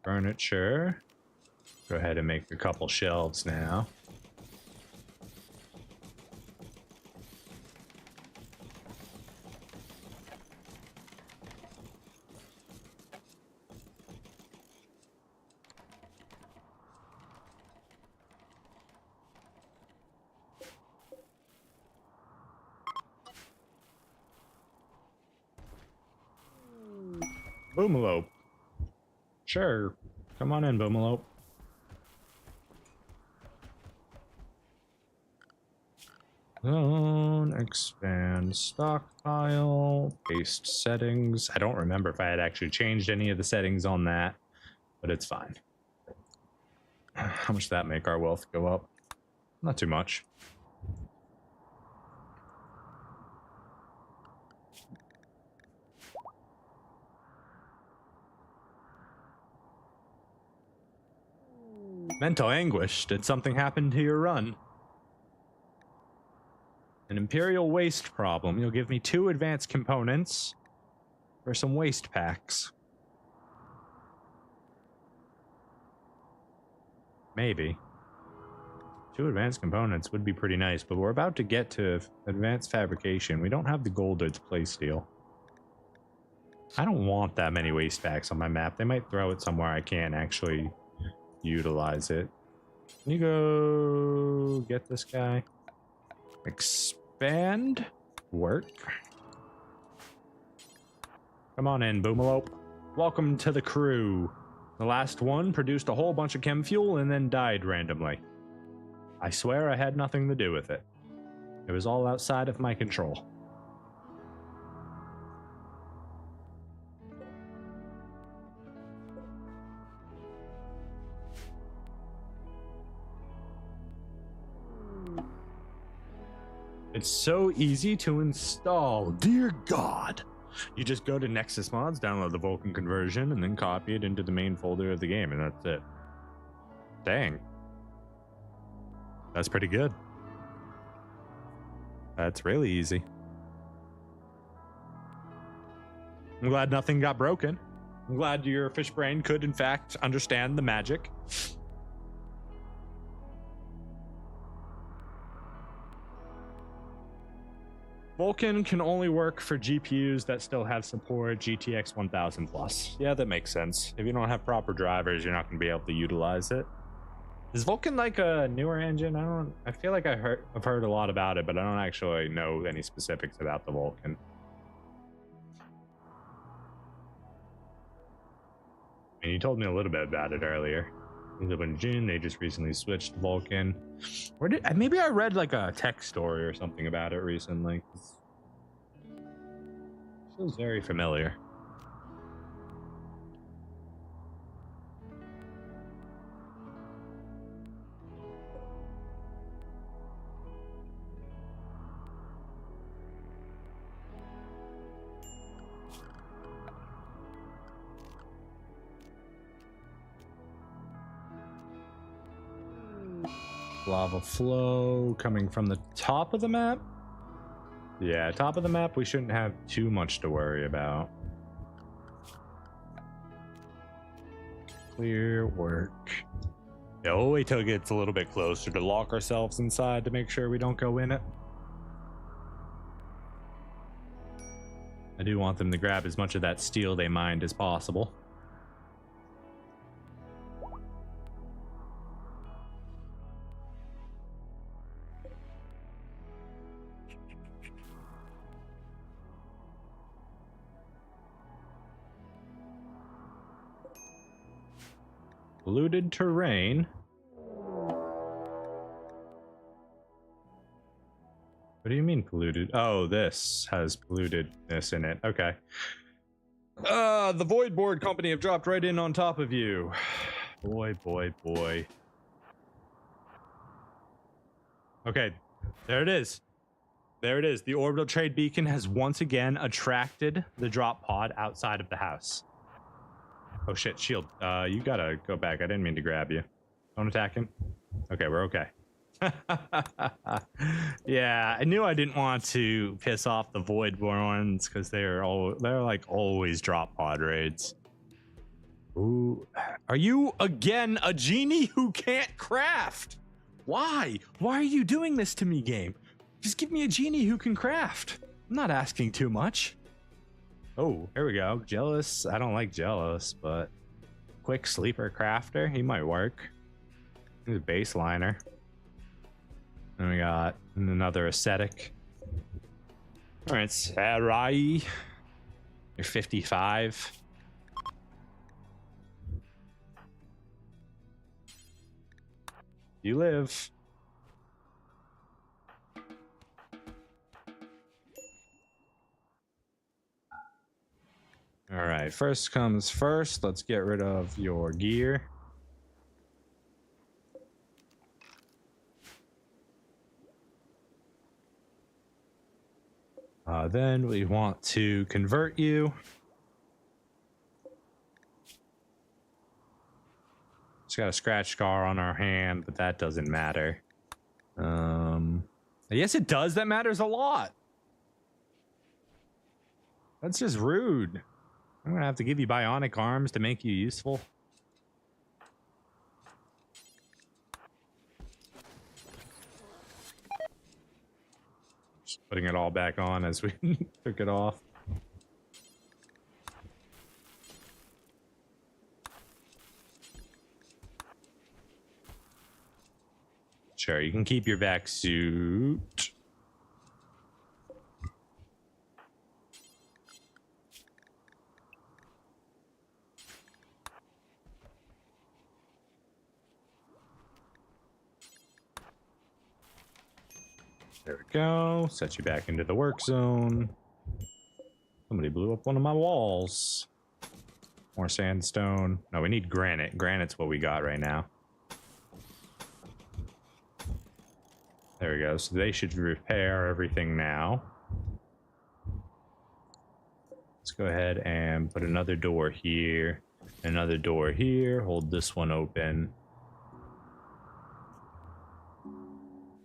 Furniture. Go ahead and make a couple shelves now. Boomalope. Sure. Come on in, Boomalope. Zone, expand stockpile, paste settings. I don't remember if I had actually changed any of the settings on that, but it's fine. How much did that make our wealth go up? Not too much. Mental anguish. Did something happen to your run? An Imperial waste problem. You'll give me 2 advanced components for some waste packs. Maybe. 2 advanced components would be pretty nice, but we're about to get to advanced fabrication. We don't have the gold or the play steel. I don't want that many waste packs on my map. They might throw it somewhere I can't actually utilize it. Can you go get this guy? Expand. Work. Come on in, Boomalope. Welcome to the crew. The last one produced a whole bunch of chem fuel and then died randomly. I swear I had nothing to do with it. It was all outside of my control. It's so easy to install, dear God. You just go to Nexus Mods, download the Vulkan conversion, and then copy it into the main folder of the game, and that's it. Dang. That's pretty good. That's really easy. I'm glad nothing got broken. I'm glad your fish brain could, in fact, understand the magic. Vulkan can only work for GPUs that still have support GTX 1000 plus. Yeah, that makes sense. If you don't have proper drivers, you're not going to be able to utilize it. Is Vulkan like a newer engine? I feel like I've heard a lot about it, but I don't actually know any specifics about the Vulkan. And you told me a little bit about it earlier. In June, they just recently switched to Vulkan. Maybe I read like a tech story or something about it recently. It feels very familiar. Lava flow coming from the top of the map. Yeah, top of the map, we shouldn't have too much to worry about. Clear work. Yeah, we'll wait till it gets a little bit closer to lock ourselves inside to make sure we don't go in it. I do want them to grab as much of that steel they mined as possible. Polluted terrain. What do you mean polluted? Oh, this has pollutedness in it. Okay. The Void Board Company have dropped right in on top of you. Boy, boy, boy. Okay, there it is. There it is. The orbital trade beacon has once again attracted the drop pod outside of the house. Oh shit, shield. You gotta go back. I didn't mean to grab you. Don't attack him. Okay, we're okay. Yeah, I knew I didn't want to piss off the Voidborns because they're like always drop pod raids. Ooh, are you again a genie who can't craft? Why? Why are you doing this to me, game? Just give me a genie who can craft. I'm not asking too much. Oh, here we go. Jealous. I don't like Jealous, but quick sleeper crafter. He might work. He's a baseliner. And we got another ascetic. All right, Sarai. You're 55. You live. All right, first comes first. Let's get rid of your gear. Then we want to convert you. Just got a scratch scar on our hand, but that doesn't matter. Yes, it does. That matters a lot. That's just rude. I'm gonna have to give you bionic arms to make you useful. putting it all back on as we took it off. Sure, you can keep your vac suit. There we go. Set you back into the work zone. Somebody blew up one of my walls. More sandstone. No, we need granite. Granite's what we got right now. There we go. So they should repair everything now. Let's go ahead and put another door here. Another door here. Hold this one open.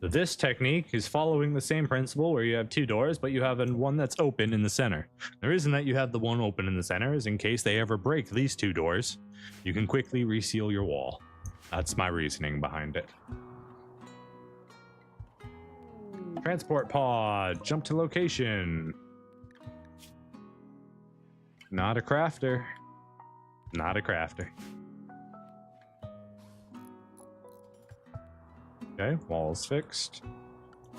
So this technique is following the same principle where you have two doors, but you have one that's open in the center. The reason that you have the one open in the center is in case they ever break these two doors, you can quickly reseal your wall. That's my reasoning behind it. Transport pod, jump to location. Not a crafter. Not a crafter. Okay, wall's fixed.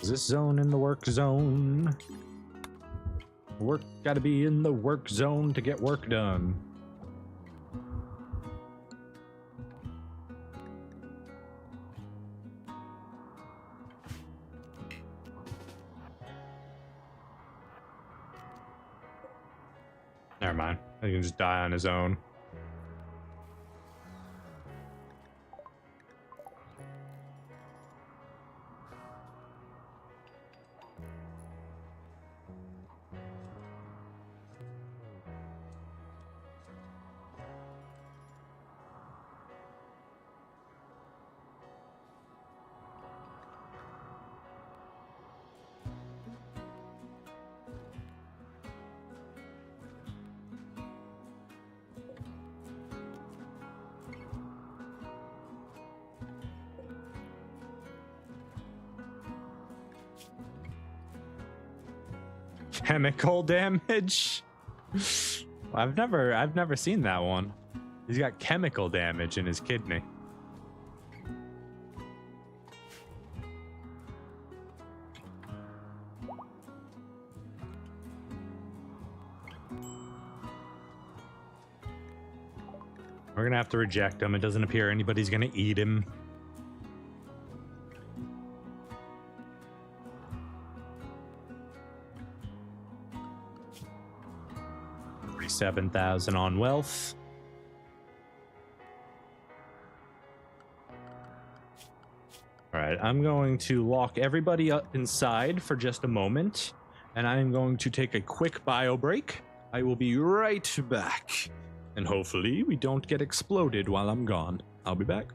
Is this zone in the work zone? Work gotta be in the work zone to get work done. Never mind. He can just die on his own. Chemical damage. I've never seen that one. He's got chemical damage in his kidney. We're gonna have to reject him. It doesn't appear anybody's gonna eat him. 7,000 on wealth. All right, I'm going to lock everybody up inside for just a moment, and I'm going to take a quick bio break. I will be right back, and hopefully we don't get exploded while I'm gone. I'll be back.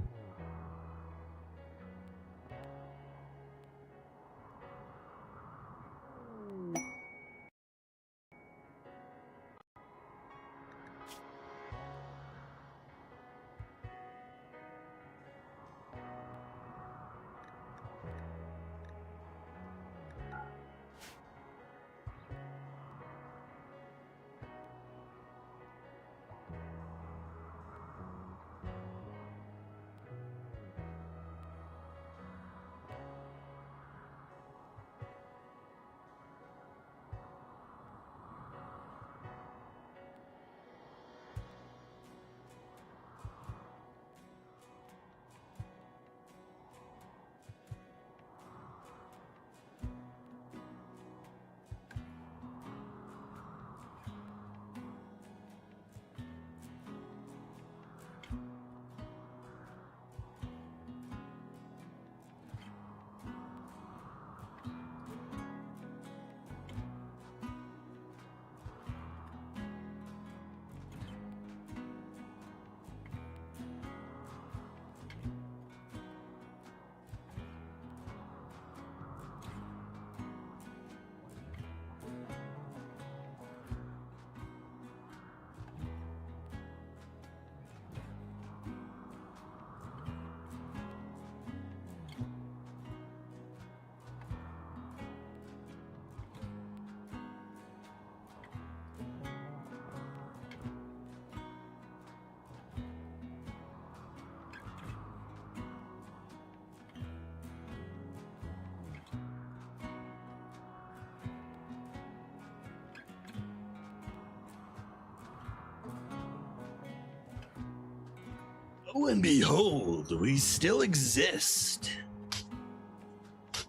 Lo and behold, we still exist.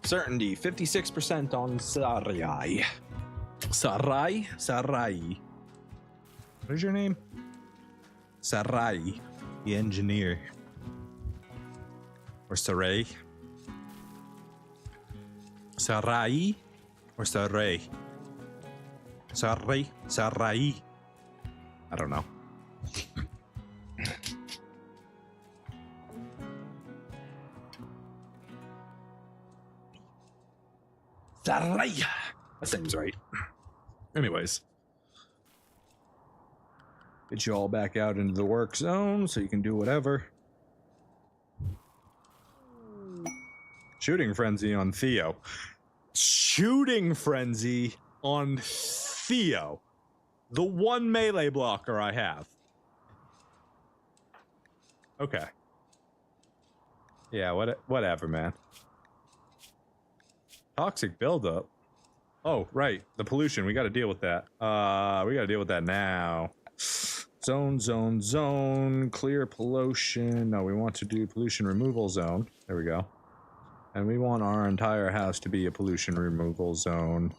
Certainty, 56% on Sarai. Sarai. What is your name? Sarai, the engineer. Or Sarai. Sarai or Sarai? Sarai. I don't know. Sarai. That seems right. Anyways. Get you all back out into the work zone so you can do whatever. Shooting frenzy on Theo. Shooting frenzy on Theo. The one melee blocker I have. Okay. Yeah, whatever, man. Toxic buildup. Oh, right. The pollution. We got to deal with that. We got to deal with that now. Zone. Clear pollution. No, we want to do pollution removal zone. There we go. And we want our entire house to be a pollution removal zone.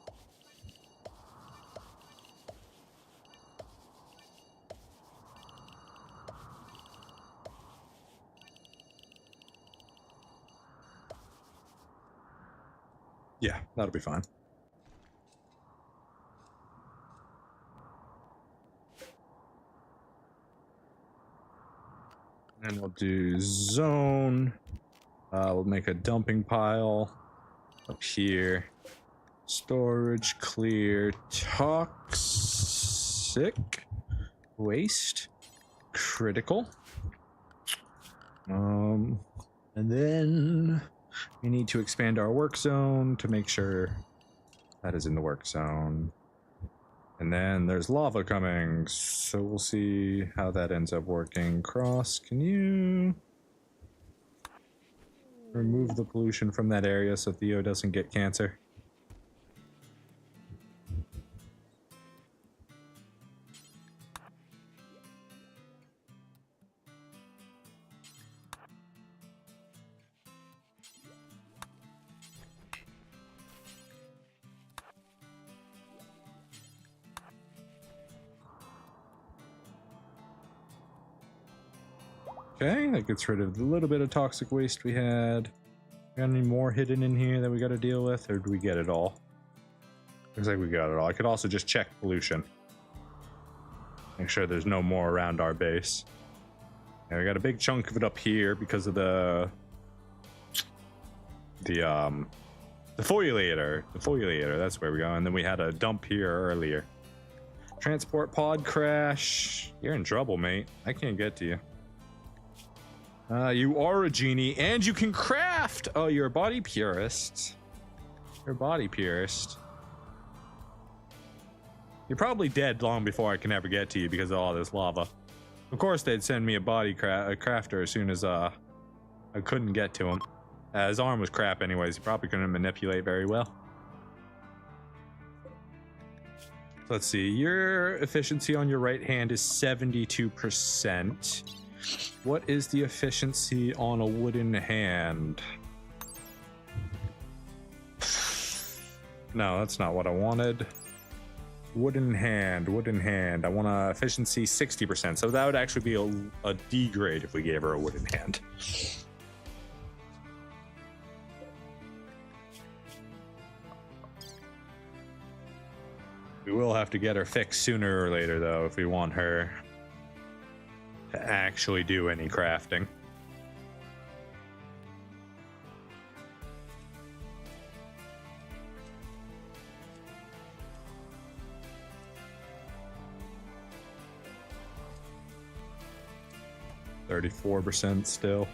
Yeah, that'll be fine. And we'll do zone. We'll make a dumping pile up here. Storage clear. Toxic waste. Critical. And then we need to expand our work zone to make sure that is in the work zone. And then there's lava coming, so we'll see how that ends up working. Cross, can you remove the pollution from that area so Theo doesn't get cancer? Okay, that gets rid of the little bit of toxic waste we had. Got any more hidden in here that we got to deal with, or do we get it all? Looks like we got it all. I could also just check pollution. Make sure there's no more around our base. Yeah, we got a big chunk of it up here because of the foliator. The foliator, that's where we go. And then we had a dump here earlier. Transport pod crash. You're in trouble, mate. I can't get to you. You are a genie, and you can craft! Oh, you're a body purist. You're a body purist. You're probably dead long before I can ever get to you because of all this lava. Of course, they'd send me a body crafter as soon as I couldn't get to him. His arm was crap anyways. He probably couldn't manipulate very well. Let's see. Your efficiency on your right hand is 72%. What is the efficiency on a wooden hand? No, that's not what I wanted. Wooden hand. I want a efficiency 60%. So that would actually be a D grade if we gave her a wooden hand. We will have to get her fixed sooner or later, though, if we want her to actually do any crafting. %, still.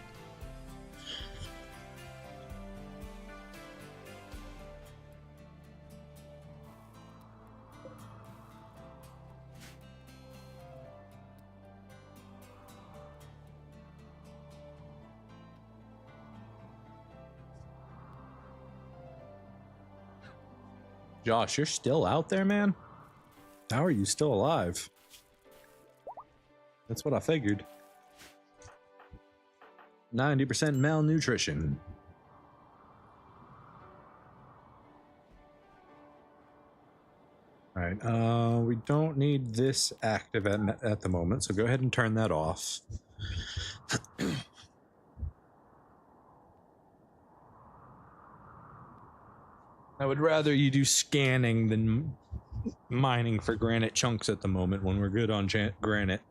Josh, you're still out there, man? How are you still alive? That's what I figured. 90% malnutrition. All right, we don't need this active at the moment, so go ahead and turn that off. I would rather you do scanning than mining for granite chunks at the moment when we're good on granite.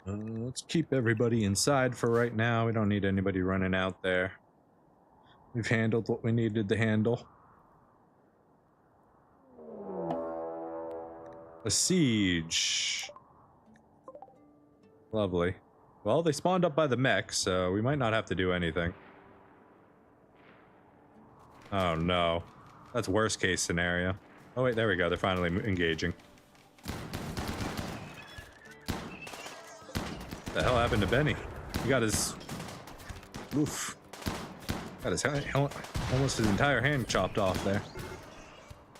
Let's keep everybody inside for right now. We don't need anybody running out there. We've handled what we needed to handle. A siege. Lovely. Well, they spawned up by the mech, so we might not have to do anything. Oh no. That's worst case scenario. Oh wait, there we go. They're finally engaging. The hell happened to Benny? He got his... Oof. Got his almost his entire hand chopped off there.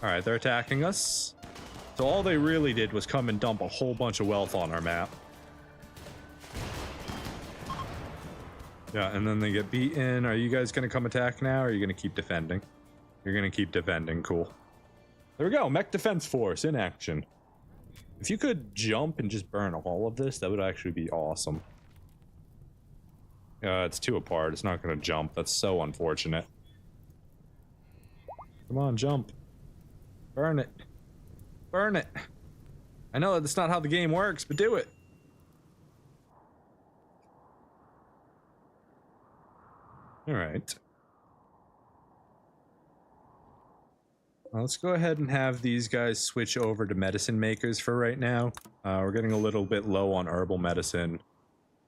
Alright, they're attacking us. So all they really did was come and dump a whole bunch of wealth on our map. Yeah, and then they get beaten. Are you guys going to come attack now, or are you going to keep defending? You're going to keep defending, cool. There we go, Mech Defense Force in action. If you could jump and just burn all of this, that would actually be awesome. It's too apart, it's not going to jump. That's so unfortunate. Come on, jump. Burn it. Burn it. I know that's not how the game works, but do it. Alright. Let's go ahead and have these guys switch over to medicine makers for right now. We're getting a little bit low on herbal medicine,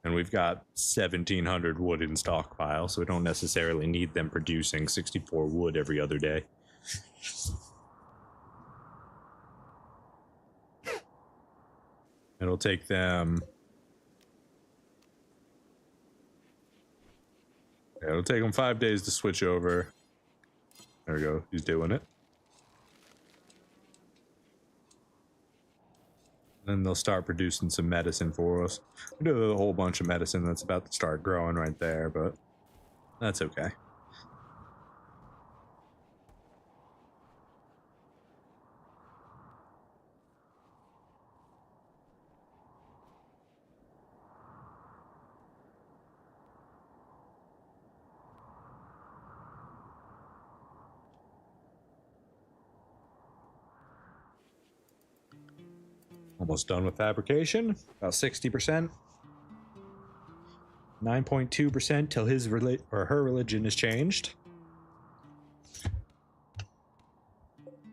and we've got 1,700 wood in stockpile, so we don't necessarily need them producing 64 wood every other day. It'll take them... Yeah, it'll take them 5 days to switch over. There we go, he's doing it. Then they'll start producing some medicine for us. We do a whole bunch of medicine that's about to start growing right there, but that's okay. Almost done with fabrication. About 60%. 9.2% till his or her religion is changed.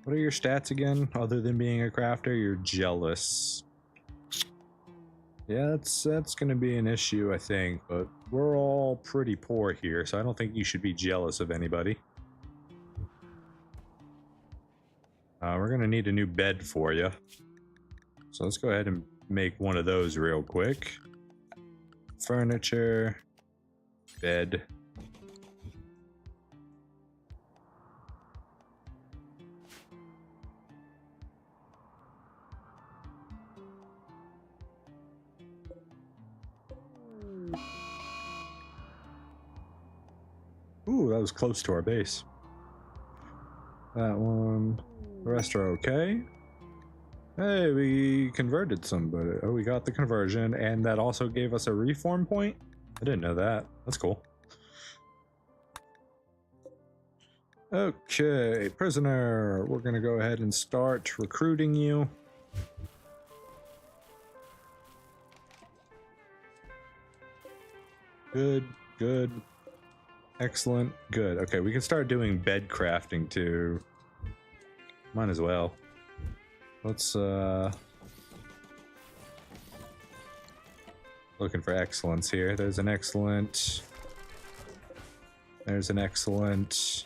What are your stats again? Other than being a crafter, you're jealous. Yeah, that's gonna be an issue, I think. But we're all pretty poor here, so I don't think you should be jealous of anybody. We're gonna need a new bed for you. So let's go ahead and make one of those real quick. Furniture, bed. Ooh, that was close to our base. That one. The rest are okay. Hey, we converted somebody. Oh, we got the conversion, and that also gave us a reform point? I didn't know that. That's cool. Okay, prisoner. We're gonna go ahead and start recruiting you. Good, good. Excellent, good. Okay, we can start doing bed crafting too. Might as well. Let's, looking for excellence here. There's an excellent. There's an excellent.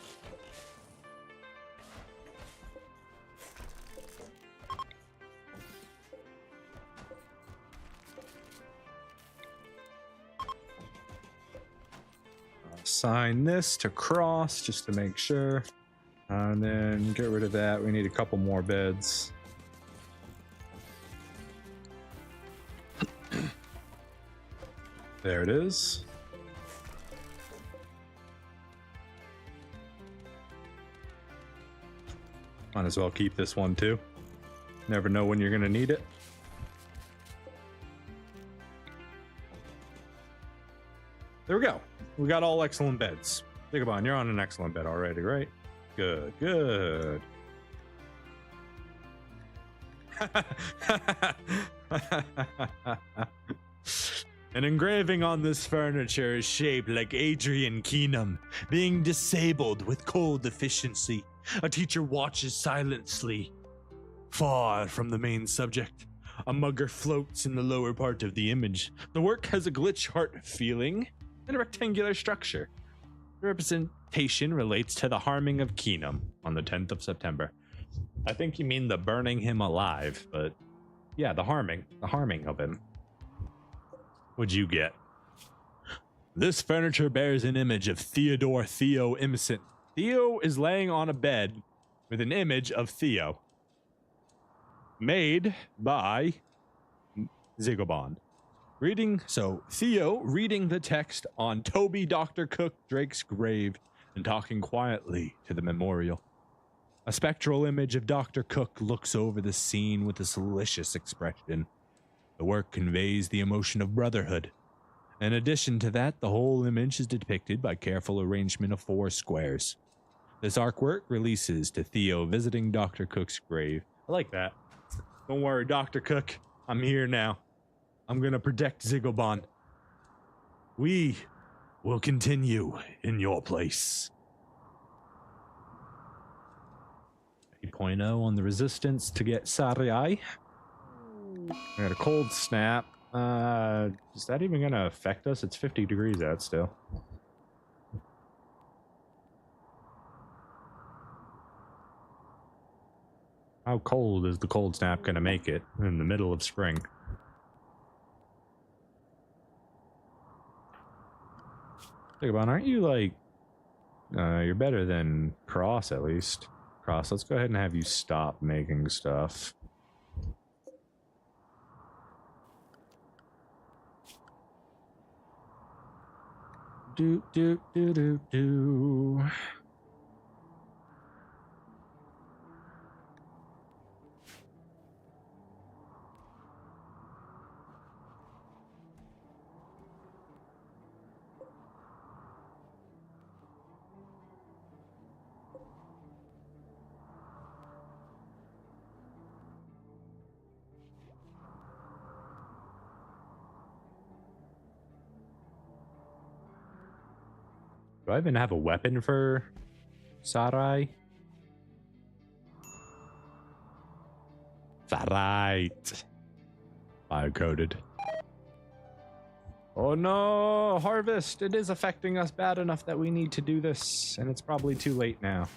Assign this to cross just to make sure. And then get rid of that. We need a couple more beds. There it is. Might as well keep this one too. Never know when you're gonna need it. There we go. We got all excellent beds. Xigobon, you're on an excellent bed already, right? Good, good. An engraving on this furniture is shaped like Adrian Keenum, being disabled with cold deficiency. A teacher watches silently. Far from the main subject, a mugger floats in the lower part of the image. The work has a glitch heart feeling and a rectangular structure. The representation relates to the harming of Keenum on the 10th of September. I think you mean the burning him alive, but yeah, the harming of him. What'd you get? This furniture bears an image of Theodore Theo Imsint. Theo is laying on a bed with an image of Theo. Made by Xigobans. Theo reading the text on Toby Dr. Cook Drake's grave and talking quietly to the memorial. A spectral image of Dr. Cook looks over the scene with a delicious expression. The work conveys the emotion of brotherhood. In addition to that, the whole image is depicted by careful arrangement of 4 squares. This artwork releases to Theo visiting Dr. Cook's grave. I like that. Don't worry, Dr. Cook. I'm here now. I'm gonna protect Xigobans. We will continue in your place. 8.0 on the resistance to get Sarai. I got a cold snap. Is that even gonna affect us? It's 50 degrees out still. How cold is the cold snap gonna make it in the middle of spring? Xigobans, aren't you like... you're better than Cross, at least. Cross, let's go ahead and have you stop making stuff. Do. Do I even have a weapon for Sarai? Sarai. Biocoded. Oh no, Harvest! It is affecting us bad enough that we need to do this, and it's probably too late now.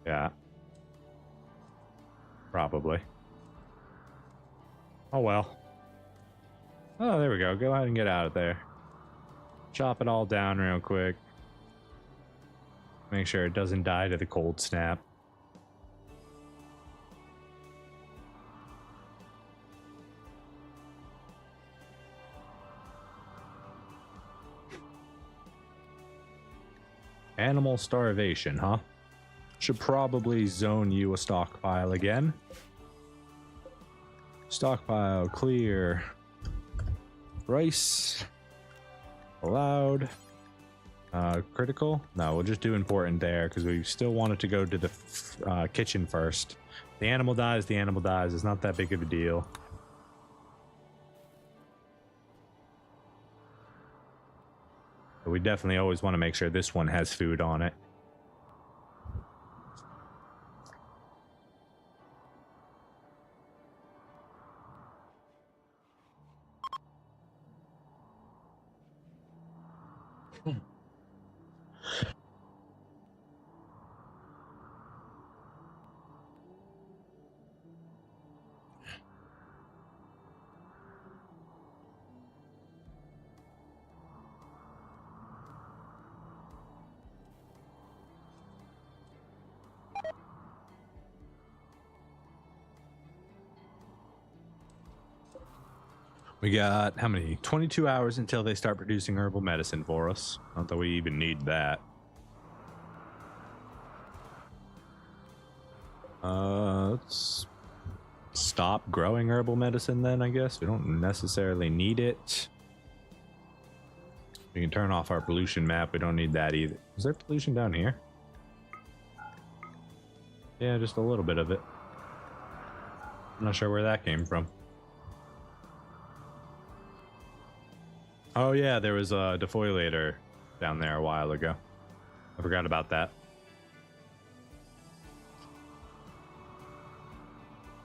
Yeah. Probably. Oh well. Oh, there we go. Go ahead and get out of there. Chop it all down real quick. Make sure it doesn't die to the cold snap. Animal starvation, huh? Should probably zone you a stockpile again. Stockpile clear. Rice. Allowed. Critical? No, we'll just do important there because we still want it to go to the kitchen first. The animal dies, the animal dies. It's not that big of a deal. But we definitely always want to make sure this one has food on it. We got how many? 22 hours until they start producing herbal medicine for us. Not that we even need that. Let's stop growing herbal medicine then, I guess. We don't necessarily need it. We can turn off our pollution map. We don't need that either. Is there pollution down here? Yeah, just a little bit of it. I'm not sure where that came from. Oh yeah, there was a defoliator down there a while ago. I forgot about that.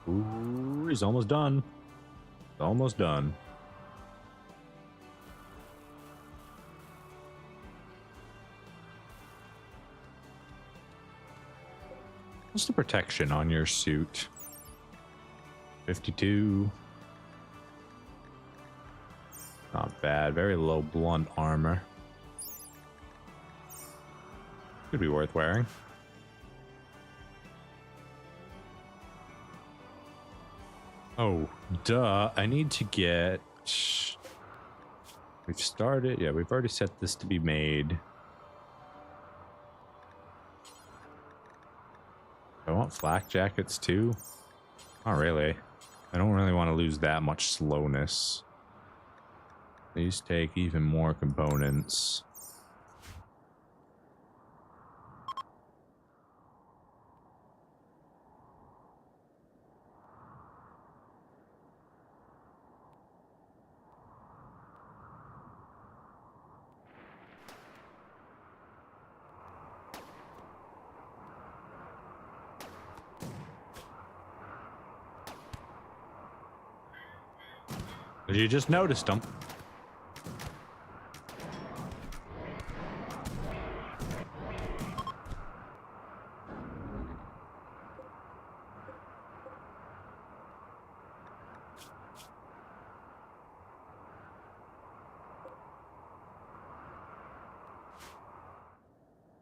Ooh, he's almost done. Almost done. What's the protection on your suit? 52. Not bad. Very low blunt armor. Could be worth wearing. Oh, duh. I need to get... We've started... Yeah, we've already set this to be made. I want flak jackets too. Not really. I don't really want to lose that much slowness. These take even more components. You just noticed them.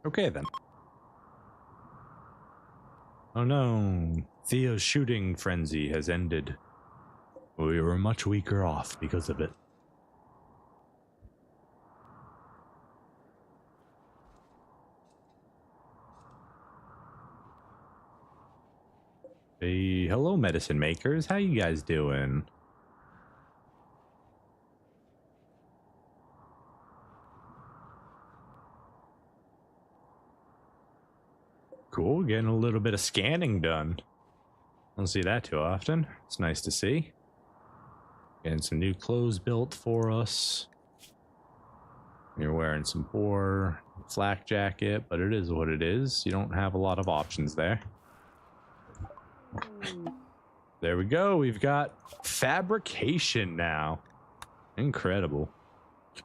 Okay then. Oh no, Theo's shooting frenzy has ended. We were much weaker off because of it. Hey, hello medicine makers. How you guys doing? Cool, getting a little bit of scanning done. Don't see that too often. It's nice to see. Getting some new clothes built for us. You're wearing some poor flak jacket, but it is what it is. You don't have a lot of options there. There we go. We've got fabrication now. Incredible.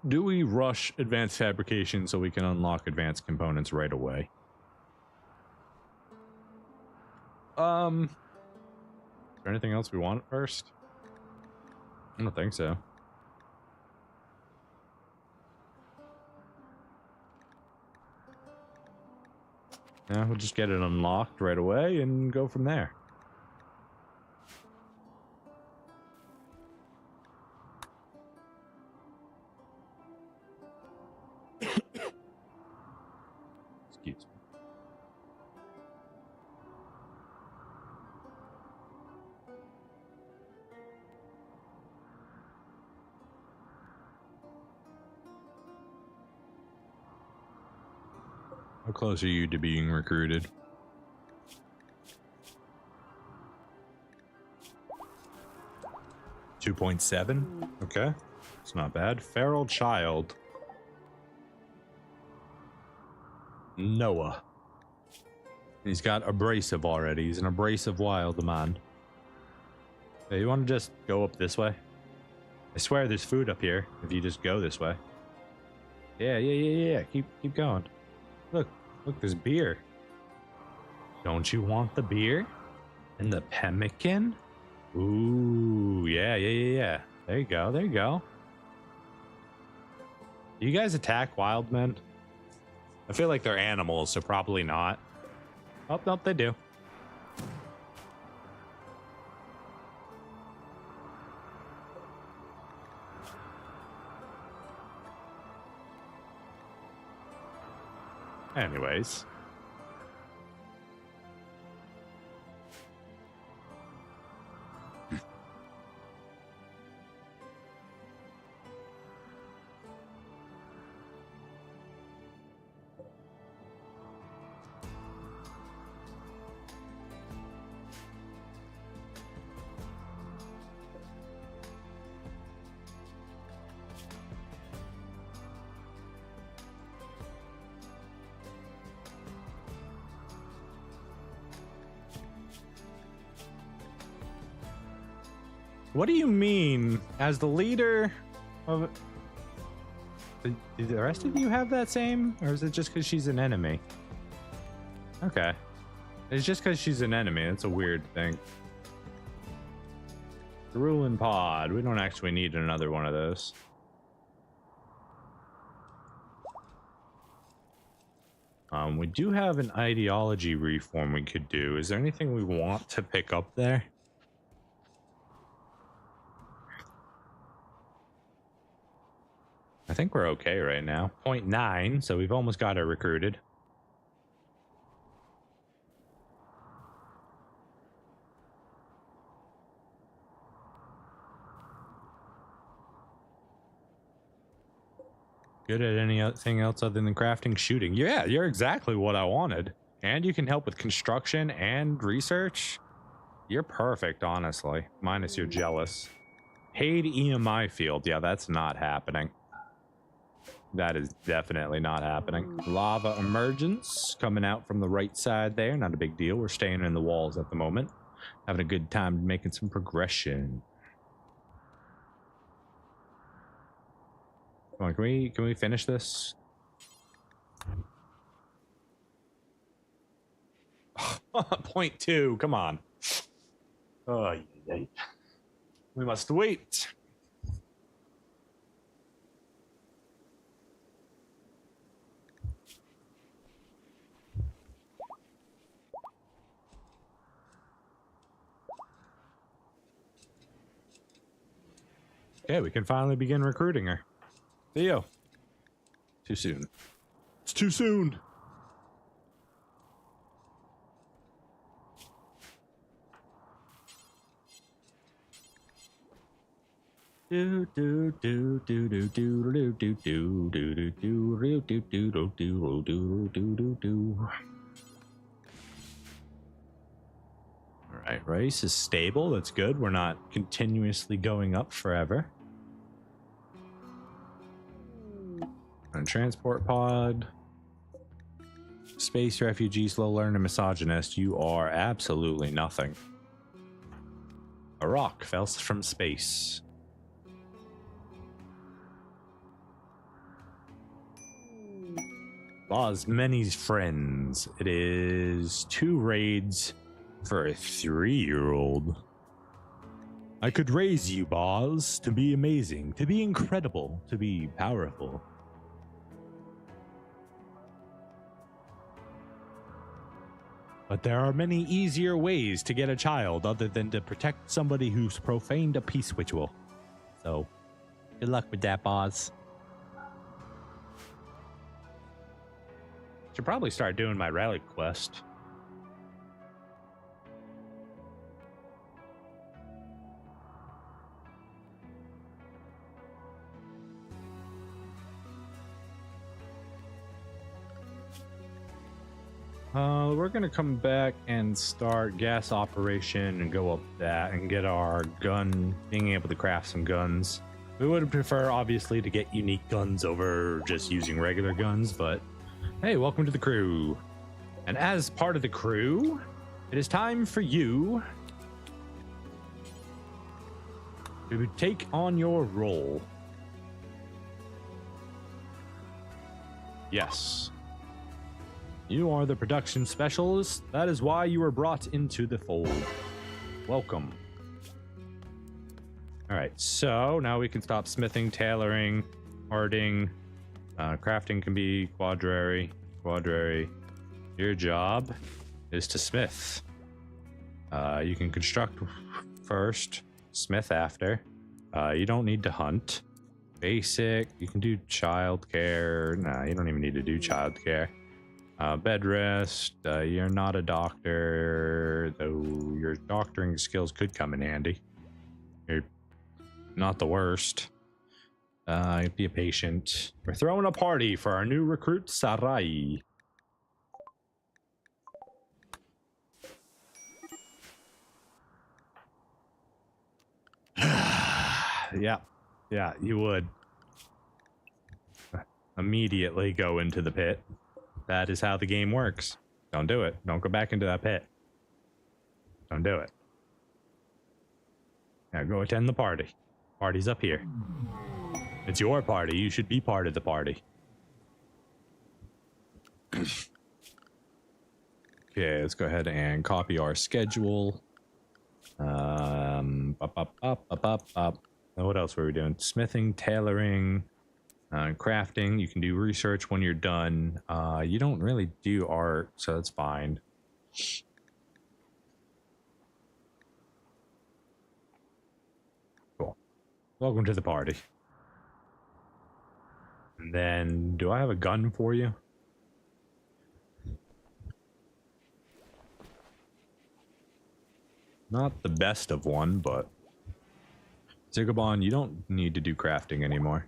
Do we rush advanced fabrication so we can unlock advanced components right away? Is there anything else we want first? I don't think so. Yeah, we'll just get it unlocked right away and go from there. Excuse me. How close are you to being recruited? $2.7. Okay, it's not bad. Feral child. Noah. He's got abrasive already. He's an abrasive wild man. Hey, you want to just go up this way? I swear there's food up here if you just go this way. Yeah. Keep going. Look, there's beer. Don't you want the beer? And the pemmican? Ooh, yeah. There you go. Do you guys attack wild men? I feel like they're animals, so probably not. Oh, no, they do. Anyways. What do you mean? As the leader of... Do the rest of you have that same? Or is it just because she's an enemy? Okay. It's just because she's an enemy. That's a weird thing. The ruling pod. We don't actually need another one of those. We do have an ideology reform we could do. Is there anything we want to pick up there? I think we're okay right now. 0.9, so we've almost got her recruited. Good at anything else other than crafting, shooting. Yeah, you're exactly what I wanted. And you can help with construction and research. You're perfect, honestly. Minus you're jealous. Paid EMI field. Yeah, that's not happening. That is definitely not happening. Lava emergence coming out from the right side there. Not a big deal. We're staying in the walls at the moment. Having a good time making some progression. Come on, can we finish this? 0.2, come on. Oh, we must wait. Okay, we can finally begin recruiting her. Theo. Too soon. It's too soon. Do do do do do do do do do do do do do do do do do do. All right, race is stable. That's good. We're not continuously going up forever. And transport pod. Space refugee, slow learner, misogynist. You are absolutely nothing. A rock fell from space. Law's many friends. It is 2 raids for a 3-year-old. I could raise you, Boz, to be amazing, to be incredible, to be powerful. But there are many easier ways to get a child other than to protect somebody who's profaned a peace ritual. So, good luck with that, Boz. Should probably start doing my rally quest. We're gonna come back and start gas operation and go up that and get our gun, being able to craft some guns. We would prefer, obviously, to get unique guns over just using regular guns, but hey, welcome to the crew. And as part of the crew, it is time for you to take on your role. Yes. You are the production specialist. That is why you were brought into the fold. Welcome. All right, so now we can stop smithing, tailoring, harding. Crafting can be quadrary. Your job is to smith. You can construct first, smith after. You don't need to hunt. Basic, you can do childcare. Nah, you don't even need to do childcare. Bed rest. You're not a doctor, though your doctoring skills could come in handy. You're not the worst. Be a patient. We're throwing a party for our new recruit, Sarai. Yeah, you would. Immediately go into the pit. That is how the game works. Don't do it. Don't go back into that pit. Don't do it. Now go attend the party. Party's up here. It's your party. You should be part of the party. Okay, let's go ahead and copy our schedule. What else were we doing? Smithing, tailoring, crafting. You can do research when you're done. You don't really do art, so that's fine. Cool. Welcome to the party. And then, do I have a gun for you? Not the best of one, but Xigoban, you don't need to do crafting anymore.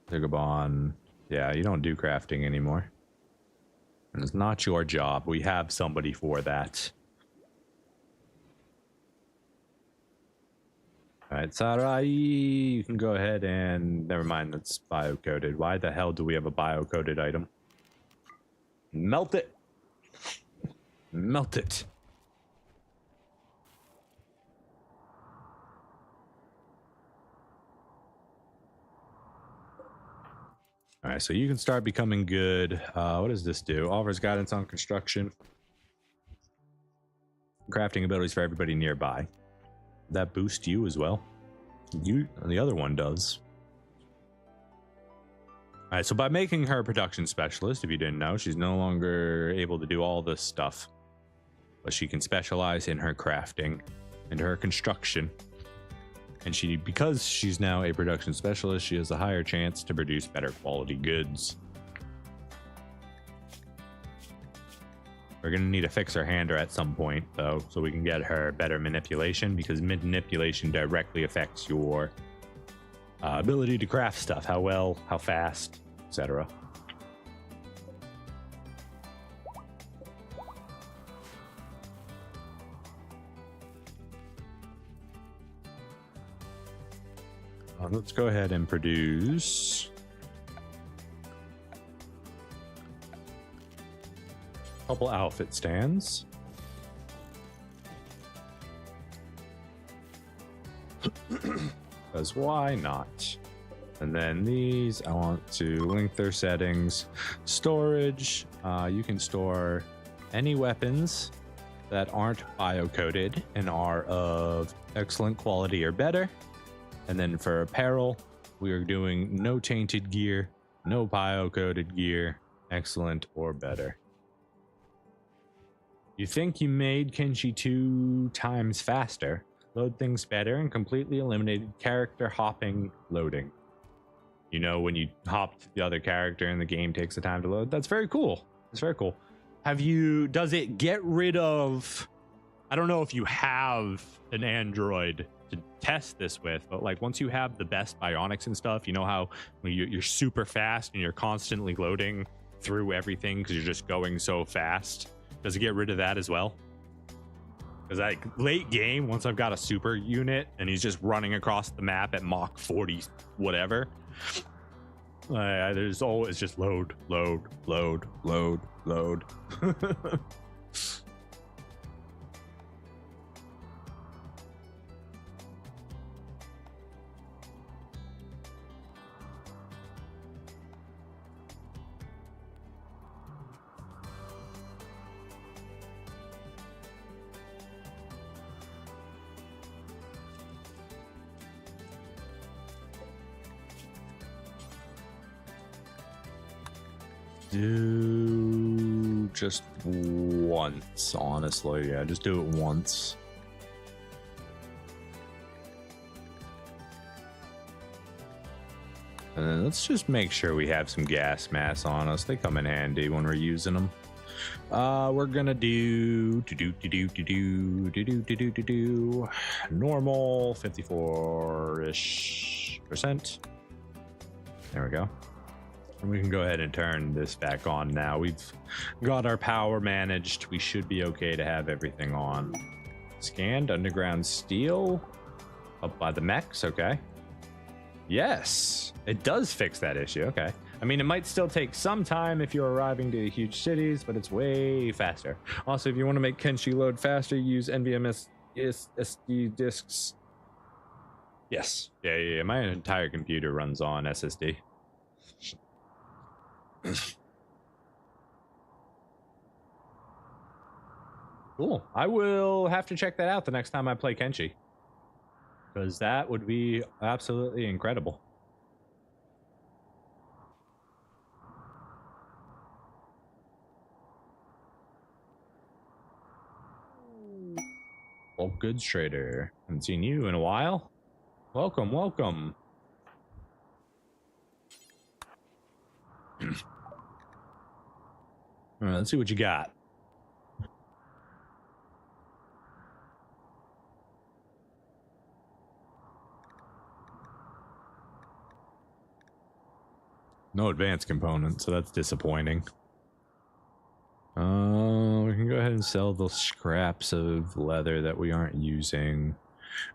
Xigoban, yeah, you don't do crafting anymore. And it's not your job. We have somebody for that. Alright, Sarai, you can go ahead and... Never mind, that's bio-coded. Why the hell do we have a bio-coded item? Melt it! Melt it! Alright, so you can start becoming good. What does this do? Offers guidance on construction. Crafting abilities for everybody nearby. That boost you as well. The other one does. Alright, so by making her a production specialist, if you didn't know, she's no longer able to do all this stuff. But she can specialize in her crafting and her construction. And because she's now a production specialist, she has a higher chance to produce better quality goods. We're going to need to fix her hander at some point, though, so we can get her better manipulation, because manipulation directly affects your ability to craft stuff. How well, how fast, etc. Let's go ahead and produce a couple outfit stands. Because why not? And then these, I want to link their settings. Storage, you can store any weapons that aren't bio-coded and are of excellent quality or better. And then for apparel, we are doing no tainted gear, no bio-coded gear, excellent or better. You think you made Kenshi 2 times faster, load things better, and completely eliminated character hopping loading. You know, when you hop to the other character and the game takes the time to load, that's very cool. That's very cool. Does it get rid of, I don't know if you have an Android to test this with, but like once you have the best bionics and stuff, you know how you're super fast and you're constantly loading through everything because you're just going so fast. Does it get rid of that as well? Because like late game, once I've got a super unit and he's just running across the map at Mach 40 whatever, there's always just load. Do just once, honestly. Yeah, just do it once. Let's just make sure we have some gas masks on us. They come in handy when we're using them. We're gonna do normal 54-ish%. There we go. And we can go ahead and turn this back on now. We've got our power managed. We should be okay to have everything on. Scanned underground steel up by the mechs. Okay. Yes, it does fix that issue. Okay. I mean, it might still take some time if you're arriving to huge cities, but it's way faster. Also, if you want to make Kenshi load faster, use NVMe SD disks. Yes. Yeah. My entire computer runs on SSD. Cool. I will have to check that out the next time I play Kenshi, because that would be absolutely incredible. Bulk goods trader. Haven't seen you in a while. Welcome. All right, let's see what you got. No advanced components, so that's disappointing. We can go ahead and sell the scraps of leather that we aren't using.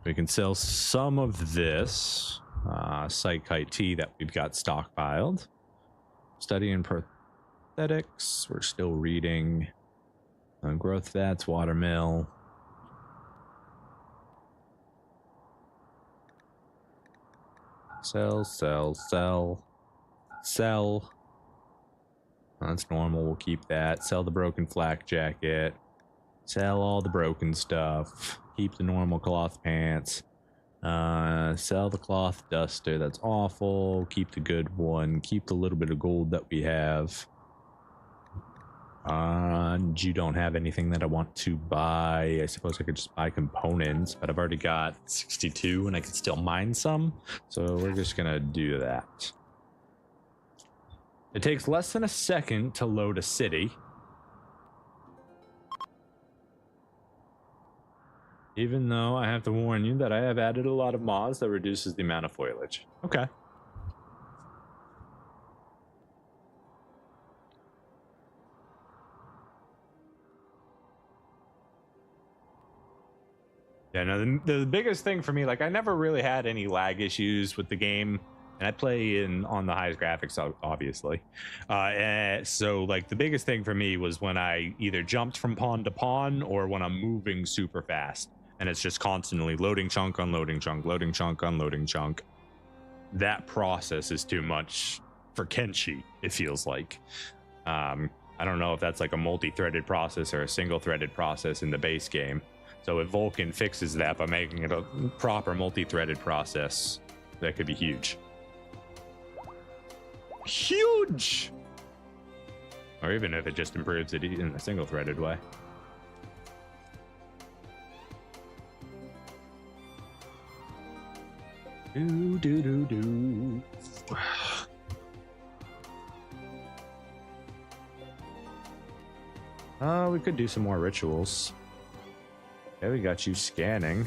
We can sell some of this psychite tea that we've got stockpiled. Studying prosthetics. We're still reading. Growth fats, watermill. Sell. That's normal. We'll keep that. Sell the broken flak jacket. Sell all the broken stuff. Keep the normal cloth pants. Sell the cloth duster. That's awful. Keep the good one. Keep the little bit of gold that we have. You don't have anything that I want to buy. I suppose I could just buy components, but I've already got 62 and I could still mine some. So we're just gonna do that. It takes less than a second to load a city. Even though I have to warn you that I have added a lot of mods that reduces the amount of foliage. Okay. Yeah, no, the biggest thing for me, like, I never really had any lag issues with the game. And I play on the highest graphics, obviously. So, like, the biggest thing for me was when I either jumped from pawn to pawn or when I'm moving super fast. And it's just constantly loading chunk, unloading chunk, loading chunk, unloading chunk. That process is too much for Kenshi, it feels like. I don't know if that's like a multi-threaded process or a single-threaded process in the base game. So if Vulkan fixes that by making it a proper multi-threaded process, that could be huge. Huge! Or even if it just improves it in a single-threaded way. Do. We could do some more rituals. Okay, we got you scanning.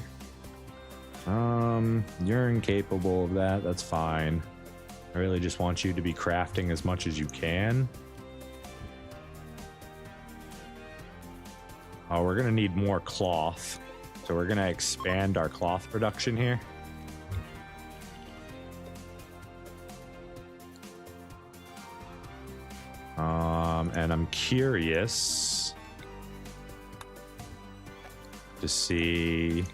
You're incapable of that. That's fine. I really just want you to be crafting as much as you can. Oh, we're gonna need more cloth. So we're gonna expand our cloth production here. And I'm curious to see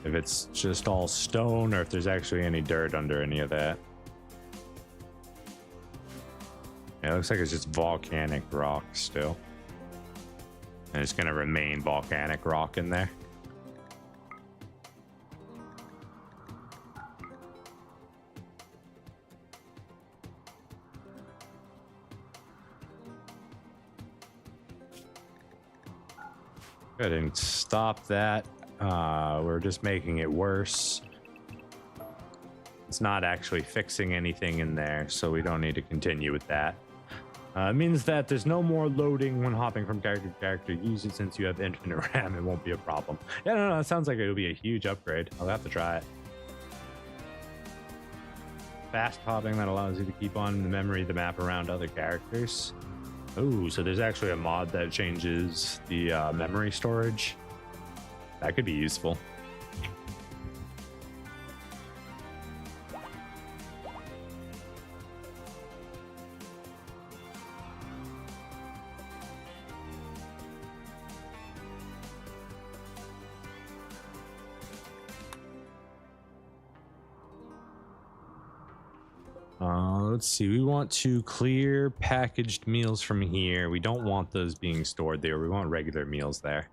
if it's just all stone or if there's actually any dirt under any of that. Yeah, it looks like it's just volcanic rock still. And it's gonna remain volcanic rock in there. Go ahead and stop that. We're just making it worse. It's not actually fixing anything in there, so we don't need to continue with that. It means that there's no more loading when hopping from character to character. Use it since you have infinite RAM. It won't be a problem. Yeah, no, it sounds like it'll be a huge upgrade. I'll have to try it. Fast hopping that allows you to keep on the memory of the map around other characters. Oh, so there's actually a mod that changes the memory storage. That could be useful. Let's see. We want to clear packaged meals from here. We don't want those being stored there. We want regular meals there.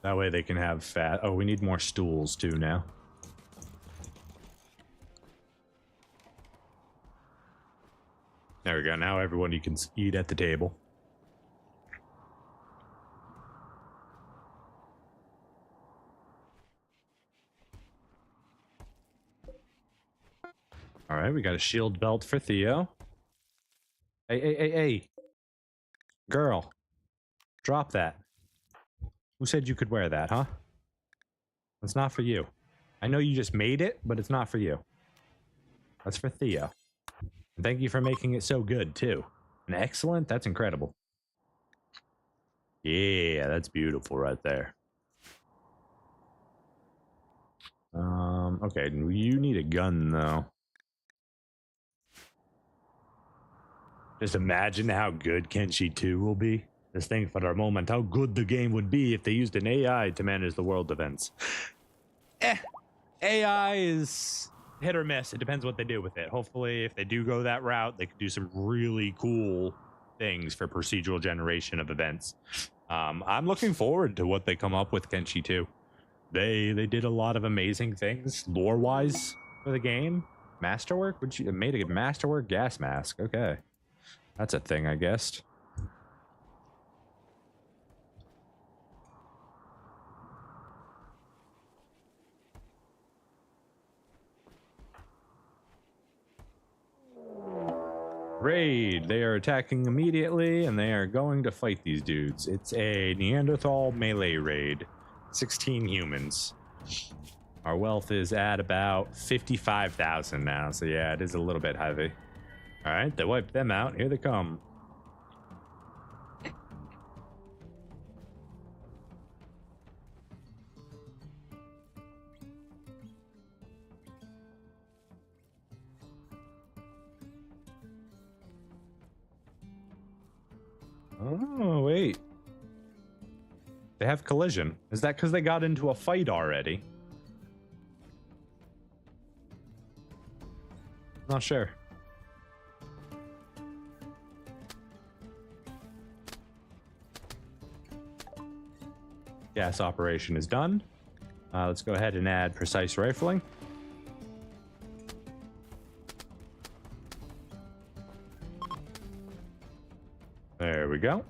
That way they can have fat. Oh, we need more stools too now. There we go. Now everybody can eat at the table. All right, we got a shield belt for Theo. Hey. Girl, drop that. Who said you could wear that, huh? It's not for you. I know you just made it, but it's not for you. That's for Theo. And thank you for making it so good, too. And excellent? That's incredible. Yeah, that's beautiful right there. Okay, you need a gun, though. Just imagine how good Kenshi 2 will be. Just think for a moment how good the game would be if they used an AI to manage the world events. AI is hit or miss. It depends what they do with it. Hopefully, if they do go that route, they could do some really cool things for procedural generation of events. I'm looking forward to what they come up with Kenshi 2. They did a lot of amazing things lore-wise for the game. Masterwork? Would you made a masterwork gas mask? Okay. That's a thing, I guess. Raid. They are attacking immediately, and they are going to fight these dudes. It's a Neanderthal melee raid. 16 humans. Our wealth is at about 55,000 now, so yeah, it is a little bit heavy. All right, they wiped them out. Here they come. Oh, wait. They have collision. Is that because they got into a fight already? Not sure. Gas operation is done. Let's go ahead and add precise rifling. There we go.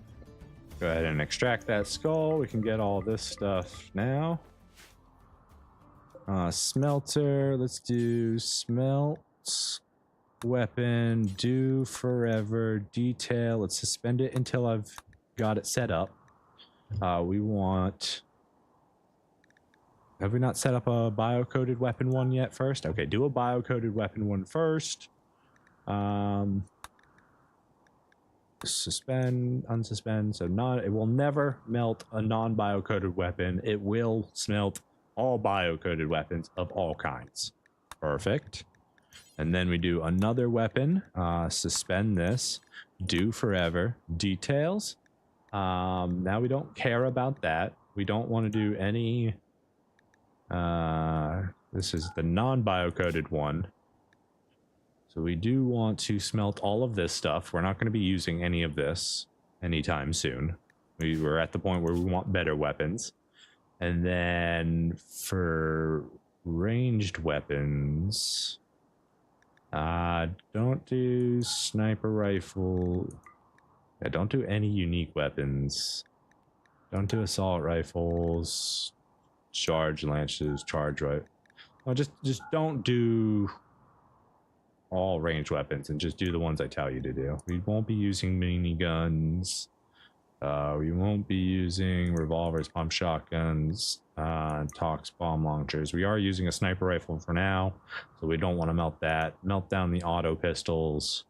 Go ahead and extract that skull. We can get all this stuff now. Smelter. Let's do smelt. Weapon. Do forever. Detail. Let's suspend it until I've got it set up. We want... Have we not set up a bio-coded weapon one yet first? Okay, do a bio-coded weapon one first. Suspend, unsuspend, so it will never melt a non-bio-coded weapon. It will smelt all bio-coded weapons of all kinds. Perfect. And then we do another weapon. Suspend this. Do forever. Details. Now we don't care about that. We don't want to do any... this is the non-bio-coded one. So we do want to smelt all of this stuff. We're not going to be using any of this anytime soon. We're at the point where we want better weapons. And then for ranged weapons, don't do sniper rifle. Yeah, don't do any unique weapons. Don't do assault rifles. charge lances, charge right. Well, just don't do all ranged weapons and just do the ones I tell you to do. We won't be using miniguns. We won't be using revolvers, pump shotguns, tox bomb launchers. We are using a sniper rifle for now, so we don't want to melt that. Melt down the auto pistols.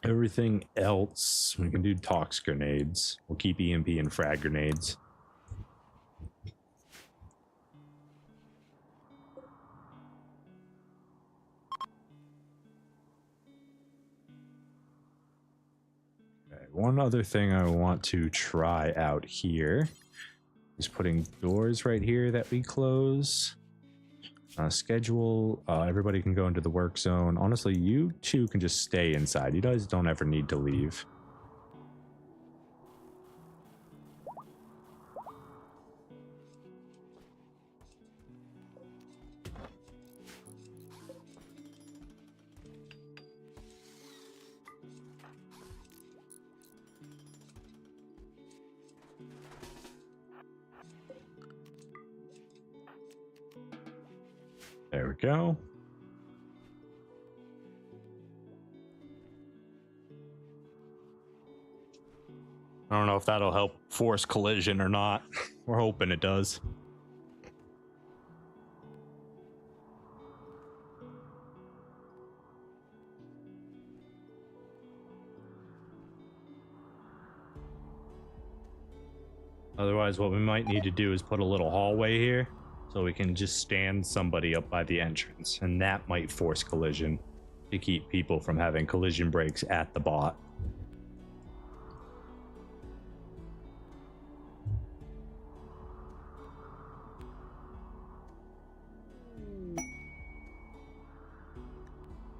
Everything else, we can do tox grenades. We'll keep EMP and frag grenades. One other thing I want to try out here is putting doors right here that we close. Schedule, everybody can go into the work zone. Honestly, you two can just stay inside. You guys don't ever need to leave. There we go. I don't know if that'll help force collision or not. We're hoping it does. Otherwise, what we might need to do is put a little hallway here, so we can just stand somebody up by the entrance, and that might force collision to keep people from having collision breaks at the bot.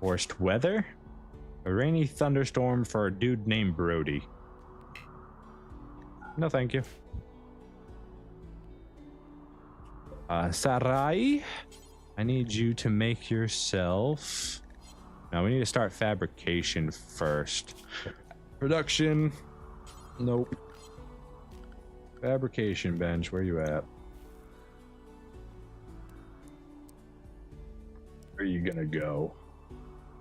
Forced weather? A rainy thunderstorm for a dude named Brody. No, thank you. Sarai, I need you to make yourself... Now we need to start fabrication first. Production. Nope. Fabrication bench, where you at? Where are you gonna go?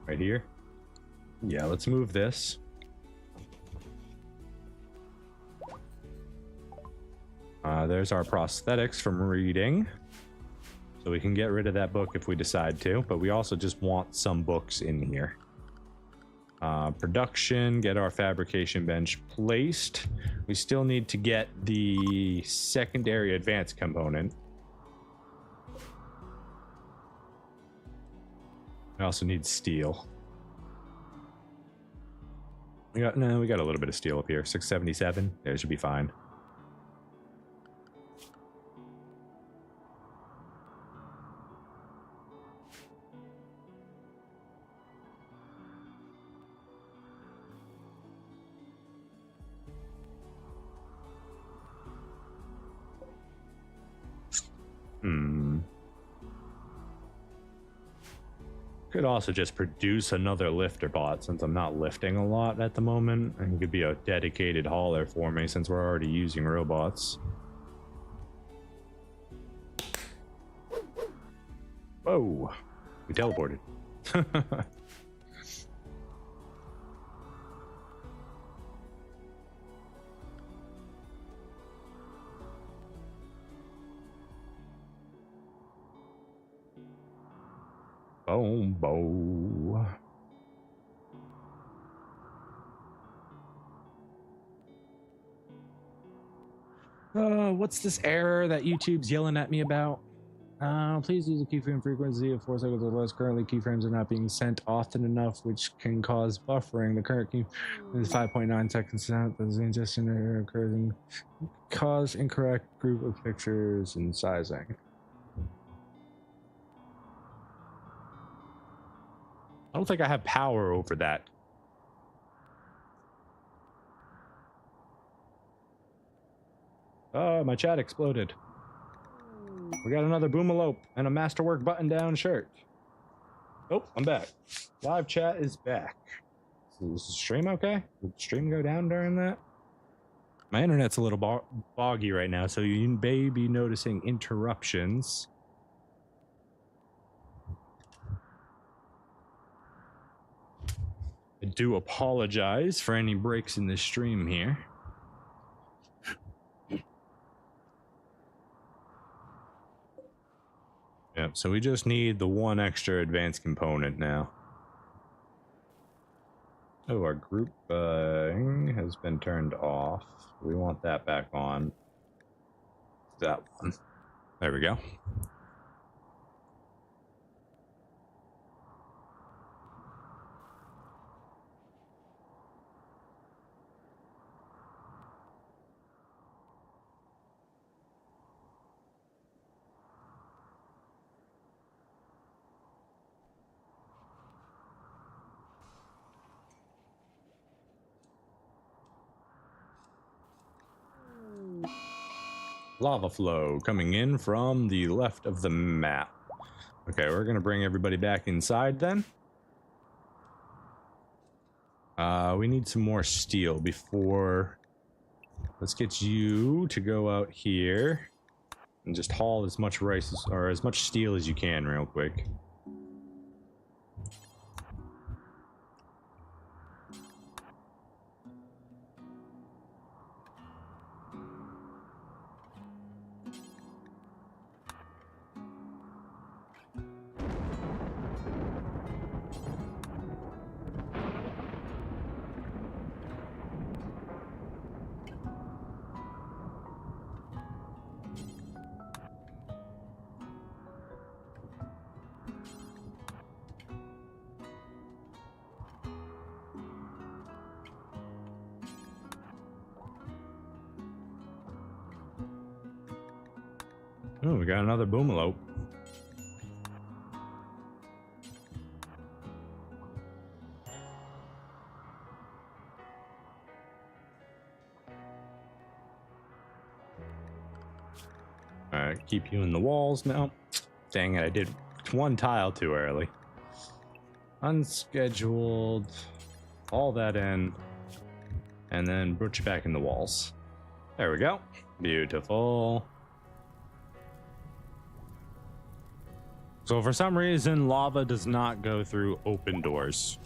Right here? Yeah, let's move this. There's our prosthetics from reading. So we can get rid of that book if we decide to, but we also just want some books in here. Production, get our fabrication bench placed. We still need to get the secondary advanced component. We also need steel. We got a little bit of steel up here. 677. There, should be fine. Could also just produce another lifter bot since I'm not lifting a lot at the moment. And he could be a dedicated hauler for me since we're already using robots. Whoa, we teleported. Boom, bow. What's this error that YouTube's yelling at me about? Please use the keyframe frequency of 4 seconds or less. Currently, keyframes are not being sent often enough, which can cause buffering. The current key is 5.9 seconds out. The ingestion error occurs and cause incorrect group of pictures and sizing. I don't think I have power over that. Oh, my chat exploded. We got another boomalope and a masterwork button-down shirt. Oh, I'm back. Live chat is back. Is the stream okay? Did the stream go down during that? My internet's a little boggy right now, so you may be noticing interruptions. I do apologize for any breaks in the stream here. Yep, so we just need the one extra advanced component now. Oh, our grouping has been turned off. We want that back on. That one. There we go. Lava flow coming in from the left of the map. Okay, we're gonna bring everybody back inside then. We need some more steel before. Let's get you to go out here and just haul as much rice or as much steel as you can real quick. Oh, we got another boomalope. Alright, keep you in the walls now. Dang it, I did one tile too early. Unscheduled. All that in. And then put you back in the walls. There we go. Beautiful. So for some reason, lava does not go through open doors.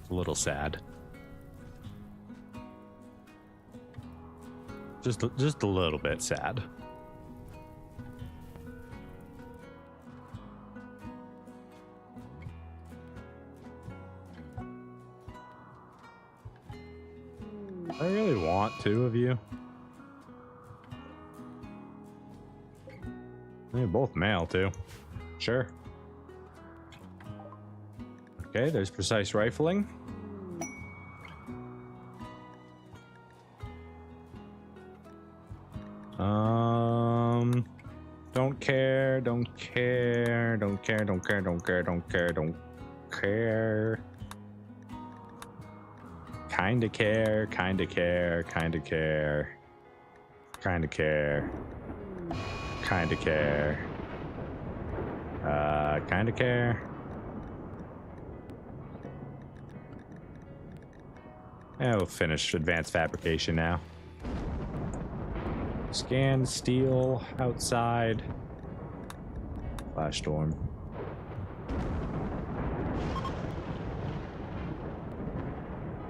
It's a little sad. Just a little bit sad. I really want two of you. They're both male too. Sure. Okay, there's precise rifling. Don't care, don't care, don't care, don't care, don't care, don't care, don't care. Kinda care, kinda care, kinda care. Kinda care. Kinda care. Kinda care. Yeah, we'll finish advanced fabrication now. Scan steel outside. Flash storm.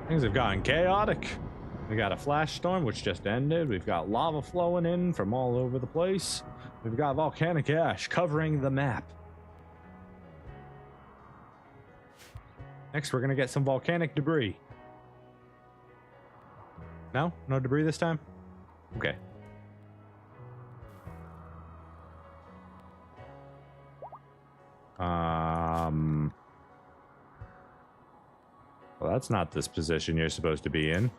Things have gotten chaotic. We got a flash storm which just ended. We've got lava flowing in from all over the place. We've got volcanic ash covering the map. Next, we're gonna get some volcanic debris. No? No debris this time? Okay. Well, that's not this position you're supposed to be in.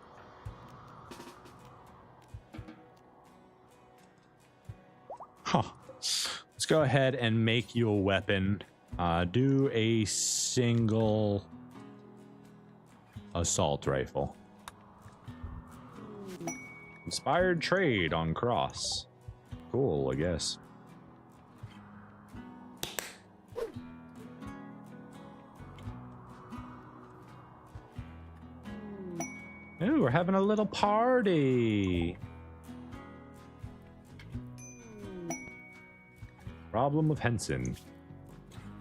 Huh. Let's go ahead and make you a weapon. Do a single assault rifle. Inspired trade on cross. Cool, I guess. Ooh, we're having a little party. Problem of Henson.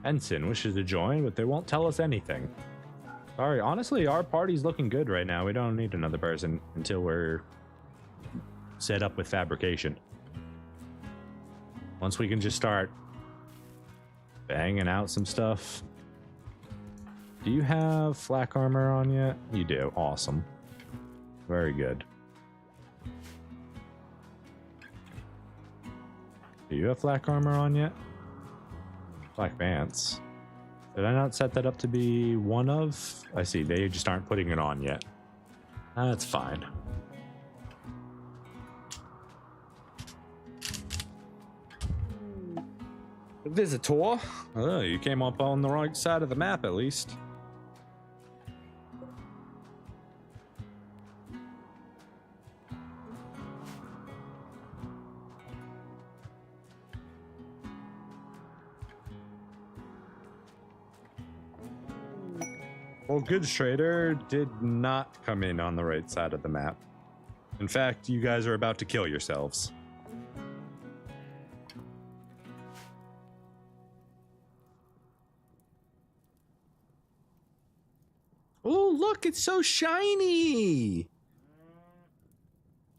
Henson wishes to join, but they won't tell us anything. Sorry, honestly, our party's looking good right now. We don't need another person until we're set up with fabrication. Once we can just start banging out some stuff. Do you have flak armor on yet? You do. Awesome. Very good. Do you have flak armor on yet? Black pants. Did I not set that up to be one of? I see, they just aren't putting it on yet. That's fine. Visitor? Oh, you came up on the right side of the map at least. Well, Goods Trader did not come in on the right side of the map. In fact, you guys are about to kill yourselves. Oh, look, it's so shiny.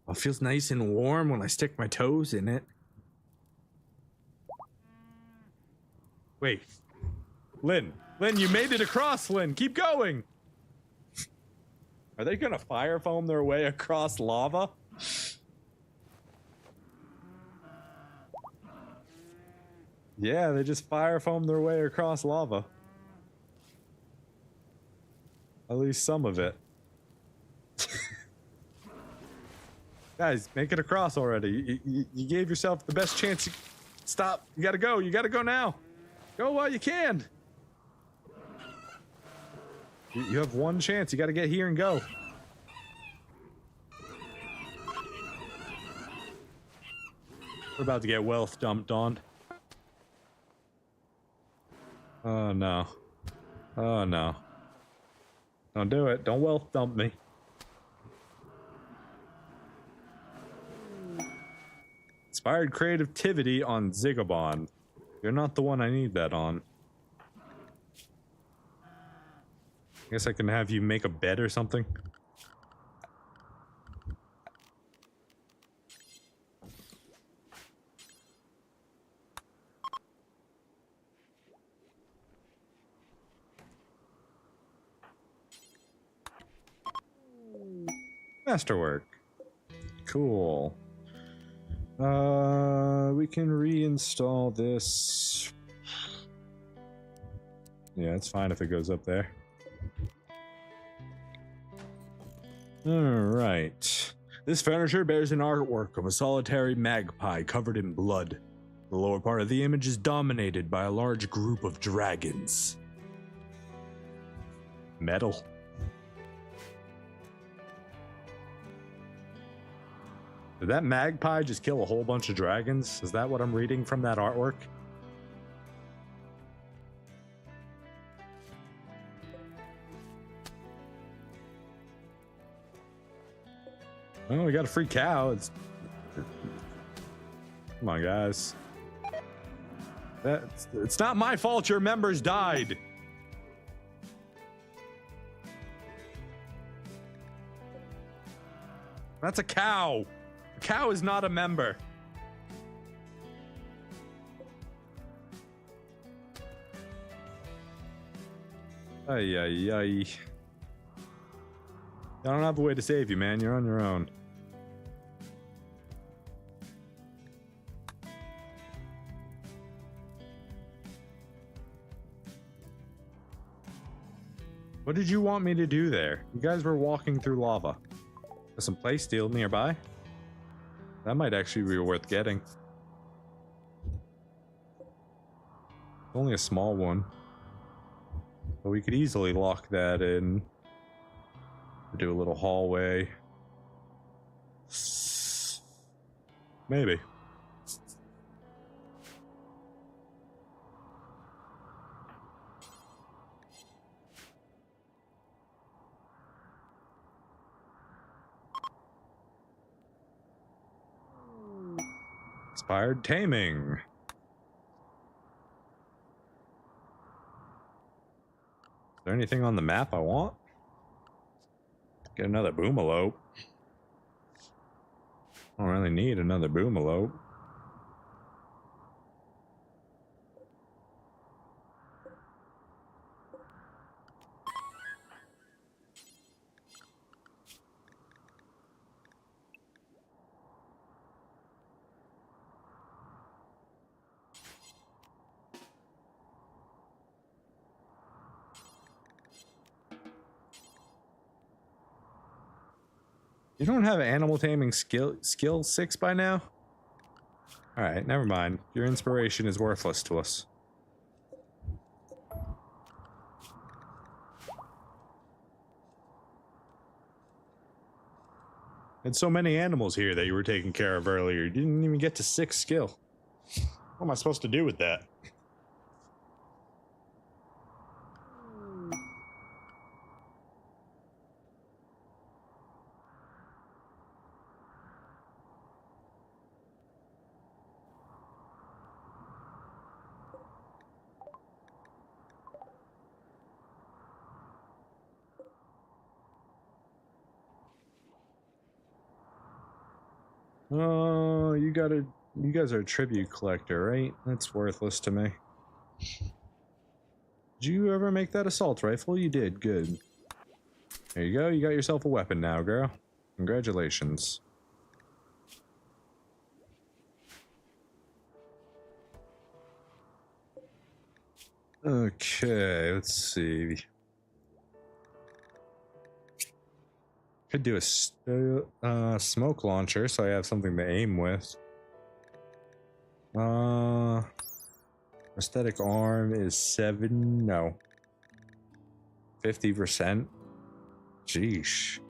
Oh, it feels nice and warm when I stick my toes in it. Wait. Lynn, you made it across, Lynn. Keep going. Are they gonna fire foam their way across lava? Yeah, they just fire foam their way across lava. At least some of it. Guys, make it across already. You gave yourself the best chance. Stop. You gotta go. You gotta go now. Go while you can. You have one chance. You gotta get here and go. We're about to get wealth dumped on. Oh no. Oh no. Don't do it. Don't wealth dump me. Inspired creativity on Xigoban. You're not the one I need that on. I guess I can have you make a bed or something. Masterwork. Cool. We can reinstall this. Yeah, it's fine if it goes up there. Alright. This furniture bears an artwork of a solitary magpie covered in blood. The lower part of the image is dominated by a large group of dragons. Metal. Did that magpie just kill a whole bunch of dragons? Is that what I'm reading from that artwork? Oh, we got a free cow. Come on, guys. It's not my fault your members died. That's a cow. A cow is not a member. Ay, ay, ay. I don't have a way to save you, man. You're on your own. What did you want me to do there? You guys were walking through lava. There's some play steel nearby. That might actually be worth getting. Only a small one. But we could easily lock that in. Do a little hallway. Maybe. Expired taming. Is there anything on the map I want? Get another boomalope. I don't really need another boomalope. You don't have animal taming skill 6 by now? Alright, never mind. Your inspiration is worthless to us. And so many animals here that you were taking care of earlier. You didn't even get to 6 skill. What am I supposed to do with that? Oh, you guys are a tribute collector, right? That's worthless to me. Did you ever make that assault rifle? You did, good. There you go, you got yourself a weapon now, girl. Congratulations. Okay, let's see. Could do a smoke launcher, so I have something to aim with. Prosthetic arm is 50%. Jeesh.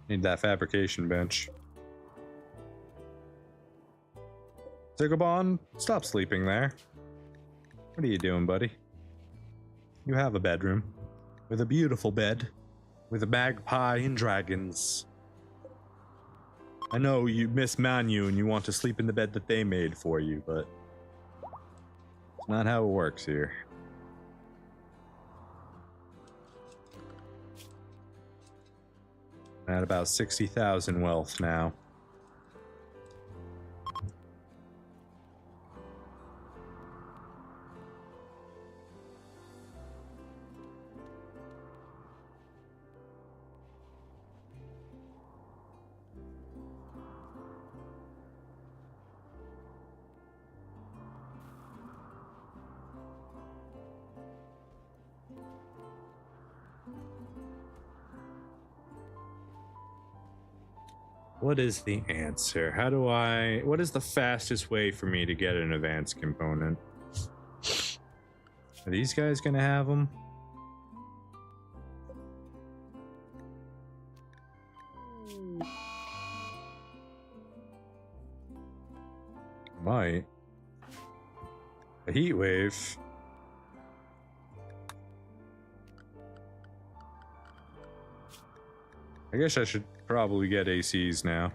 Need that fabrication bench. Xigoban, stop sleeping there. What are you doing, buddy? You have a bedroom. With a beautiful bed. With a magpie and dragons. I know you miss Manu and you want to sleep in the bed that they made for you, but it's not how it works here. I'm at about 60,000 wealth now. What is the answer? What is the fastest way for me to get an advanced component? Are these guys gonna have them? Might. A heat wave. I guess I should probably get ACs now.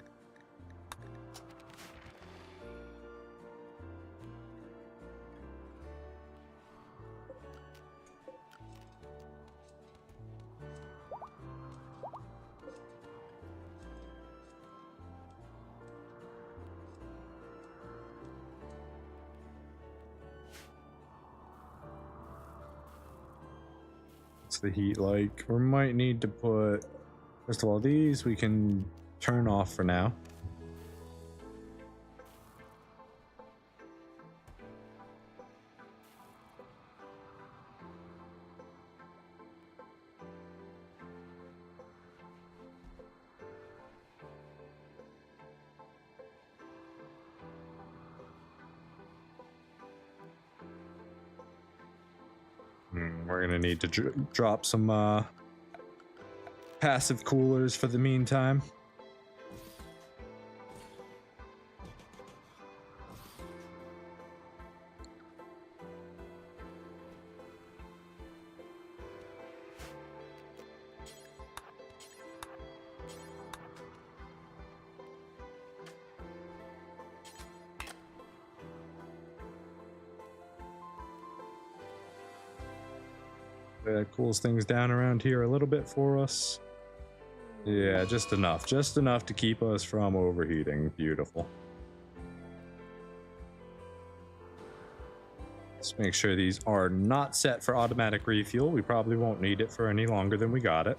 What's the heat like? We might need to put... First of all, these we can turn off for now. We're gonna need to drop some passive coolers for the meantime. That cools things down around here a little bit for us. Yeah, just enough to keep us from overheating. Beautiful. Let's make sure these are not set for automatic refuel. We probably won't need it for any longer than we got it.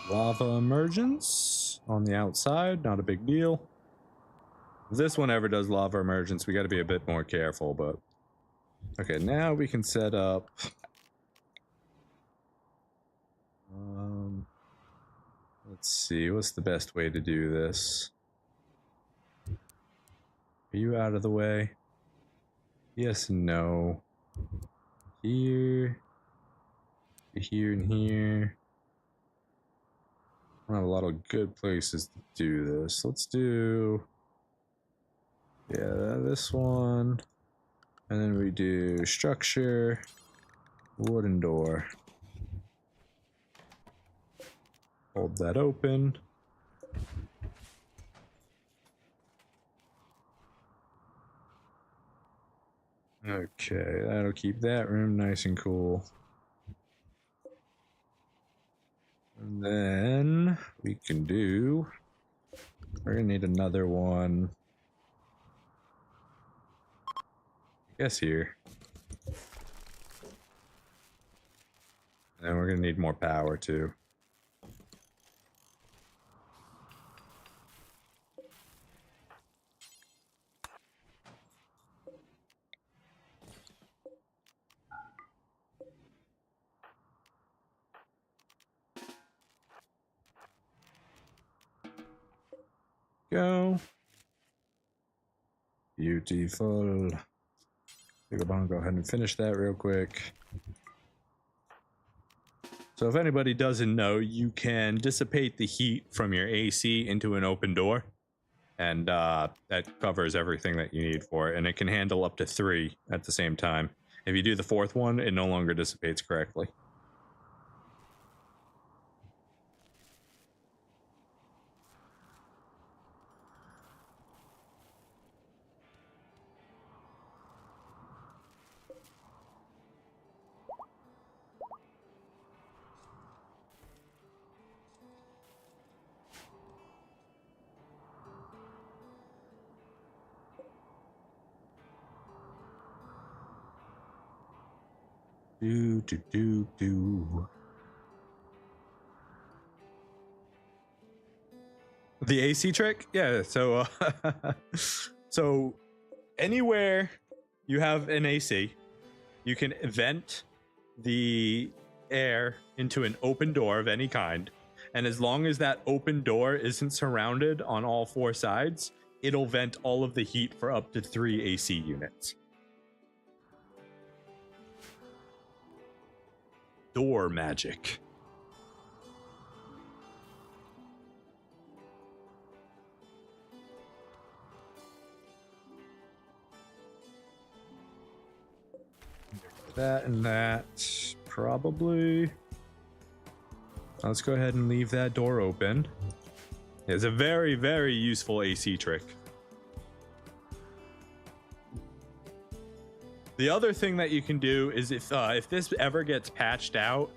Lava emergence on the outside, not a big deal. If this one ever does lava emergence, we got to be a bit more careful, but okay, now we can set up let's see, what's the best way to do this? Are you out of the way? Yes and no. Here, here, and here. I have a lot of good places to do this. Let's do, yeah, this one, and then we do structure, wooden door. Hold that open. Okay, that'll keep that room nice and cool. And then we can do, we're gonna need another one, I guess here. And we're gonna need more power too. Go. Beautiful. Xigobans, go ahead and finish that real quick. So if anybody doesn't know, you can dissipate the heat from your AC into an open door, and that covers everything that you need for it, and it can handle up to 3 at the same time. If you do the 4th one, it no longer dissipates correctly. Do. The AC trick? Yeah, so so anywhere you have an AC, you can vent the air into an open door of any kind, and as long as that open door isn't surrounded on all 4 sides, it'll vent all of the heat for up to 3 AC units. Door magic. That and that, probably. Let's go ahead and leave that door open. It's a very, very useful AC trick. The other thing that you can do is if this ever gets patched out,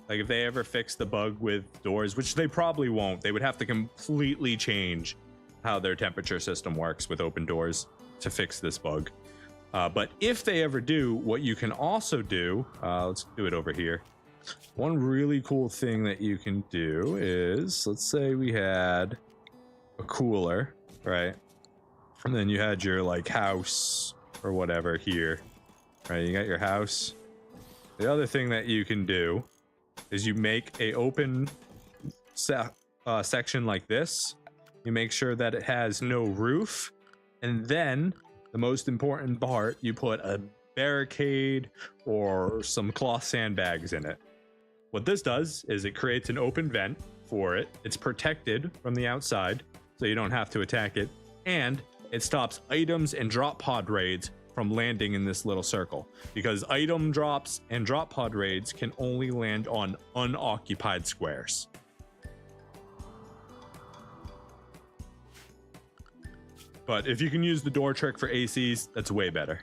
like if they ever fix the bug with doors, which they probably won't, they would have to completely change how their temperature system works with open doors to fix this bug. But if they ever do, what you can also do, let's do it over here. One really cool thing that you can do is, let's say we had a cooler, right? And then you had your like house or whatever here, right? You got your house. The other thing that you can do is you make a open section like this. You make sure that it has no roof, and then the most important part, you put a barricade or some cloth sandbags in it. What this does is it creates an open vent for it. It's protected from the outside, so you don't have to attack it, and it stops items and drop pod raids from landing in this little circle, because item drops and drop pod raids can only land on unoccupied squares. But if you can use the door trick for ACs, that's way better.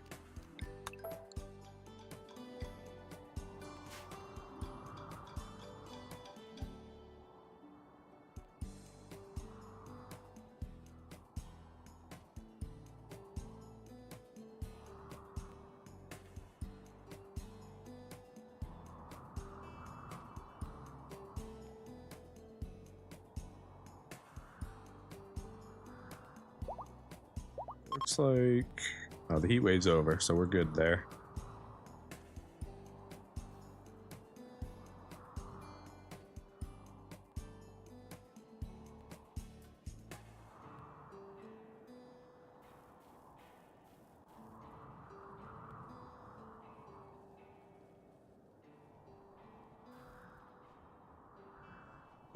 Looks like, oh, the heat wave's over, so we're good there.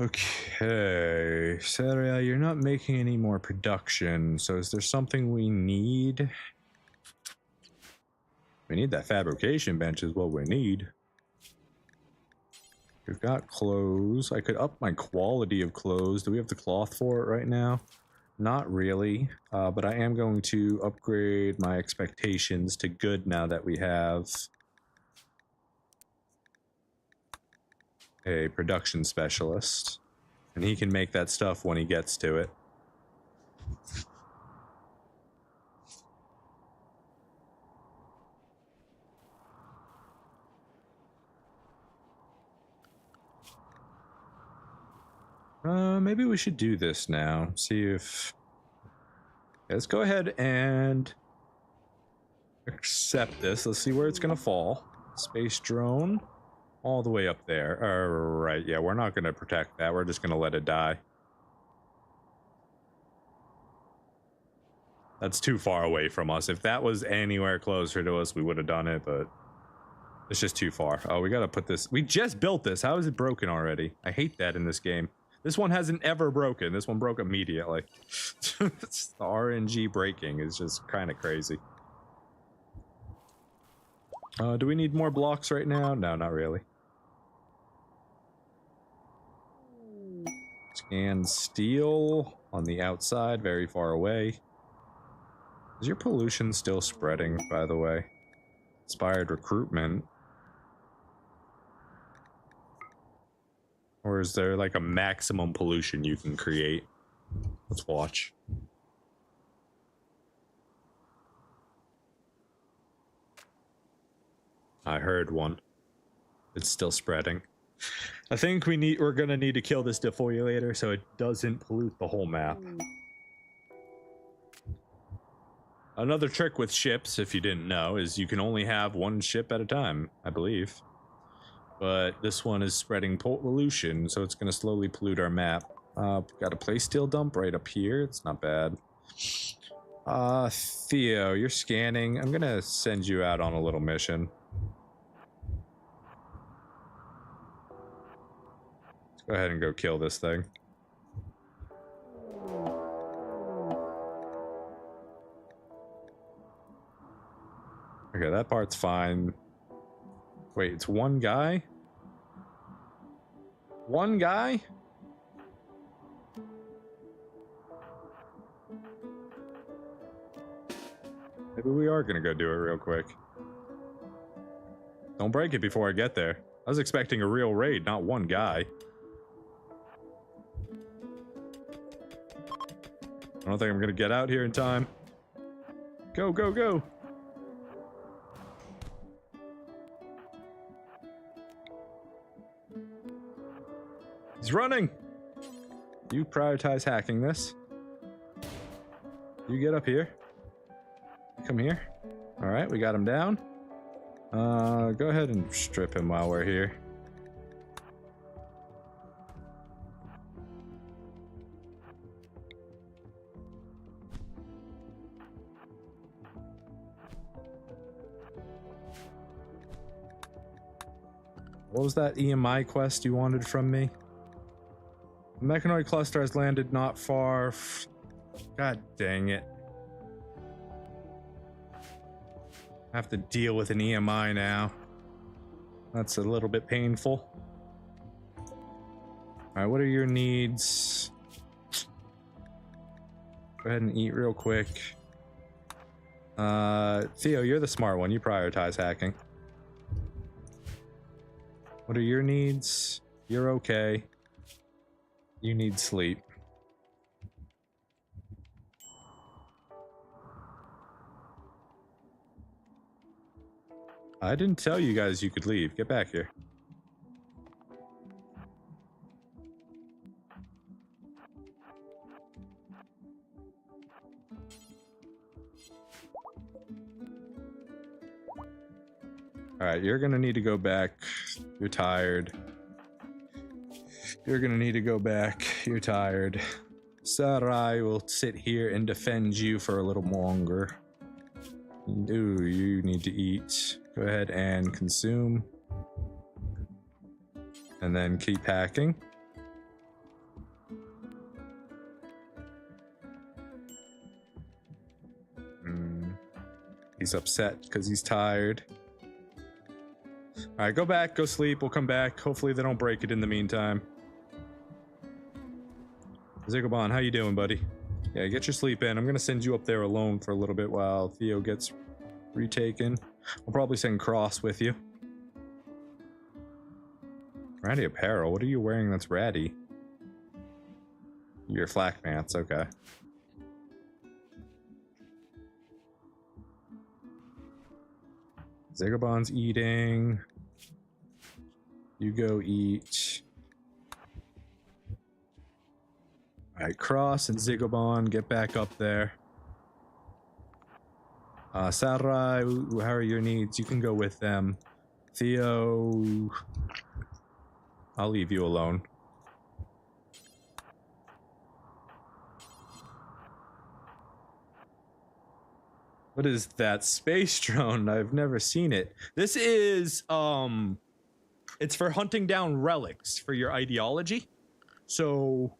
Okay, Saria, you're not making any more production, so is there something we need? We need that fabrication bench is what we need. We've got clothes. I could up my quality of clothes. Do we have the cloth for it right now? Not really, but I am going to upgrade my expectations to good now that we have a production specialist, and he can make that stuff when he gets to it. Maybe we should do this now. See if... Yeah, let's go ahead and accept this. Let's see where it's gonna fall. Space drone. All the way up there. Alright, yeah, we're not gonna protect that. We're just gonna let it die. That's too far away from us. If that was anywhere closer to us, we would have done it, but it's just too far. Oh, we gotta put this... We just built this. How is it broken already? I hate that in this game. This one hasn't ever broken. This one broke immediately. The RNG breaking is just kind of crazy. Do we need more blocks right now? No, not really. Scan steel on the outside, very far away. Is your pollution still spreading, by the way? Inspired recruitment. Or is there like a maximum pollution you can create? Let's watch. I heard one. It's still spreading. I think we're gonna need to kill this defoliator so it doesn't pollute the whole map. Another trick with ships, if you didn't know, is you can only have one ship at a time, I believe. But this one is spreading pollution, so it's gonna slowly pollute our map. Got a place steel dump right up here. It's not bad. Theo, you're scanning. I'm gonna send you out on a little mission. Let's go ahead and go kill this thing. Okay, that part's fine. Wait, it's one guy? One guy? Maybe we are gonna go do it real quick. Don't break it before I get there. I was expecting a real raid, not one guy. I don't think I'm gonna get out here in time. Go, go, go! He's running! You prioritize hacking this. You get up here. Come here. Alright, we got him down. Go ahead and strip him while we're here. What was that EMI quest you wanted from me? The mechanoid cluster has landed not far. God dang it. I have to deal with an EMI now. That's a little bit painful. Alright, what are your needs? Go ahead and eat real quick. Theo, you're the smart one. You prioritize hacking. What are your needs? You're okay. You need sleep. I didn't tell you guys you could leave. Get back here. Alright, you're gonna need to go back. You're tired. You're gonna need to go back. You're tired. Sarai will sit here and defend you for a little longer. Ooh, you need to eat. Go ahead and consume. And then keep hacking. He's upset because he's tired. Alright, go back, go sleep, we'll come back. Hopefully they don't break it in the meantime. Xigoban, how you doing, buddy? Yeah, get your sleep in. I'm gonna send you up there alone for a little bit while Theo gets retaken. I'll probably send Cross with you. Ratty apparel, what are you wearing that's ratty? Your flak pants, okay. Xigoban's eating. You go eat. Alright, Cross and Xigoban, get back up there. Sarai, how are your needs? You can go with them. Theo, I'll leave you alone. What is that space drone? I've never seen it. This is, it's for hunting down relics for your ideology. So,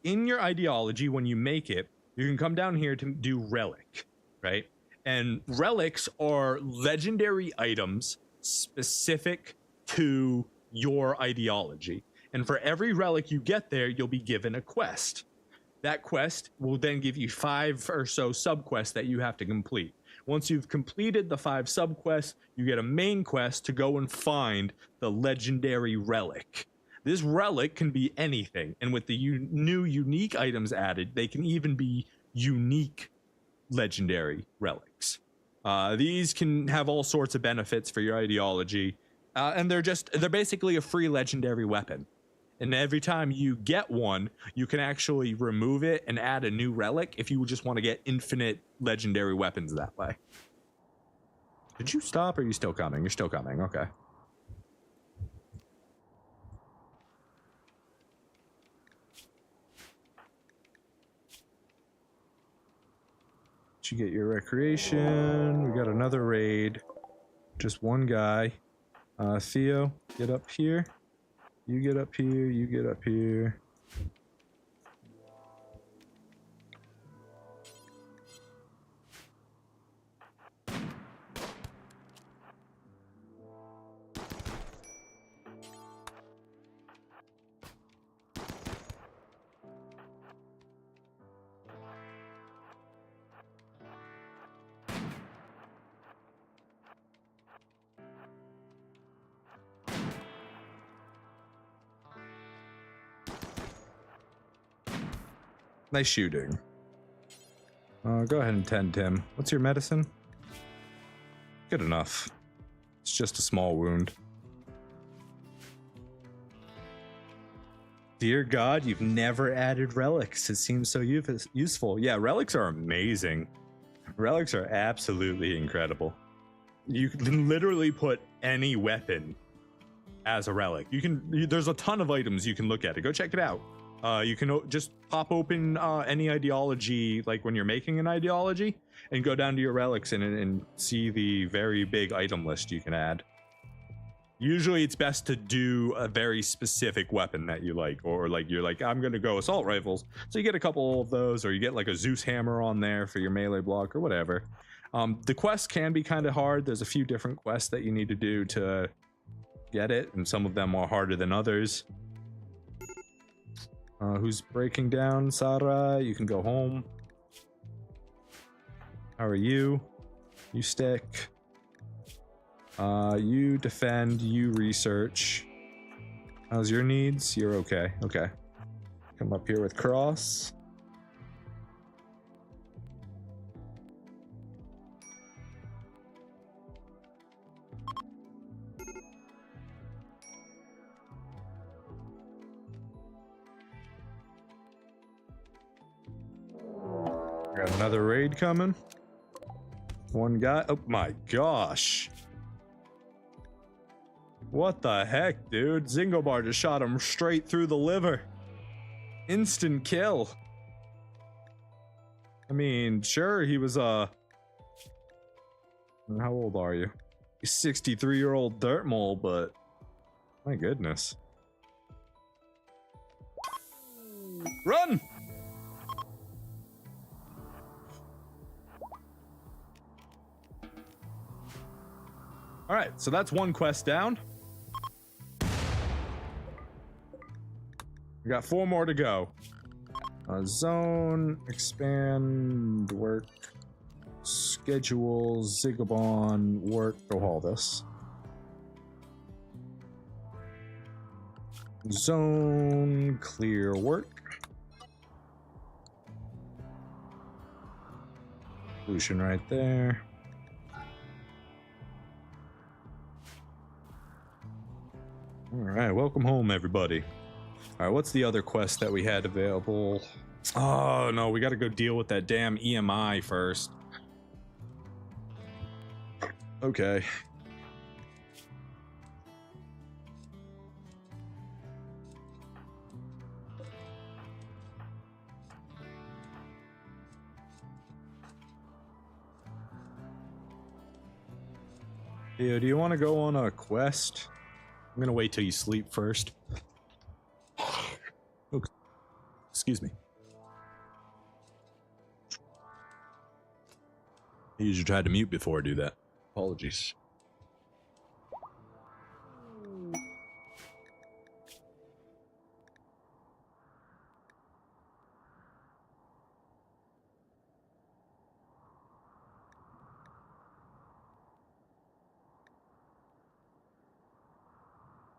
in your ideology, when you make it, you can come down here to do relic, right? And relics are legendary items specific to your ideology. And for every relic you get there, you'll be given a quest. That quest will then give you 5 or so subquests that you have to complete. Once you've completed the 5 subquests, you get a main quest to go and find the legendary relic. This relic can be anything, and with the new unique items added, they can even be unique legendary relics. These can have all sorts of benefits for your ideology, and they're basically a free legendary weapon. And every time you get one, you can actually remove it and add a new relic if you just want to get infinite legendary weapons that way. Did you stop or are you still coming? You're still coming, okay. Did you get your recreation? We got another raid. Just one guy. Theo, get up here. You get up here, you get up here. Nice shooting. Go ahead and tend him. What's your medicine? Good enough. It's just a small wound. Dear God, you've never added relics. It seems so useful. Yeah, relics are amazing. Relics are absolutely incredible. You can literally put any weapon as a relic. There's a ton of items you can look at it. Go check it out. You can just pop open any ideology, like when you're making an ideology, and go down to your relics and see the very big item list you can add. Usually it's best to do a very specific weapon that you like, or like you're like, I'm gonna go assault rifles. So you get a couple of those, or you get like a Zeus hammer on there for your melee block or whatever. The quests can be kind of hard. There's a few different quests that you need to do to get it, and some of them are harder than others. Who's breaking down? Sarah, you can go home. How are you? You stick. You defend, you research. How's your needs? You're okay. Okay. Come up here with Cross. Got another raid coming. One guy. Oh my gosh. What the heck, dude? Xigobans just shot him straight through the liver. Instant kill. I mean, sure, he was, how old are you? He's 63-year-old dirt mole, but my goodness. Run! All right, so that's one quest down. We got 4 more to go. Zone, expand, work, schedule, Xigobans, work. Go haul this. Zone, clear, work. Solution right there. All right, welcome home, everybody. All right, what's the other quest that we had available? Oh, no, we got to go deal with that damn EMI first. Okay. Yeah, do you want to go on a quest? I'm gonna wait till you sleep first. Oh, excuse me. I usually try to mute before I do that. Apologies.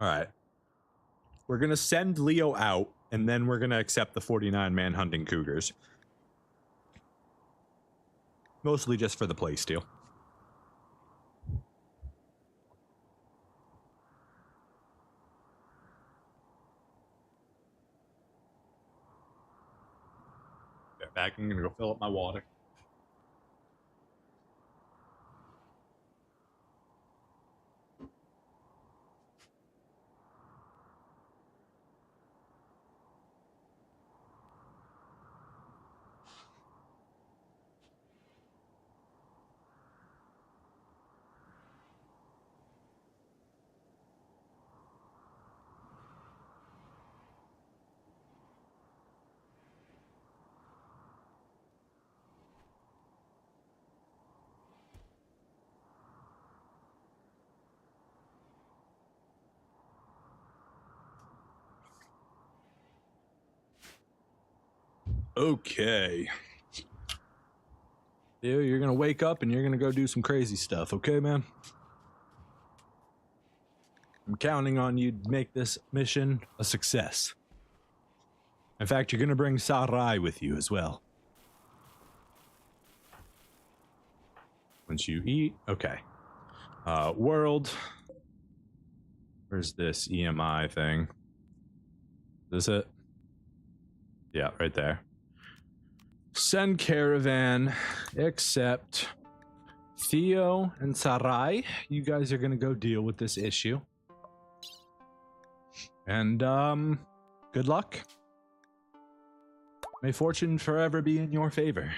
All right. We're going to send Leo out, and then we're going to accept the 49 man hunting cougars. Mostly just for the playstyle. Get back. I'm going to go fill up my water. Okay. Theo, you're gonna wake up and you're gonna go do some crazy stuff, okay, man? I'm counting on you to make this mission a success. In fact, you're gonna bring Sarai with you as well. Once you eat, okay. World. Where's this EMI thing? Is this it? Yeah, right there. Send caravan, except Theo and Sarai. You guys are gonna go deal with this issue. And, good luck. May fortune forever be in your favor.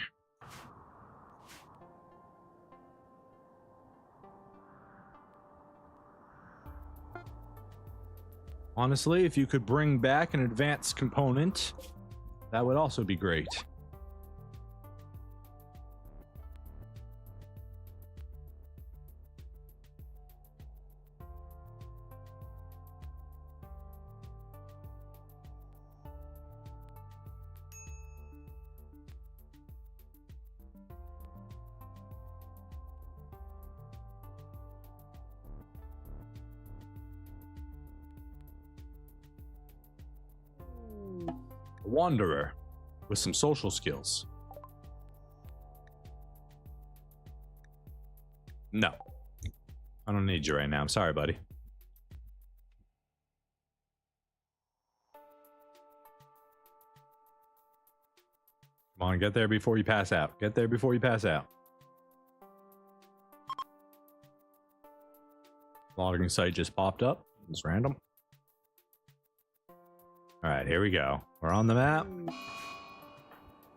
Honestly, if you could bring back an advanced component, that would also be great. Wanderer with some social skills. No, I don't need you right now. I'm sorry, buddy. Come on, get there before you pass out. Get there before you pass out. Logging site just popped up. It's random. All right, here we go. We're on the map.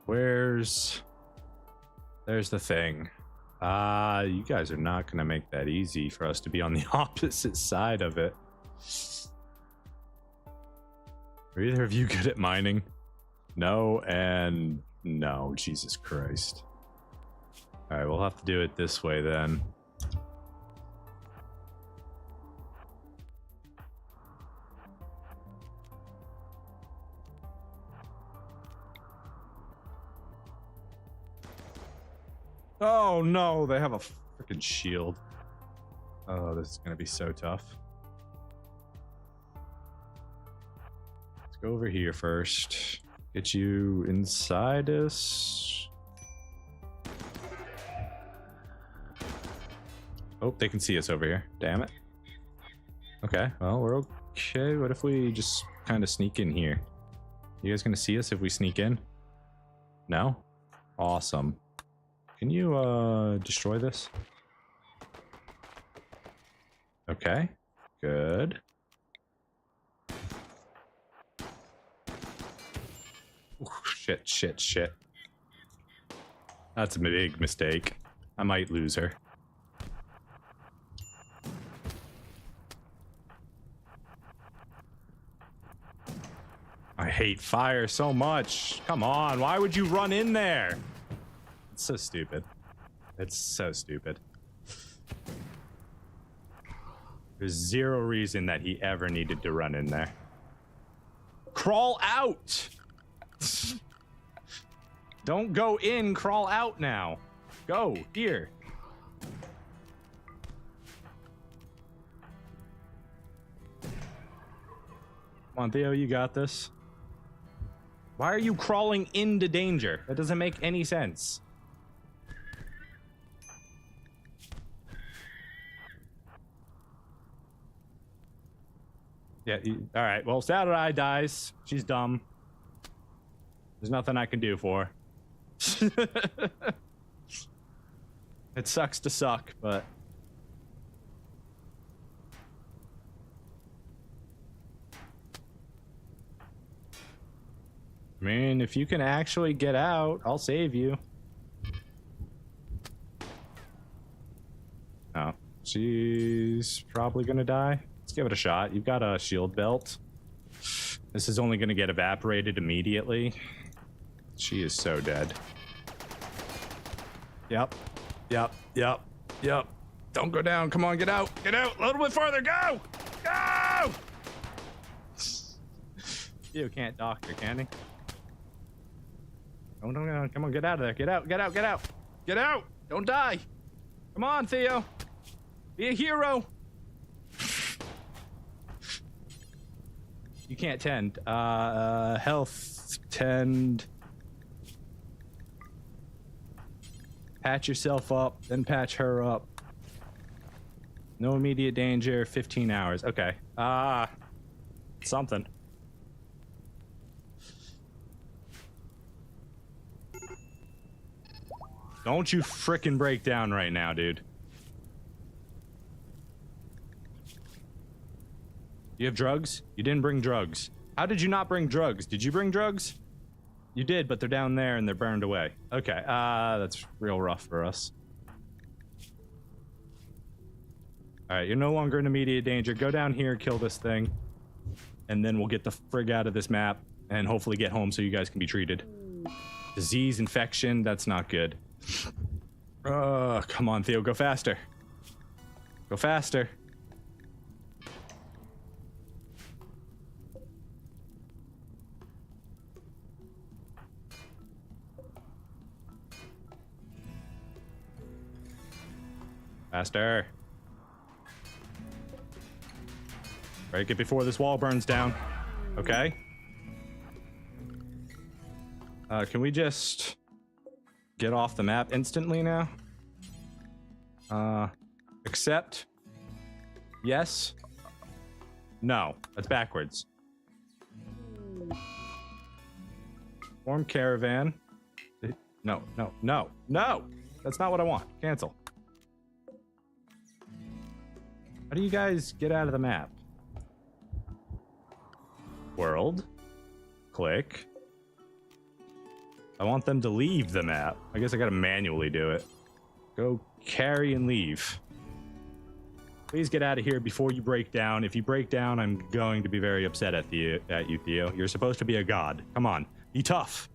There's the thing. You guys are not gonna make that easy for us to be on the opposite side of it. Are either of you good at mining? No and no. Jesus Christ. All right, we'll have to do it this way then. Oh no, they have a freaking shield. Oh, this is gonna be so tough. Let's go over here first. Get you inside us. Oh, they can see us over here. Damn it. Okay, well, we're okay. What if we just kind of sneak in here? You guys gonna see us if we sneak in? No? Awesome. Can you destroy this? Okay, good. Ooh, shit. That's a big mistake. I might lose her. I hate fire so much. Come on, why would you run in there? It's so stupid. It's so stupid. There's zero reason that he ever needed to run in there. Crawl out! Don't go in, crawl out now. Go, here. Come on, Theo, you got this. Why are you crawling into danger? That doesn't make any sense. Yeah, all right. Well, Saturday dies. She's dumb. There's nothing I can do for her. It sucks to suck, but... I mean, if you can actually get out, I'll save you. Oh, she's probably gonna die. Let's give it a shot. You've got a shield belt. This is only gonna get evaporated immediately. She is so dead. Yep. Don't go down. Come on, get out. Get out. A little bit farther. Go! Go! You can't doctor, can he? Don't. Come on, get out of there. Get out. Get out! Don't die! Come on, Theo! Be a hero! You can't tend. Health, tend. Patch yourself up, then patch her up. No immediate danger, 15 hours. Okay. Something. Don't you frickin' break down right now, dude. You have drugs? You didn't bring drugs. How did you not bring drugs? Did you bring drugs? You did, but they're down there and they're burned away. Okay, that's real rough for us. All right, you're no longer in immediate danger. Go down here, kill this thing. and then we'll get the frig out of this map and hopefully get home so you guys can be treated. Disease, infection, that's not good. Come on, Theo, go faster. Go faster. Faster. Break it before this wall burns down. Okay. Can we just get off the map instantly now? Accept? Yes? No, that's backwards. Form caravan. No, no, no, no! That's not what I want. Cancel. How do you guys get out of the map? World. Click. I want them to leave the map. I guess I gotta manually do it. Go carry and leave. Please get out of here before you break down. If you break down, I'm going to be very upset at you, Theo. You're supposed to be a god. Come on. Be tough.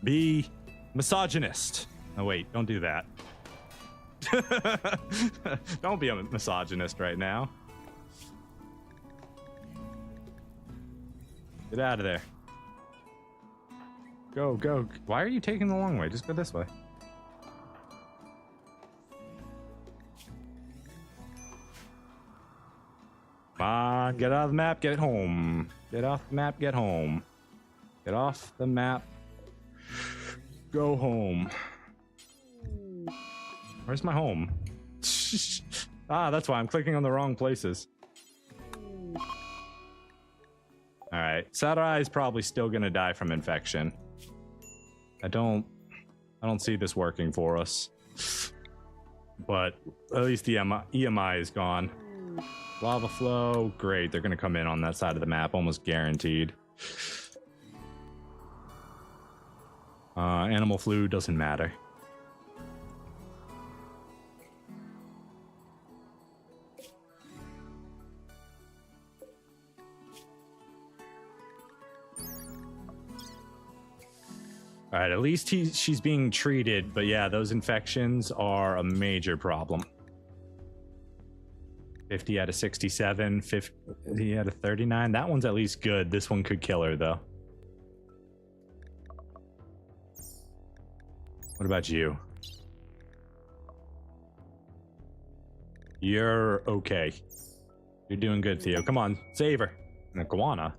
Be misogynist. Oh, wait. Don't do that. Don't be a misogynist right now. Get out of there. Go, go. Why are you taking the long way? Just go this way. Come on, get out of the map, get home. Get off the map, get home. Get off the map. Go home. Where's my home? Ah, that's why I'm clicking on the wrong places. Alright, Sarai is probably still gonna die from infection. I don't see this working for us. But at least the EMI is gone. Lava flow, great. They're gonna come in on that side of the map, almost guaranteed. Animal flu doesn't matter. All right, at least she's being treated, but yeah, those infections are a major problem. 50 out of 67, 50 out of 39. That one's at least good. This one could kill her, though. What about you? You're okay. You're doing good, Theo. Come on, save her. An iguana.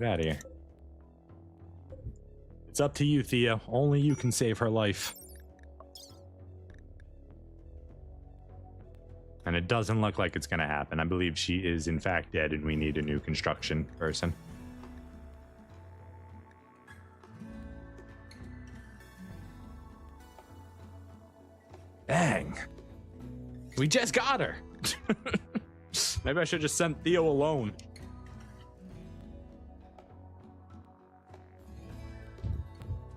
Get out of here. It's up to you, Theo. Only you can save her life. And it doesn't look like it's gonna happen. I believe she is in fact dead and we need a new construction person. Dang. We just got her. Maybe I should just send Theo alone.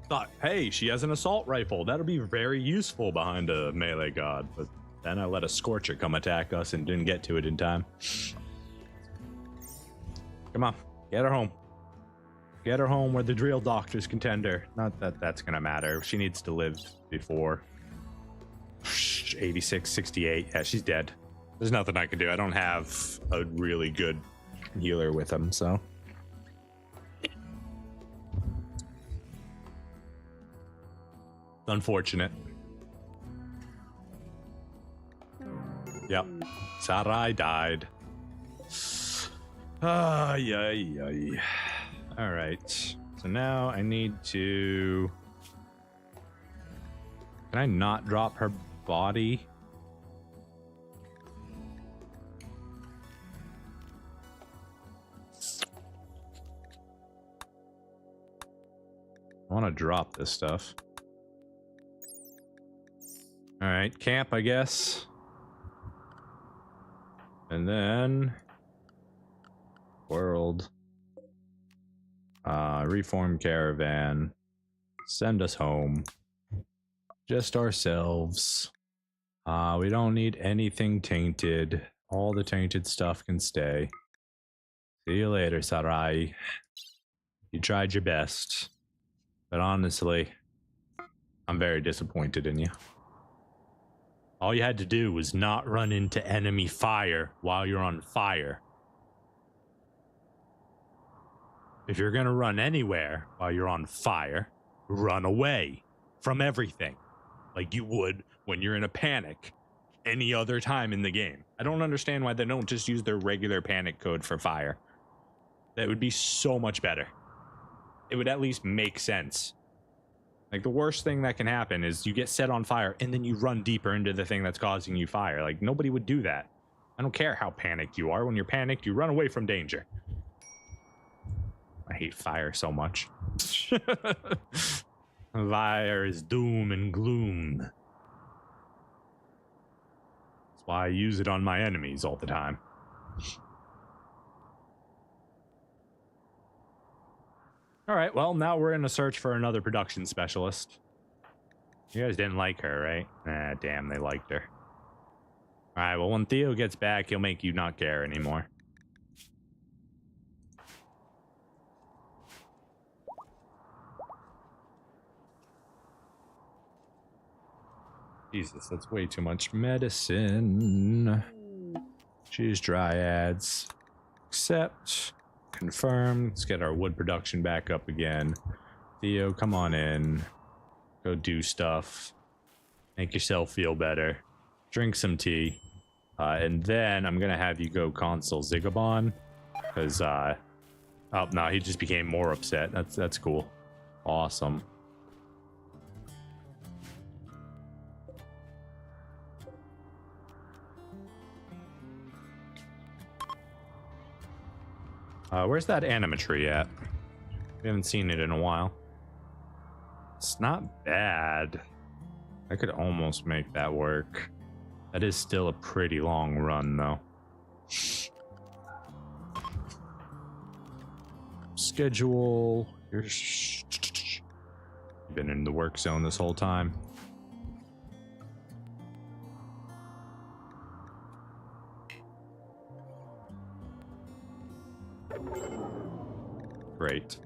Thought, hey, she has an assault rifle. That'll be very useful behind a melee god. But then I let a Scorcher come attack us and didn't get to it in time. Come on, get her home. Get her home where the drill doctors can tend her. Not that that's gonna matter. She needs to live before 86, 68. Yeah, she's dead. There's nothing I can do. I don't have a really good healer with him, so. Unfortunate. Yep. Sarai died. Ay, ay, ay. All right. So now I need to... Can I not drop her body? I want to drop this stuff. All right, camp, I guess. And then world. Reform caravan. Send us home. Just ourselves. We don't need anything tainted. All the tainted stuff can stay. See you later, Sarai. You tried your best. But honestly, I'm very disappointed in you. All you had to do was not run into enemy fire while you're on fire. If you're gonna run anywhere while you're on fire, run away from everything. Like you would when you're in a panic any other time in the game. I don't understand why they don't just use their regular panic code for fire. That would be so much better. It would at least make sense. Like the worst thing that can happen is you get set on fire and then you run deeper into the thing that's causing you fire. Like nobody would do that. I don't care how panicked you are. When you're panicked, you run away from danger. I hate fire so much. Fire is doom and gloom. That's why I use it on my enemies all the time. All right, well, now we're in a search for another production specialist. You guys didn't like her, right? Ah, damn, they liked her. All right, well, when Theo gets back, he'll make you not care anymore. Jesus, that's way too much medicine. Choose dryads. Accept. Confirm. Let's get our wood production back up again. Theo, come on in. Go do stuff. Make yourself feel better. Drink some tea. And then I'm going to have you go console Xigoban. Because, oh, no, he just became more upset. That's cool. Awesome. Where's that animatry at? We haven't seen it in a while. It's not bad. I could almost make that work. That is still a pretty long run, though. Schedule. You've been in the work zone this whole time. Great.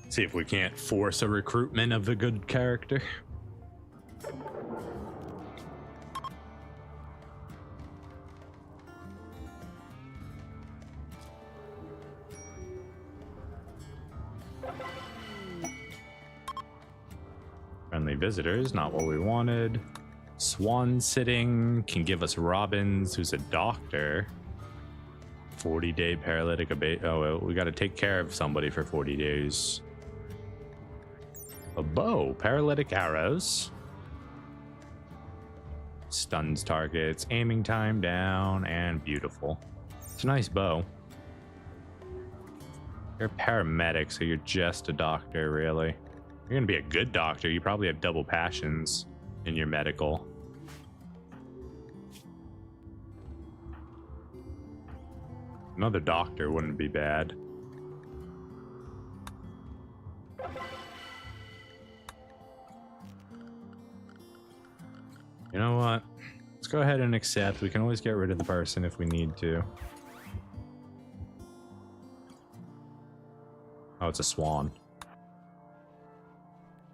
See if we can't force a recruitment of a good character. Friendly visitors, not what we wanted. Swan sitting can give us Robbins, who's a doctor. 40-day paralytic abate. Oh, well, we got to take care of somebody for 40 days. A bow, paralytic arrows. Stuns targets, aiming time down, and beautiful. It's a nice bow. You're a paramedic, so you're just a doctor, really. You're gonna be a good doctor. You probably have double passions in your medical. Another doctor wouldn't be bad. You know what? Let's go ahead and accept. We can always get rid of the person if we need to. Oh, it's a swan.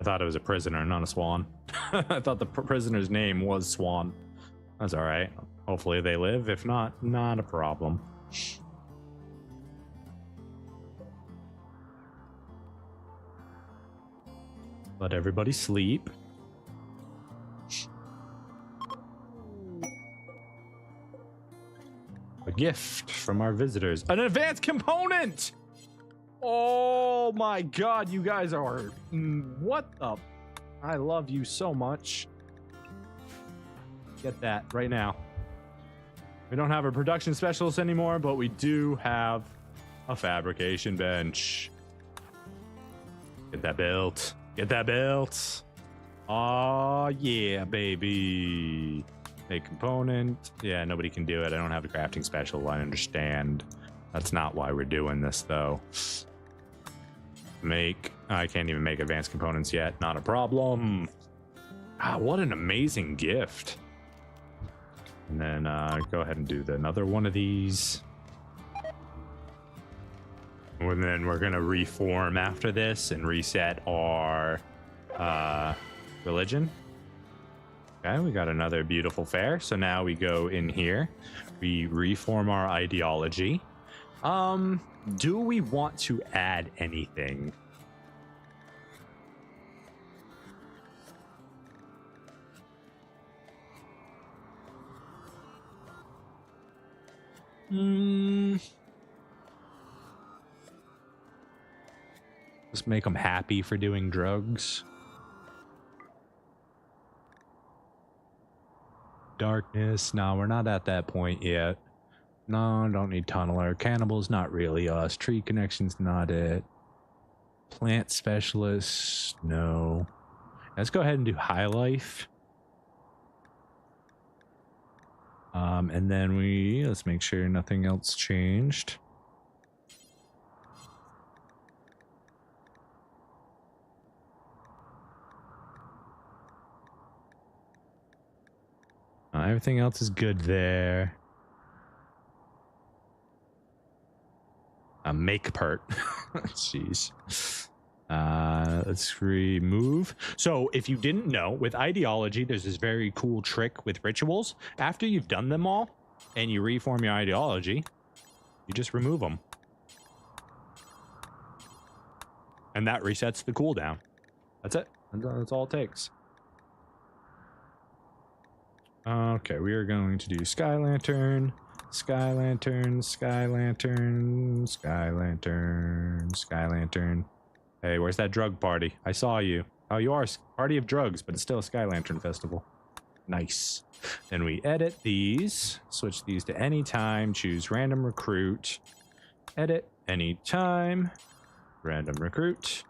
I thought it was a prisoner, not a swan. I thought the prisoner's name was Swan. That's all right. Hopefully they live. If not, not a problem. Let everybody sleep. A gift from our visitors. An advanced component! Oh my god, you guys are... What the... I love you so much. Get that right now. We don't have a production specialist anymore, but we do have a fabrication bench. Get that built. Get that built. Oh, yeah, baby. Make component. Yeah, nobody can do it. I don't have a crafting special. I understand. That's not why we're doing this, though. I can't even make advanced components yet. Not a problem. Ah, what an amazing gift. And then go ahead and do another one of these. And then we're going to reform after this and reset our religion. Okay, we got another beautiful fair. So now we go in here. We reform our ideology. Do we want to add anything? Just make them happy for doing drugs. Darkness. No, we're not at that point yet. No, don't need tunneler. Cannibals, not really us. Tree connections, not it. Plant specialists, no. Let's go ahead and do high life. And then let's make sure nothing else changed. Everything else is good there. Make pert. Jeez. Let's remove. So if you didn't know, with ideology, there's this very cool trick with rituals. After you've done them all and you reform your ideology, you just remove them. And that resets the cooldown. That's it. That's all it takes. Okay, we are going to do Sky Lantern, Sky Lantern, Sky Lantern, Sky Lantern, Sky Lantern. Hey, where's that drug party? I saw you. Oh, you are a party of drugs, but it's still a Sky Lantern festival. Nice. Then we edit these, switch these to anytime, choose random recruit, edit anytime, random recruit,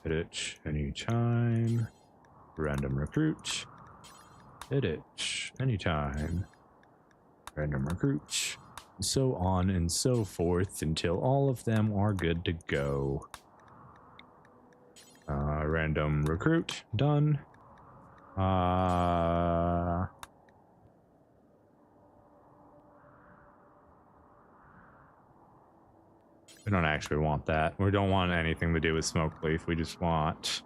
edit anytime, random recruit. Edit anytime, random recruit, and so on and so forth until all of them are good to go. Random recruit, done. We don't actually want that. We don't want anything to do with smoke leaf. We just want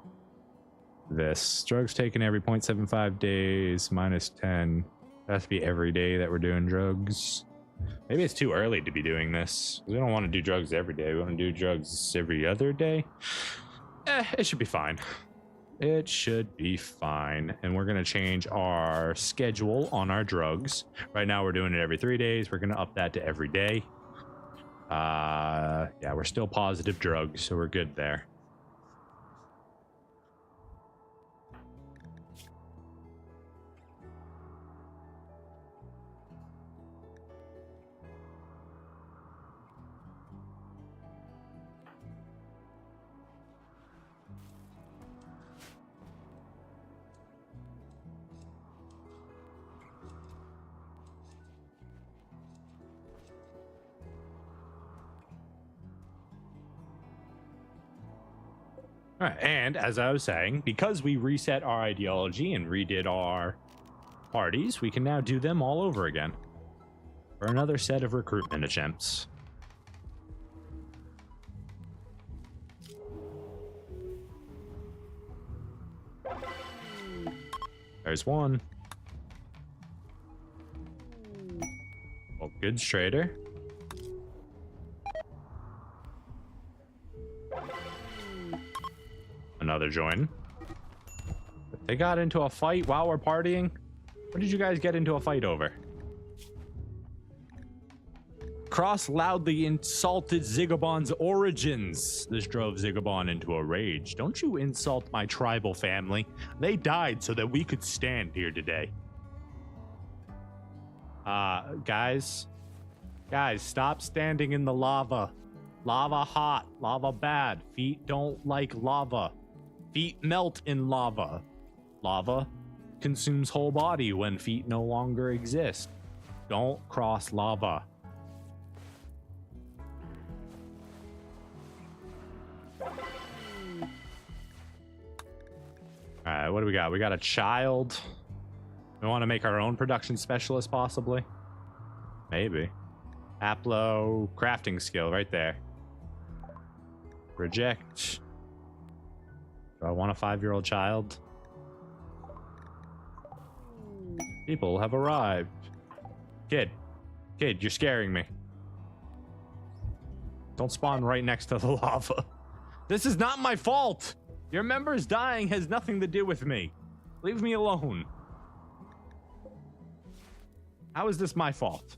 this. Drugs taken every 0.75 days, minus 10. It has to be every day that we're doing drugs. Maybe it's too early to be doing this. We don't want to do drugs every day. We want to do drugs every other day. It should be fine. It should be fine. And we're going to change our schedule on our drugs. Right now we're doing it every 3 days. We're going to up that to every day. Yeah, we're still positive drugs, so we're good there. All right, and as I was saying, because we reset our ideology and redid our parties, we can now do them all over again for another set of recruitment attempts. There's one. Well, good trader. Another join. They got into a fight while we're partying. What did you guys get into a fight over? Cross loudly insulted Xigobans' origins. This drove Xigoban into a rage. Don't you insult my tribal family. They died so that we could stand here today. Guys, stop standing in the lava. Lava hot, lava bad. Feet don't like lava. Feet melt in lava. Lava consumes whole body when feet no longer exist. Don't cross lava. All right, what do we got? We got a child. We want to make our own production specialist, possibly. Maybe. Haplo crafting skill right there. Reject. Do I want a 5-year-old child? People have arrived. Kid, you're scaring me. Don't spawn right next to the lava. This is not my fault. Your members dying has nothing to do with me. Leave me alone. How is this my fault?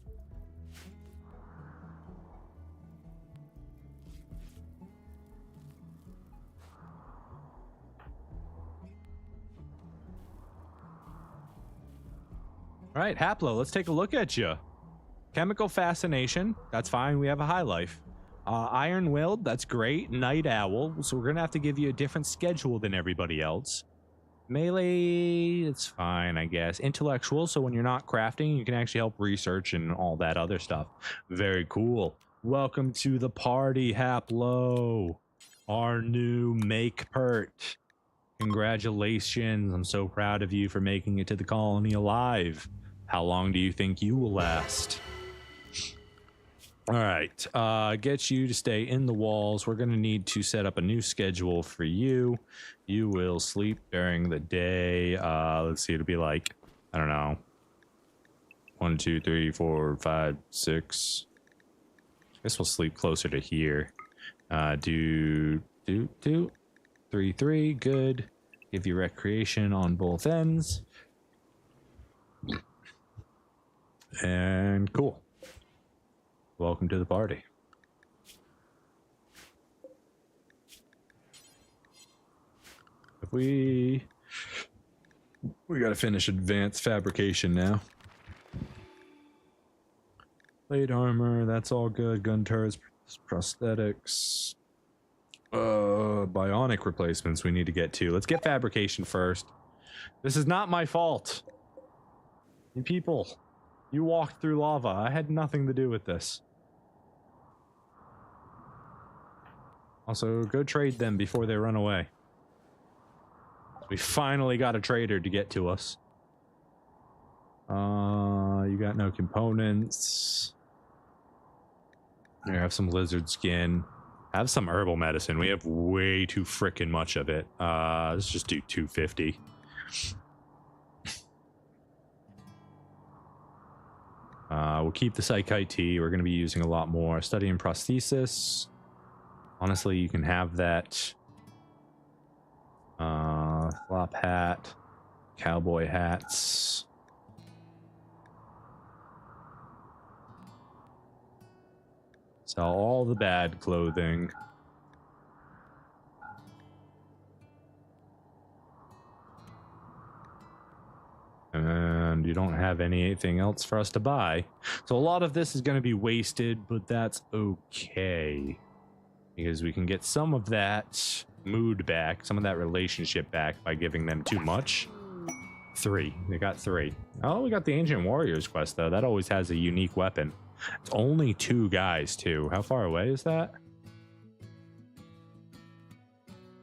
All right, Haplo, let's take a look at you. Chemical fascination, that's fine. We have a high life. Iron willed, that's great. Night owl, so we're gonna have to give you a different schedule than everybody else. Melee, it's fine, I guess. Intellectual, so when you're not crafting, you can actually help research and all that other stuff. Very cool. Welcome to the party, Haplo. Our new make pert. Congratulations, I'm so proud of you for making it to the colony alive. How long do you think you will last? All right, get you to stay in the walls. We're gonna need to set up a new schedule for you. You will sleep during the day. Let's see, it'll be like, I don't know, 1, 2, 3, 4, 5, 6. I guess we'll sleep closer to here. 2, 3, 3, good. Give you recreation on both ends. And cool. Welcome to the party. If we gotta finish advanced fabrication now. Plate armor, that's all good. Gun turrets, prosthetics. Bionic replacements we need to get to. Let's get fabrication first. This is not my fault. You people, you walked through lava. I had nothing to do with this. Also, go trade them before they run away. We finally got a trader to get to us. You got no components. Here, have some lizard skin. Have some herbal medicine. We have way too frickin' much of it. Let's just do 250. We'll keep the Psychite tea. We're going to be using a lot more. Study and prosthesis. Honestly, you can have that. Flop hat. Cowboy hats. Sell all the bad clothing. And you don't have anything else for us to buy. So a lot of this is going to be wasted, but that's okay. Because we can get some of that mood back, some of that relationship back by giving them too much. 3. They got 3. Oh, we got the Ancient Warriors quest, though. That always has a unique weapon. It's only 2 guys, too. How far away is that?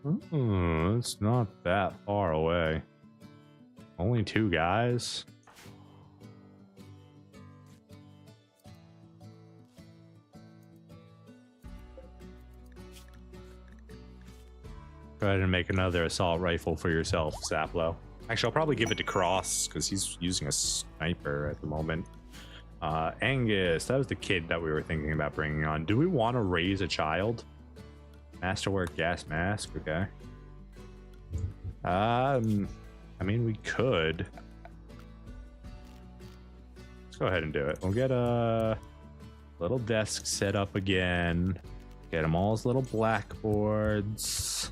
It's not that far away. Only 2 guys? Go ahead and make another assault rifle for yourself, Saplo. Actually, I'll probably give it to Cross, because he's using a sniper at the moment. Angus, that was the kid that we were thinking about bringing on. Do we want to raise a child? Masterwork gas mask, okay. I mean, we could. Let's go ahead and do it. We'll get a little desk set up again. Get them all as little blackboards.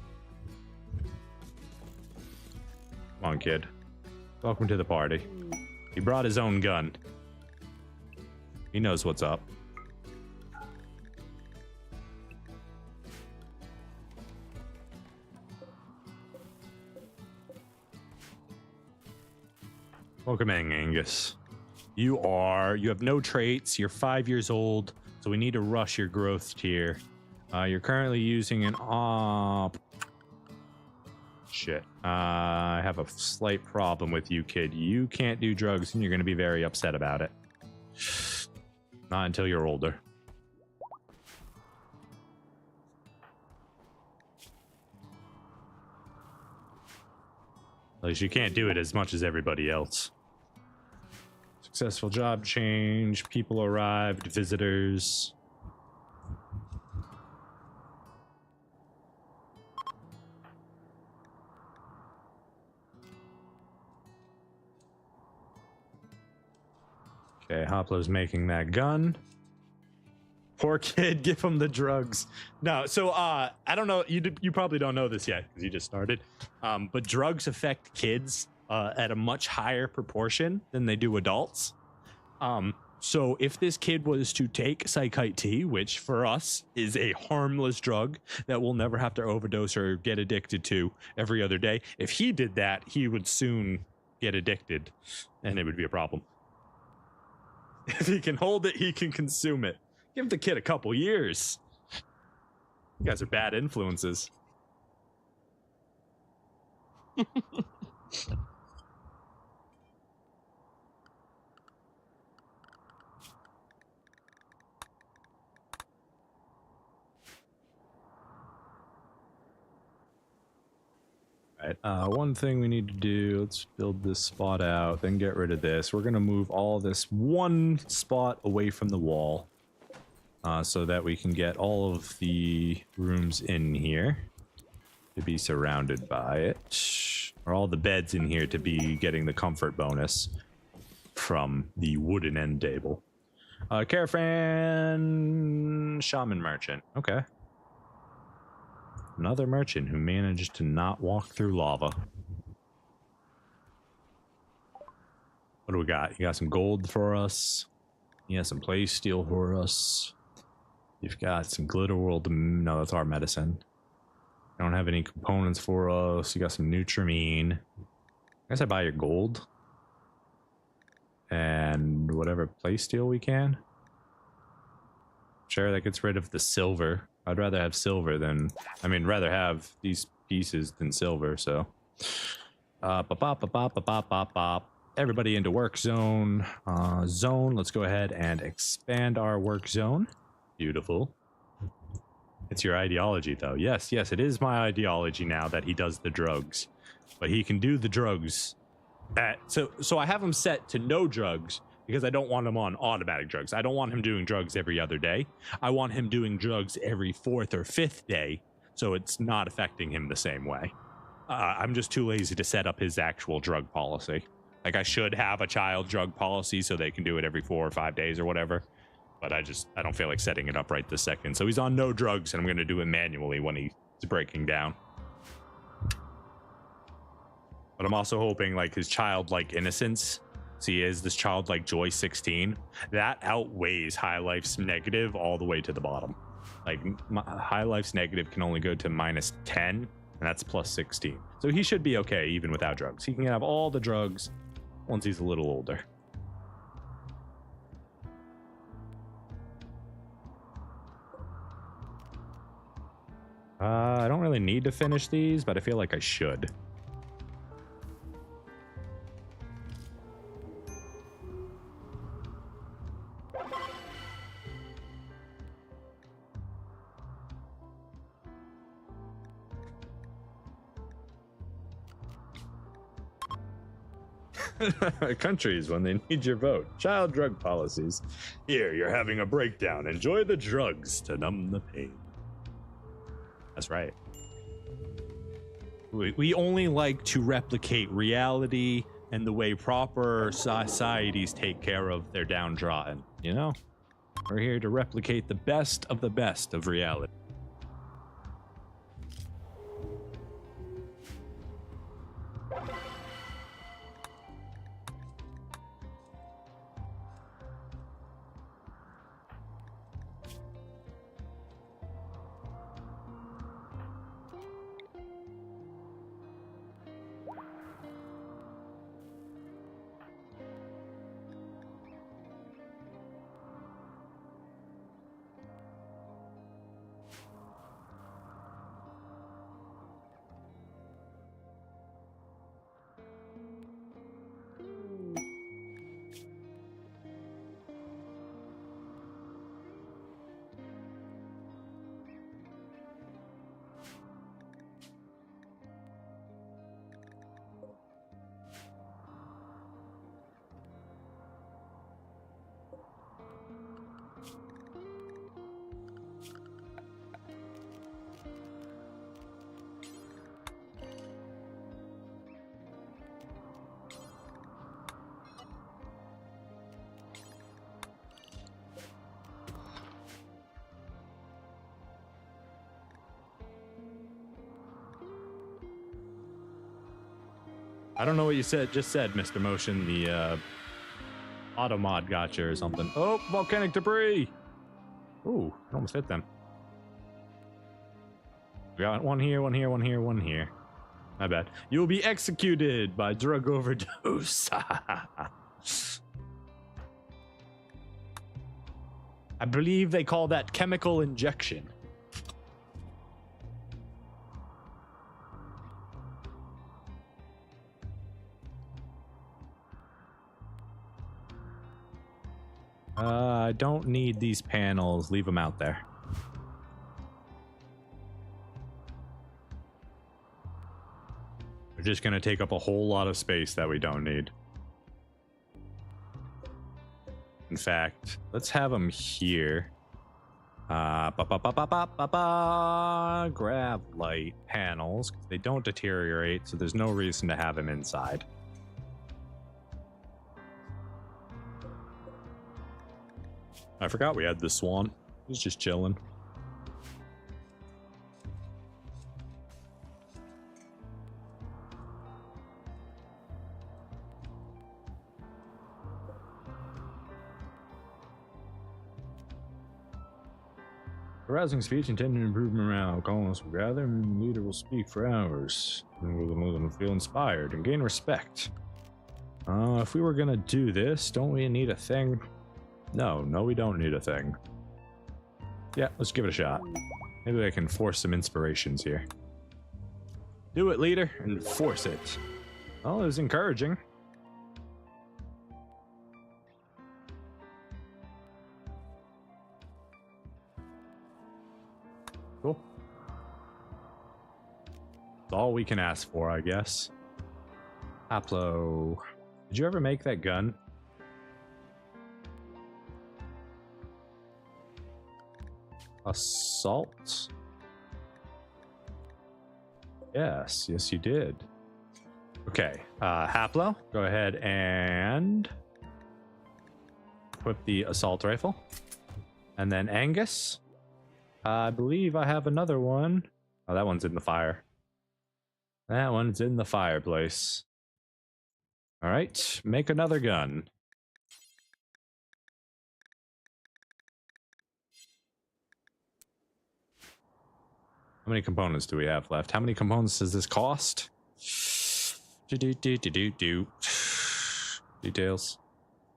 Come on, kid. Welcome to the party. He brought his own gun. He knows what's up. Welcome in, Angus. You have no traits. You're 5 years old, so we need to rush your growth tier. You're currently using an shit. I have a slight problem with you, kid. You can't do drugs, and you're going to be very upset about it. Not until you're older. At least you can't do it as much as everybody else. Successful job change. People arrived. Visitors. Okay, Hoplo's making that gun. Poor kid, give him the drugs. No, so I don't know. You probably don't know this yet because you just started. But drugs affect kids at a much higher proportion than they do adults. So if this kid was to take Psychite T, which for us is a harmless drug that we'll never have to overdose or get addicted to every other day, if he did that, he would soon get addicted, and it would be a problem. If he can hold it, he can consume it. Give the kid a couple years. You guys are bad influences. Alright, one thing we need to do, let's build this spot out, then get rid of this. We're going to move all this one spot away from the wall. So that we can get all of the rooms in here to be surrounded by it. Or all the beds in here to be getting the comfort bonus from the wooden end table. Caravan Shaman Merchant. Okay. Another merchant who managed to not walk through lava. What do we got? You got some gold for us. You got some play steel for us. You've got some glitter world. No, that's our medicine. You don't have any components for us. You got some Nutramine. I guess I buy your gold. And whatever play steel we can. Sure, that gets rid of the silver. I'd rather have silver than... rather have these pieces than silver, so... Everybody into work zone. Let's go ahead and expand our work zone. Beautiful. It's your ideology, though. Yes, it is my ideology now that he does the drugs. But he can do the drugs so I have him set to no drugs because I don't want him on automatic drugs. I don't want him doing drugs every other day. I want him doing drugs every 4th or 5th day, so it's not affecting him the same way. I'm just too lazy to set up his actual drug policy. Like, I should have a child drug policy so they can do it every 4 or 5 days or whatever. But I don't feel like setting it up right this second. So he's on no drugs, and I'm going to do it manually when he's breaking down. But I'm also hoping, like, his childlike innocence, so he is this childlike joy 16, that outweighs High Life's negative all the way to the bottom. Like, High Life's negative can only go to -10, and that's plus 16. So he should be okay even without drugs. He can have all the drugs once he's a little older. I don't really need to finish these, but I feel like I should. Countries when they need your vote. Child drug policies. Here, you're having a breakdown. Enjoy the drugs to numb the pain. That's right. We only like to replicate reality and the way proper societies take care of their downtrodden, you know? We're here to replicate the best of reality. I don't know what you just said, Mr. Motion. The auto mod got you or something. Oh, volcanic debris. Ooh, I almost hit them. We got one here, one here, one here, one here. My bad. You will be executed by drug overdose. I believe they call that chemical injection. I don't need these panels. Leave them out there. They're just going to take up a whole lot of space that we don't need. In fact, let's have them here. Grab light panels. They don't deteriorate, so there's no reason to have them inside. I forgot we had the swan. He's just chilling. Arousing speech intended to improve morale. Colonists will gather and the leader will speak for hours. And we'll feel inspired and gain respect. If we were gonna do this, don't we need a thing? No, we don't need a thing. Yeah, let's give it a shot. Maybe I can force some inspirations here. Do it, leader, and force it. Well, it was encouraging. Cool. That's all we can ask for, I guess. Haplo. Did you ever make that gun? Assault? Yes, you did. Okay, Haplo, go ahead and equip the assault rifle. And then Angus, I believe I have another one. Oh, that one's in the fire. That one's in the fireplace. All right, make another gun. How many components do we have left? How many components does this cost? Details.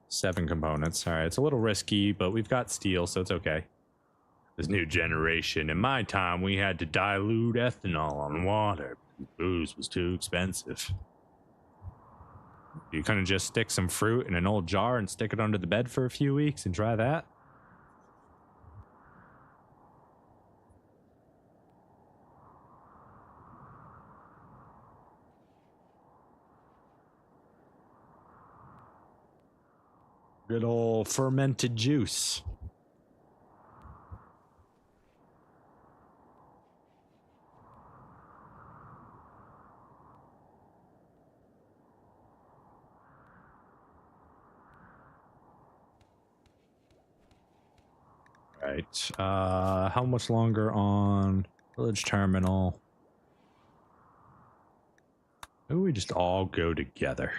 7 components. All right, it's a little risky, but we've got steel, so it's okay. This new generation. In my time, we had to dilute ethanol on water. Booze was too expensive. You couldn't just stick some fruit in an old jar and stick it under the bed for a few weeks and try that? Good old fermented juice. Right. How much longer on village terminal? Maybe we just all go together.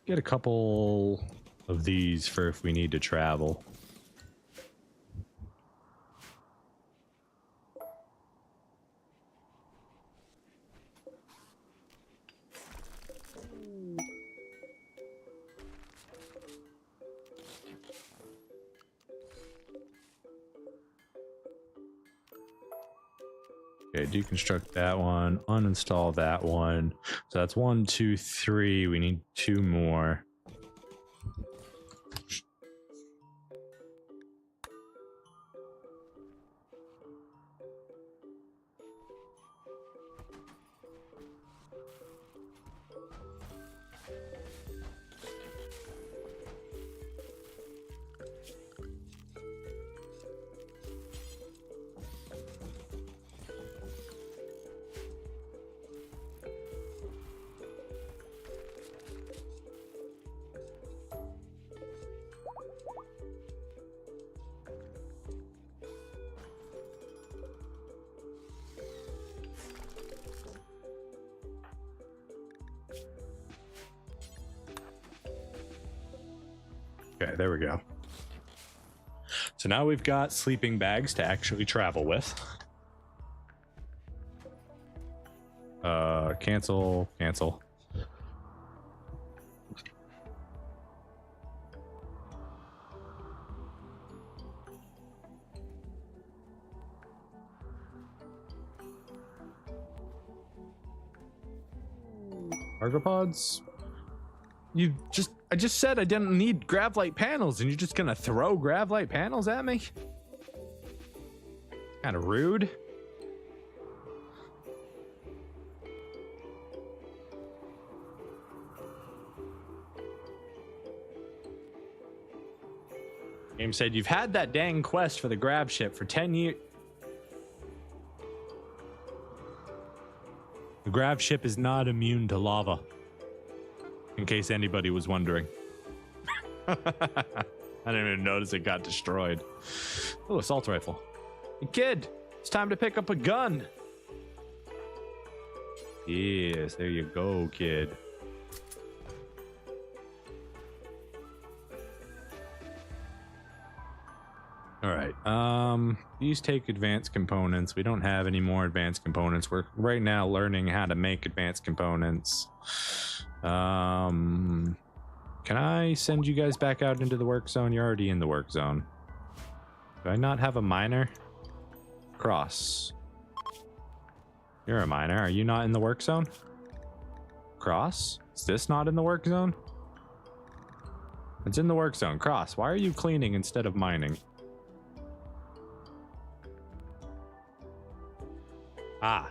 Get a couple of these for if we need to travel. Okay, deconstruct that one, uninstall that one. So that's 1, 2, 3. We need 2 more. Okay, there we go. So now we've got sleeping bags to actually travel with. Cancel. Argopods? I just said I didn't need gravlight panels, and you're just gonna throw gravlight panels at me? Kind of rude. Game said you've had that dang quest for the grab ship for 10 years. The grab ship is not immune to lava. In case anybody was wondering. I didn't even notice it got destroyed. Oh, assault rifle. Hey, kid, it's time to pick up a gun. Yes, there you go, kid. All right. These take advanced components. We don't have any more advanced components. We're right now learning how to make advanced components. Can I send you guys back out into the work zone? You're already in the work zone. Do I not have a miner? Cross. You're a miner. Are you not in the work zone? Cross? Is this not in the work zone? It's in the work zone. Cross, why are you cleaning instead of mining? Ah,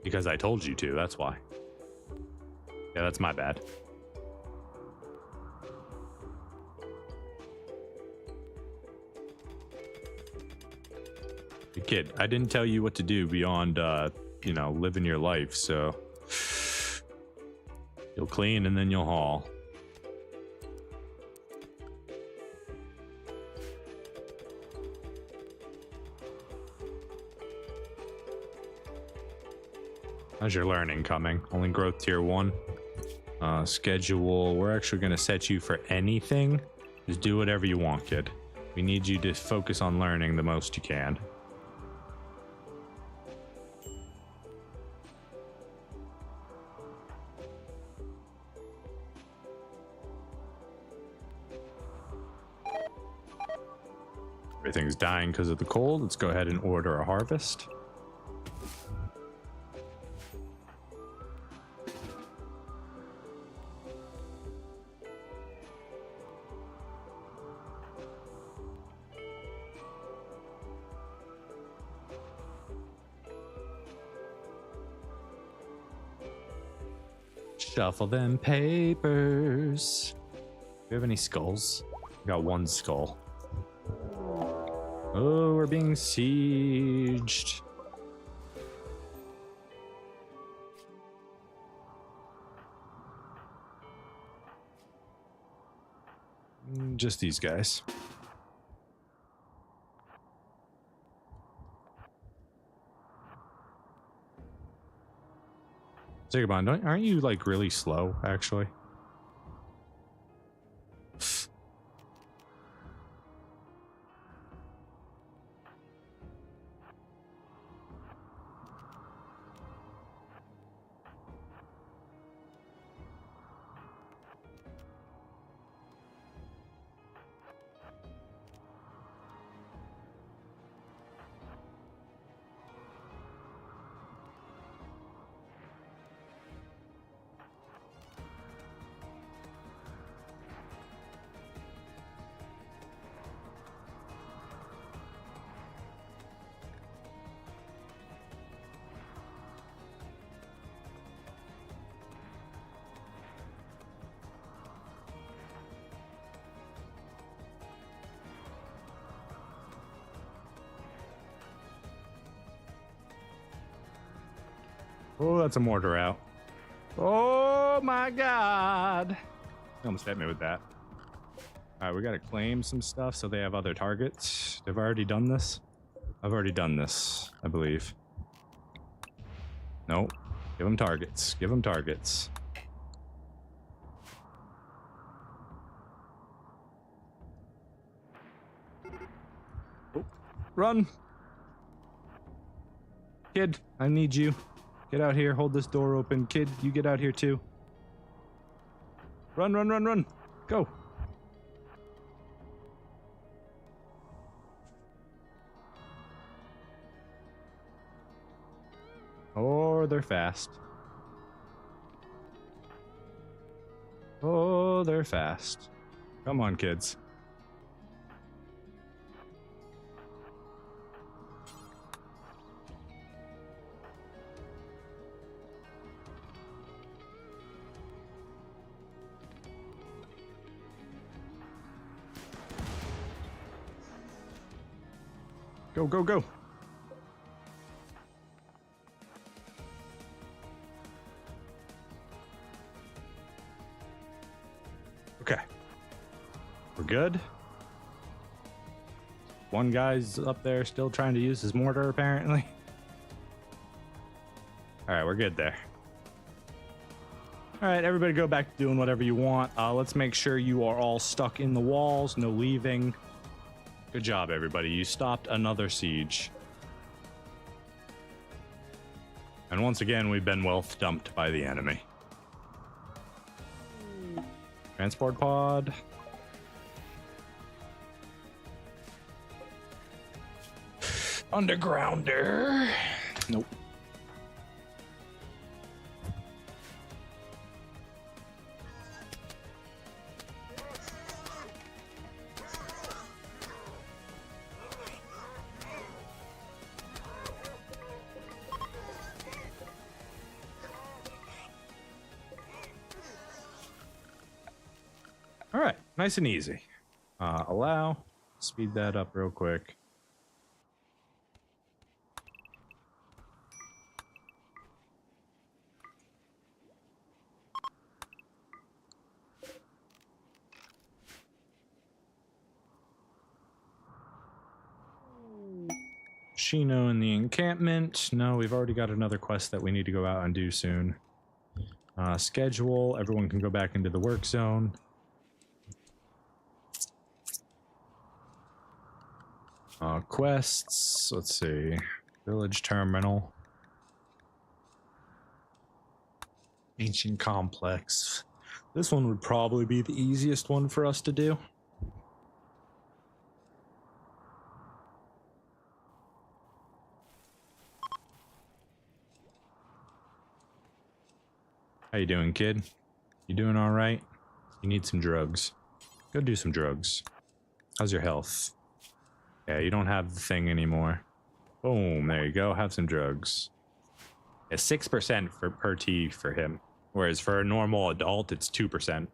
because I told you to, that's why. Yeah, that's my bad. Hey, kid, I didn't tell you what to do beyond, you know, living your life, so... You'll clean and then you'll haul. How's your learning coming? Only growth tier 1. Schedule. We're actually going to set you for anything. Just do whatever you want, kid. We need you to focus on learning the most you can. Everything's dying because of the cold. Let's go ahead and order a harvest. Shuffle them papers. Do we have any skulls? We got 1 skull. Oh, we're being sieged. Just these guys. Xigobans, aren't you like really slow, actually? Oh, that's a mortar out. Oh my god. He almost hit me with that. Alright, we gotta claim some stuff so they have other targets. They've already done this? I've already done this, I believe. Nope. Give them targets. Give them targets. run. Kid, I need you. Get out here, hold this door open. Kid, you get out here too. Run, run, run, run. Go. Oh, they're fast. Oh, they're fast. Come on, kids. Go, go, go. Okay. We're good. One guy's up there still trying to use his mortar, apparently. All right, we're good there. All right, everybody go back to doing whatever you want. Let's make sure you are all stuck in the walls, no leaving. Good job, everybody. You stopped another siege. And once again, we've been wealth dumped by the enemy. Transport pod. Undergrounder. Nope. All right, nice and easy. Allow, speed that up real quick. Shino in the encampment. No, we've already got another quest that we need to go out and do soon. Schedule, everyone can go back into the work zone. Quests, let's see. Village terminal. Ancient complex. This one would probably be the easiest one for us to do. How you doing, kid? You doing all right? You need some drugs. Go do some drugs. How's your health? Yeah, you don't have the thing anymore. Boom, there you go. Have some drugs. Yeah, 6% for per T for him. Whereas for a normal adult, it's 2%.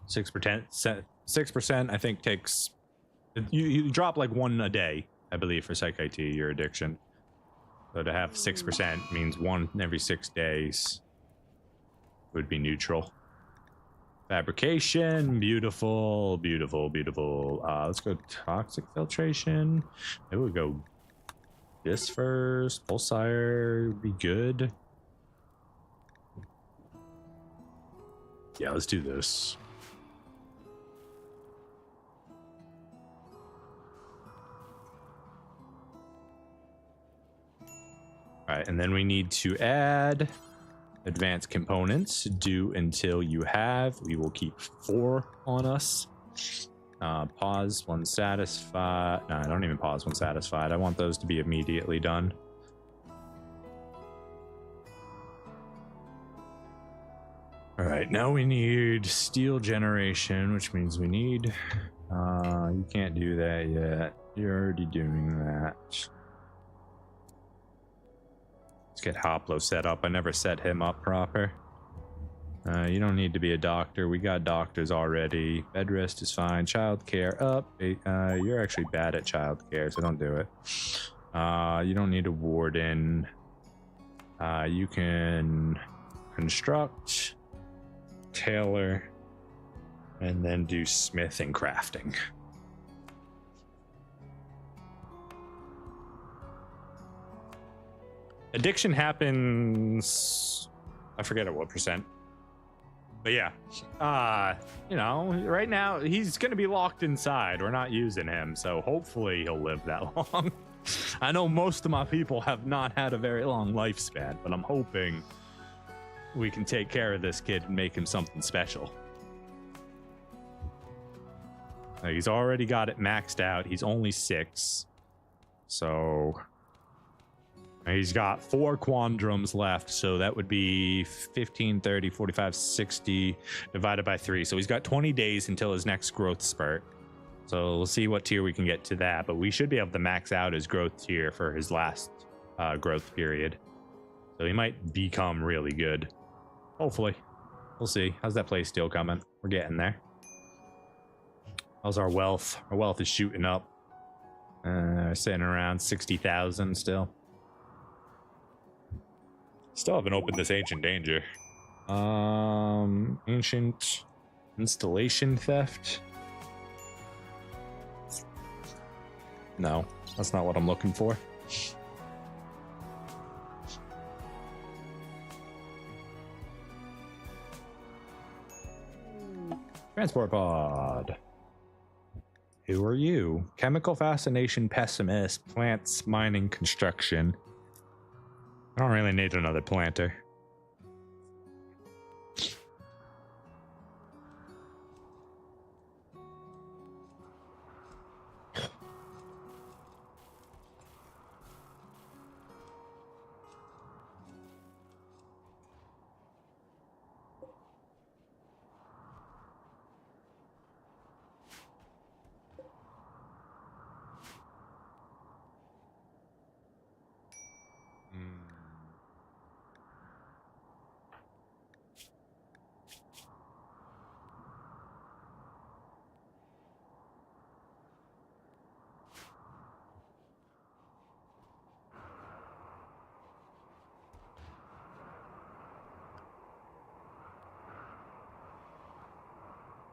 6%, I think, takes... You drop like 1 a day, I believe, for Psych IT, your addiction. So to have 6% means 1 every 6 days would be neutral. Fabrication, beautiful, beautiful, beautiful. Let's go toxic filtration. Maybe we'll go this first. Pulsire would be good. Yeah, let's do this. All right, and then we need to add advanced components. Do until you have. We will keep 4 on us. Pause when satisfied. No, I don't even pause when satisfied. I want those to be immediately done. All right, now we need steel generation, which means we need... you can't do that yet. You're already doing that. Let's get Hoplo set up. I never set him up proper. You don't need to be a doctor. We got doctors already. Bed rest is fine. Childcare up. You're actually bad at childcare, so don't do it. You don't need a warden. You can construct, tailor, and then do smith and crafting. Addiction happens, I forget at what percent. But yeah, you know, right now he's going to be locked inside. We're not using him, so hopefully he'll live that long. I know most of my people have not had a very long lifespan, but I'm hoping we can take care of this kid and make him something special. He's already got it maxed out. He's only 6. So he's got 4 quandrums left. So that would be 15, 30, 45, 60 divided by 3. So he's got 20 days until his next growth spurt. So we'll see what tier we can get to that. But we should be able to max out his growth tier for his last growth period. So he might become really good. Hopefully. We'll see. How's that play still coming? We're getting there. How's our wealth? Our wealth is shooting up. Sitting around 60,000 still. Still haven't opened this ancient danger. Ancient installation theft. No, that's not what I'm looking for. Transport pod. Who are you? Chemical fascination pessimist, plants, mining, construction. I don't really need another planter.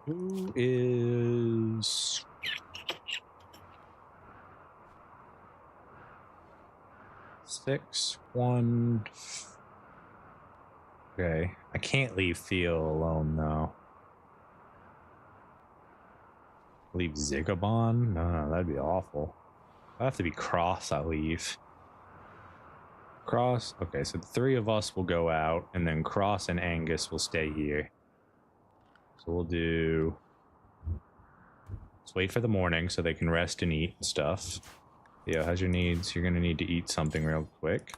Who is... Six, one... Okay, I can't leave Theo alone, though. Leave Xigobans? No, that'd be awful. I have to be Cross, I leave. Cross, okay, so the 3 of us will go out, and then Cross and Angus will stay here. So we'll do... Let's wait for the morning so they can rest and eat and stuff. Theo, how's your needs? You're going to need to eat something real quick.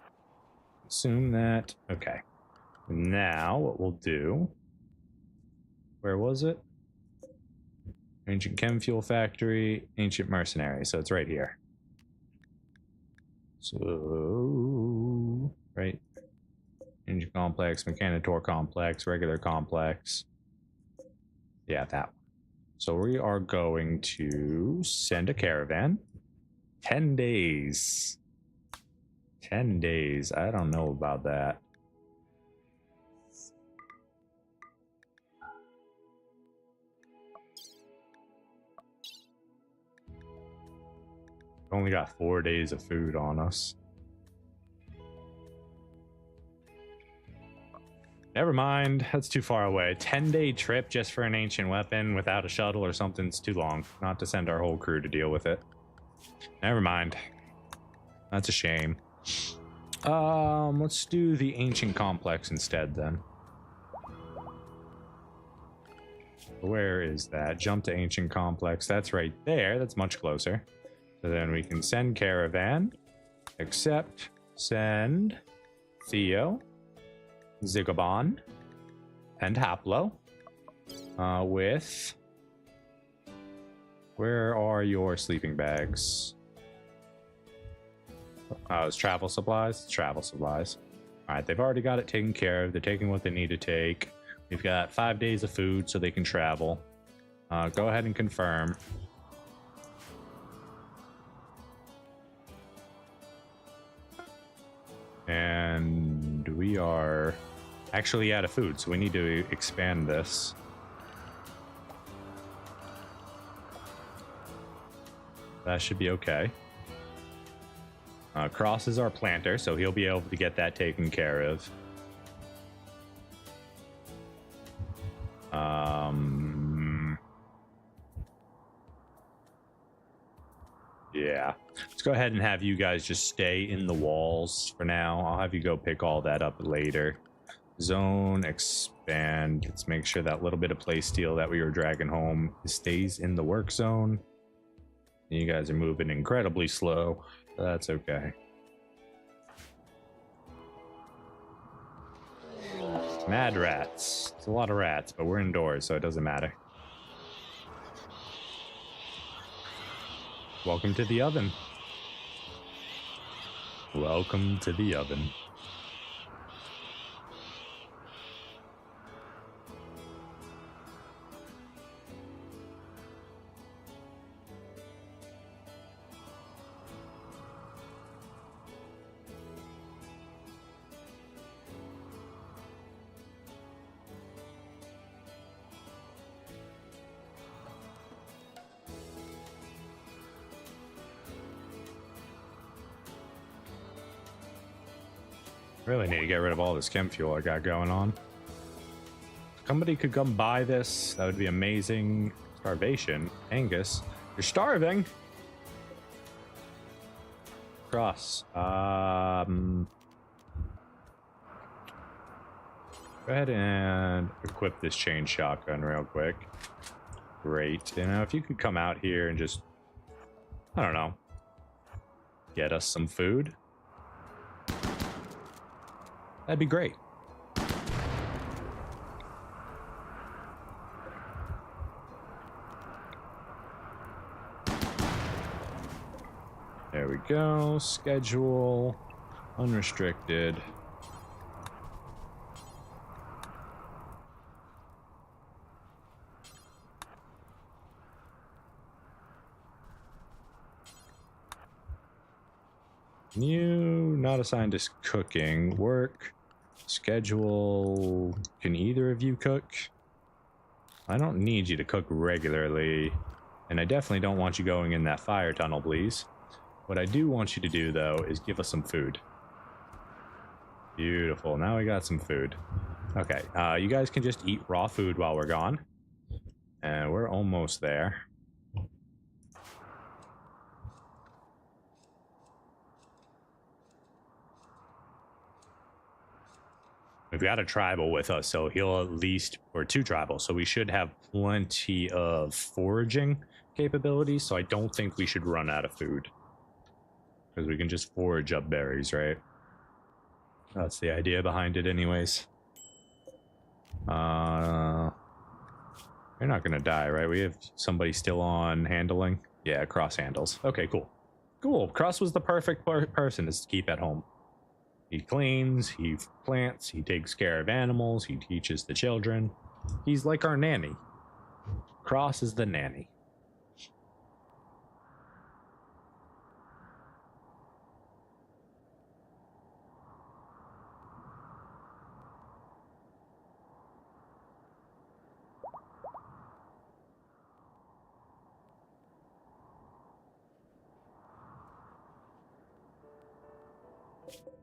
Assume that... Okay. Now, what we'll do... Where was it? Ancient Chem Fuel Factory, Ancient Mercenary. So it's right here. So... Right. Ancient Complex, Mechanitor Complex, Regular Complex. Yeah, that one. So we are going to send a caravan. 10 days. 10 days. I don't know about that. Only got 4 days of food on us. Never mind, that's too far away. 10-day trip just for an ancient weapon without a shuttle or something's too long. Not to send our whole crew to deal with it. Never mind. That's a shame. Let's do the ancient complex instead then. Where is that? Jump to ancient complex. That's right there. That's much closer. So then we can send caravan. Accept. Send. Theo. Xigobans and Haplo with... Where are your sleeping bags? It's travel supplies? It's travel supplies. Alright, they've already got it taken care of. They're taking what they need to take. We've got 5 days of food so they can travel. Go ahead and confirm. And we are actually out of food, so we need to expand this. That should be okay. Cross is our planter, so he'll be able to get that taken care of. Yeah. Let's go ahead and have you guys just stay in the walls for now. I'll have you go pick all that up later. Zone, expand. Let's make sure that little bit of playsteel that we were dragging home stays in the work zone. You guys are moving incredibly slow. That's okay. Mad rats. It's a lot of rats, but we're indoors, so it doesn't matter. Welcome to the oven. Welcome to the oven. Really need to get rid of all this chem fuel I got going on. Somebody could come buy this. That would be amazing. Starvation. Angus, you're starving. Cross. Go ahead and equip this chain shotgun real quick. Great. You know, if you could come out here and just, I don't know, get us some food. That'd be great. There we go. Schedule. Unrestricted. You not assigned to cooking. Work. Schedule. Can either of you cook? I don't need you to cook regularly, and I definitely don't want you going in that fire tunnel, please. What I do want you to do, though, is give us some food. Beautiful. Now we got some food. Okay, you guys can just eat raw food while we're gone. And we're almost there. We've got a tribal with us, so he'll at least, or two tribals, so we should have plenty of foraging capabilities, so I don't think we should run out of food. Because we can just forage up berries, right? That's the idea behind it anyways. You're not gonna die, right? We have somebody still on handling? Yeah, Cross handles. Okay, cool. Cool, Cross was the perfect person to keep at home. He cleans, he plants, he takes care of animals, he teaches the children. He's like our nanny. Cross is the nanny.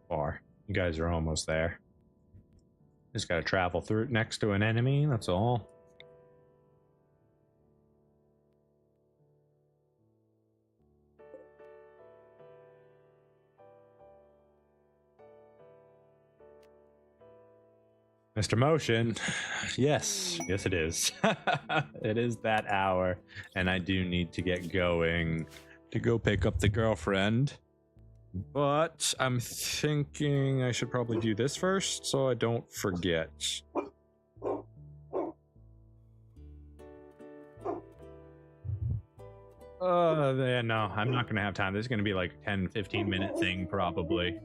Far. You guys are almost there. Just gotta travel through next to an enemy, that's all. Mr. Motion, yes it is. It is that hour, and I do need to get going to go pick up the girlfriend. But I'm thinking I should probably do this first so I don't forget. Yeah, no, I'm not gonna have time. This is gonna be like a 10-15 minute thing probably.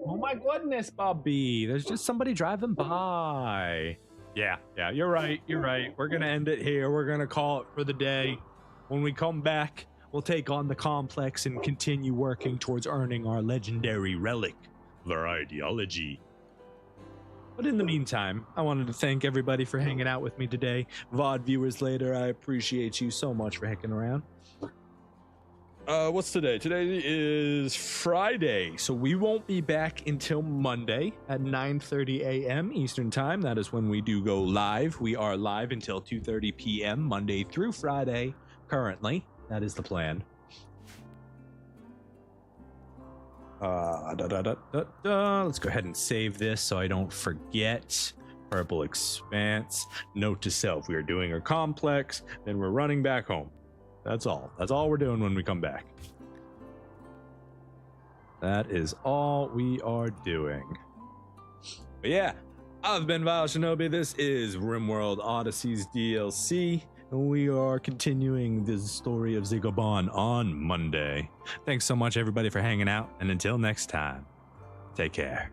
Oh my goodness, Bobby, there's just somebody driving by. Yeah, you're right. We're gonna end it here. We're gonna call it for the day. When we come back, we'll take on the complex and continue working towards earning our legendary relic of our ideology. But in the meantime, I wanted to thank everybody for hanging out with me today. VOD viewers later, I appreciate you so much for hanging around. What's today? Today is Friday, so we won't be back until Monday at 9:30 a.m. Eastern Time. That is when we do go live. We are live until 2:30 p.m. Monday through Friday. Currently, that is the plan. Let's go ahead and save this so I don't forget. Purple Expanse. Note to self: we are doing our complex, then we're running back home. That's all. That's all we're doing when we come back. That is all we are doing. But yeah, I've been Vile Shinobi. This is Rimworld Odyssey's DLC, and we are continuing the story of Xigoban on Monday. Thanks so much, everybody, for hanging out, and until next time, take care.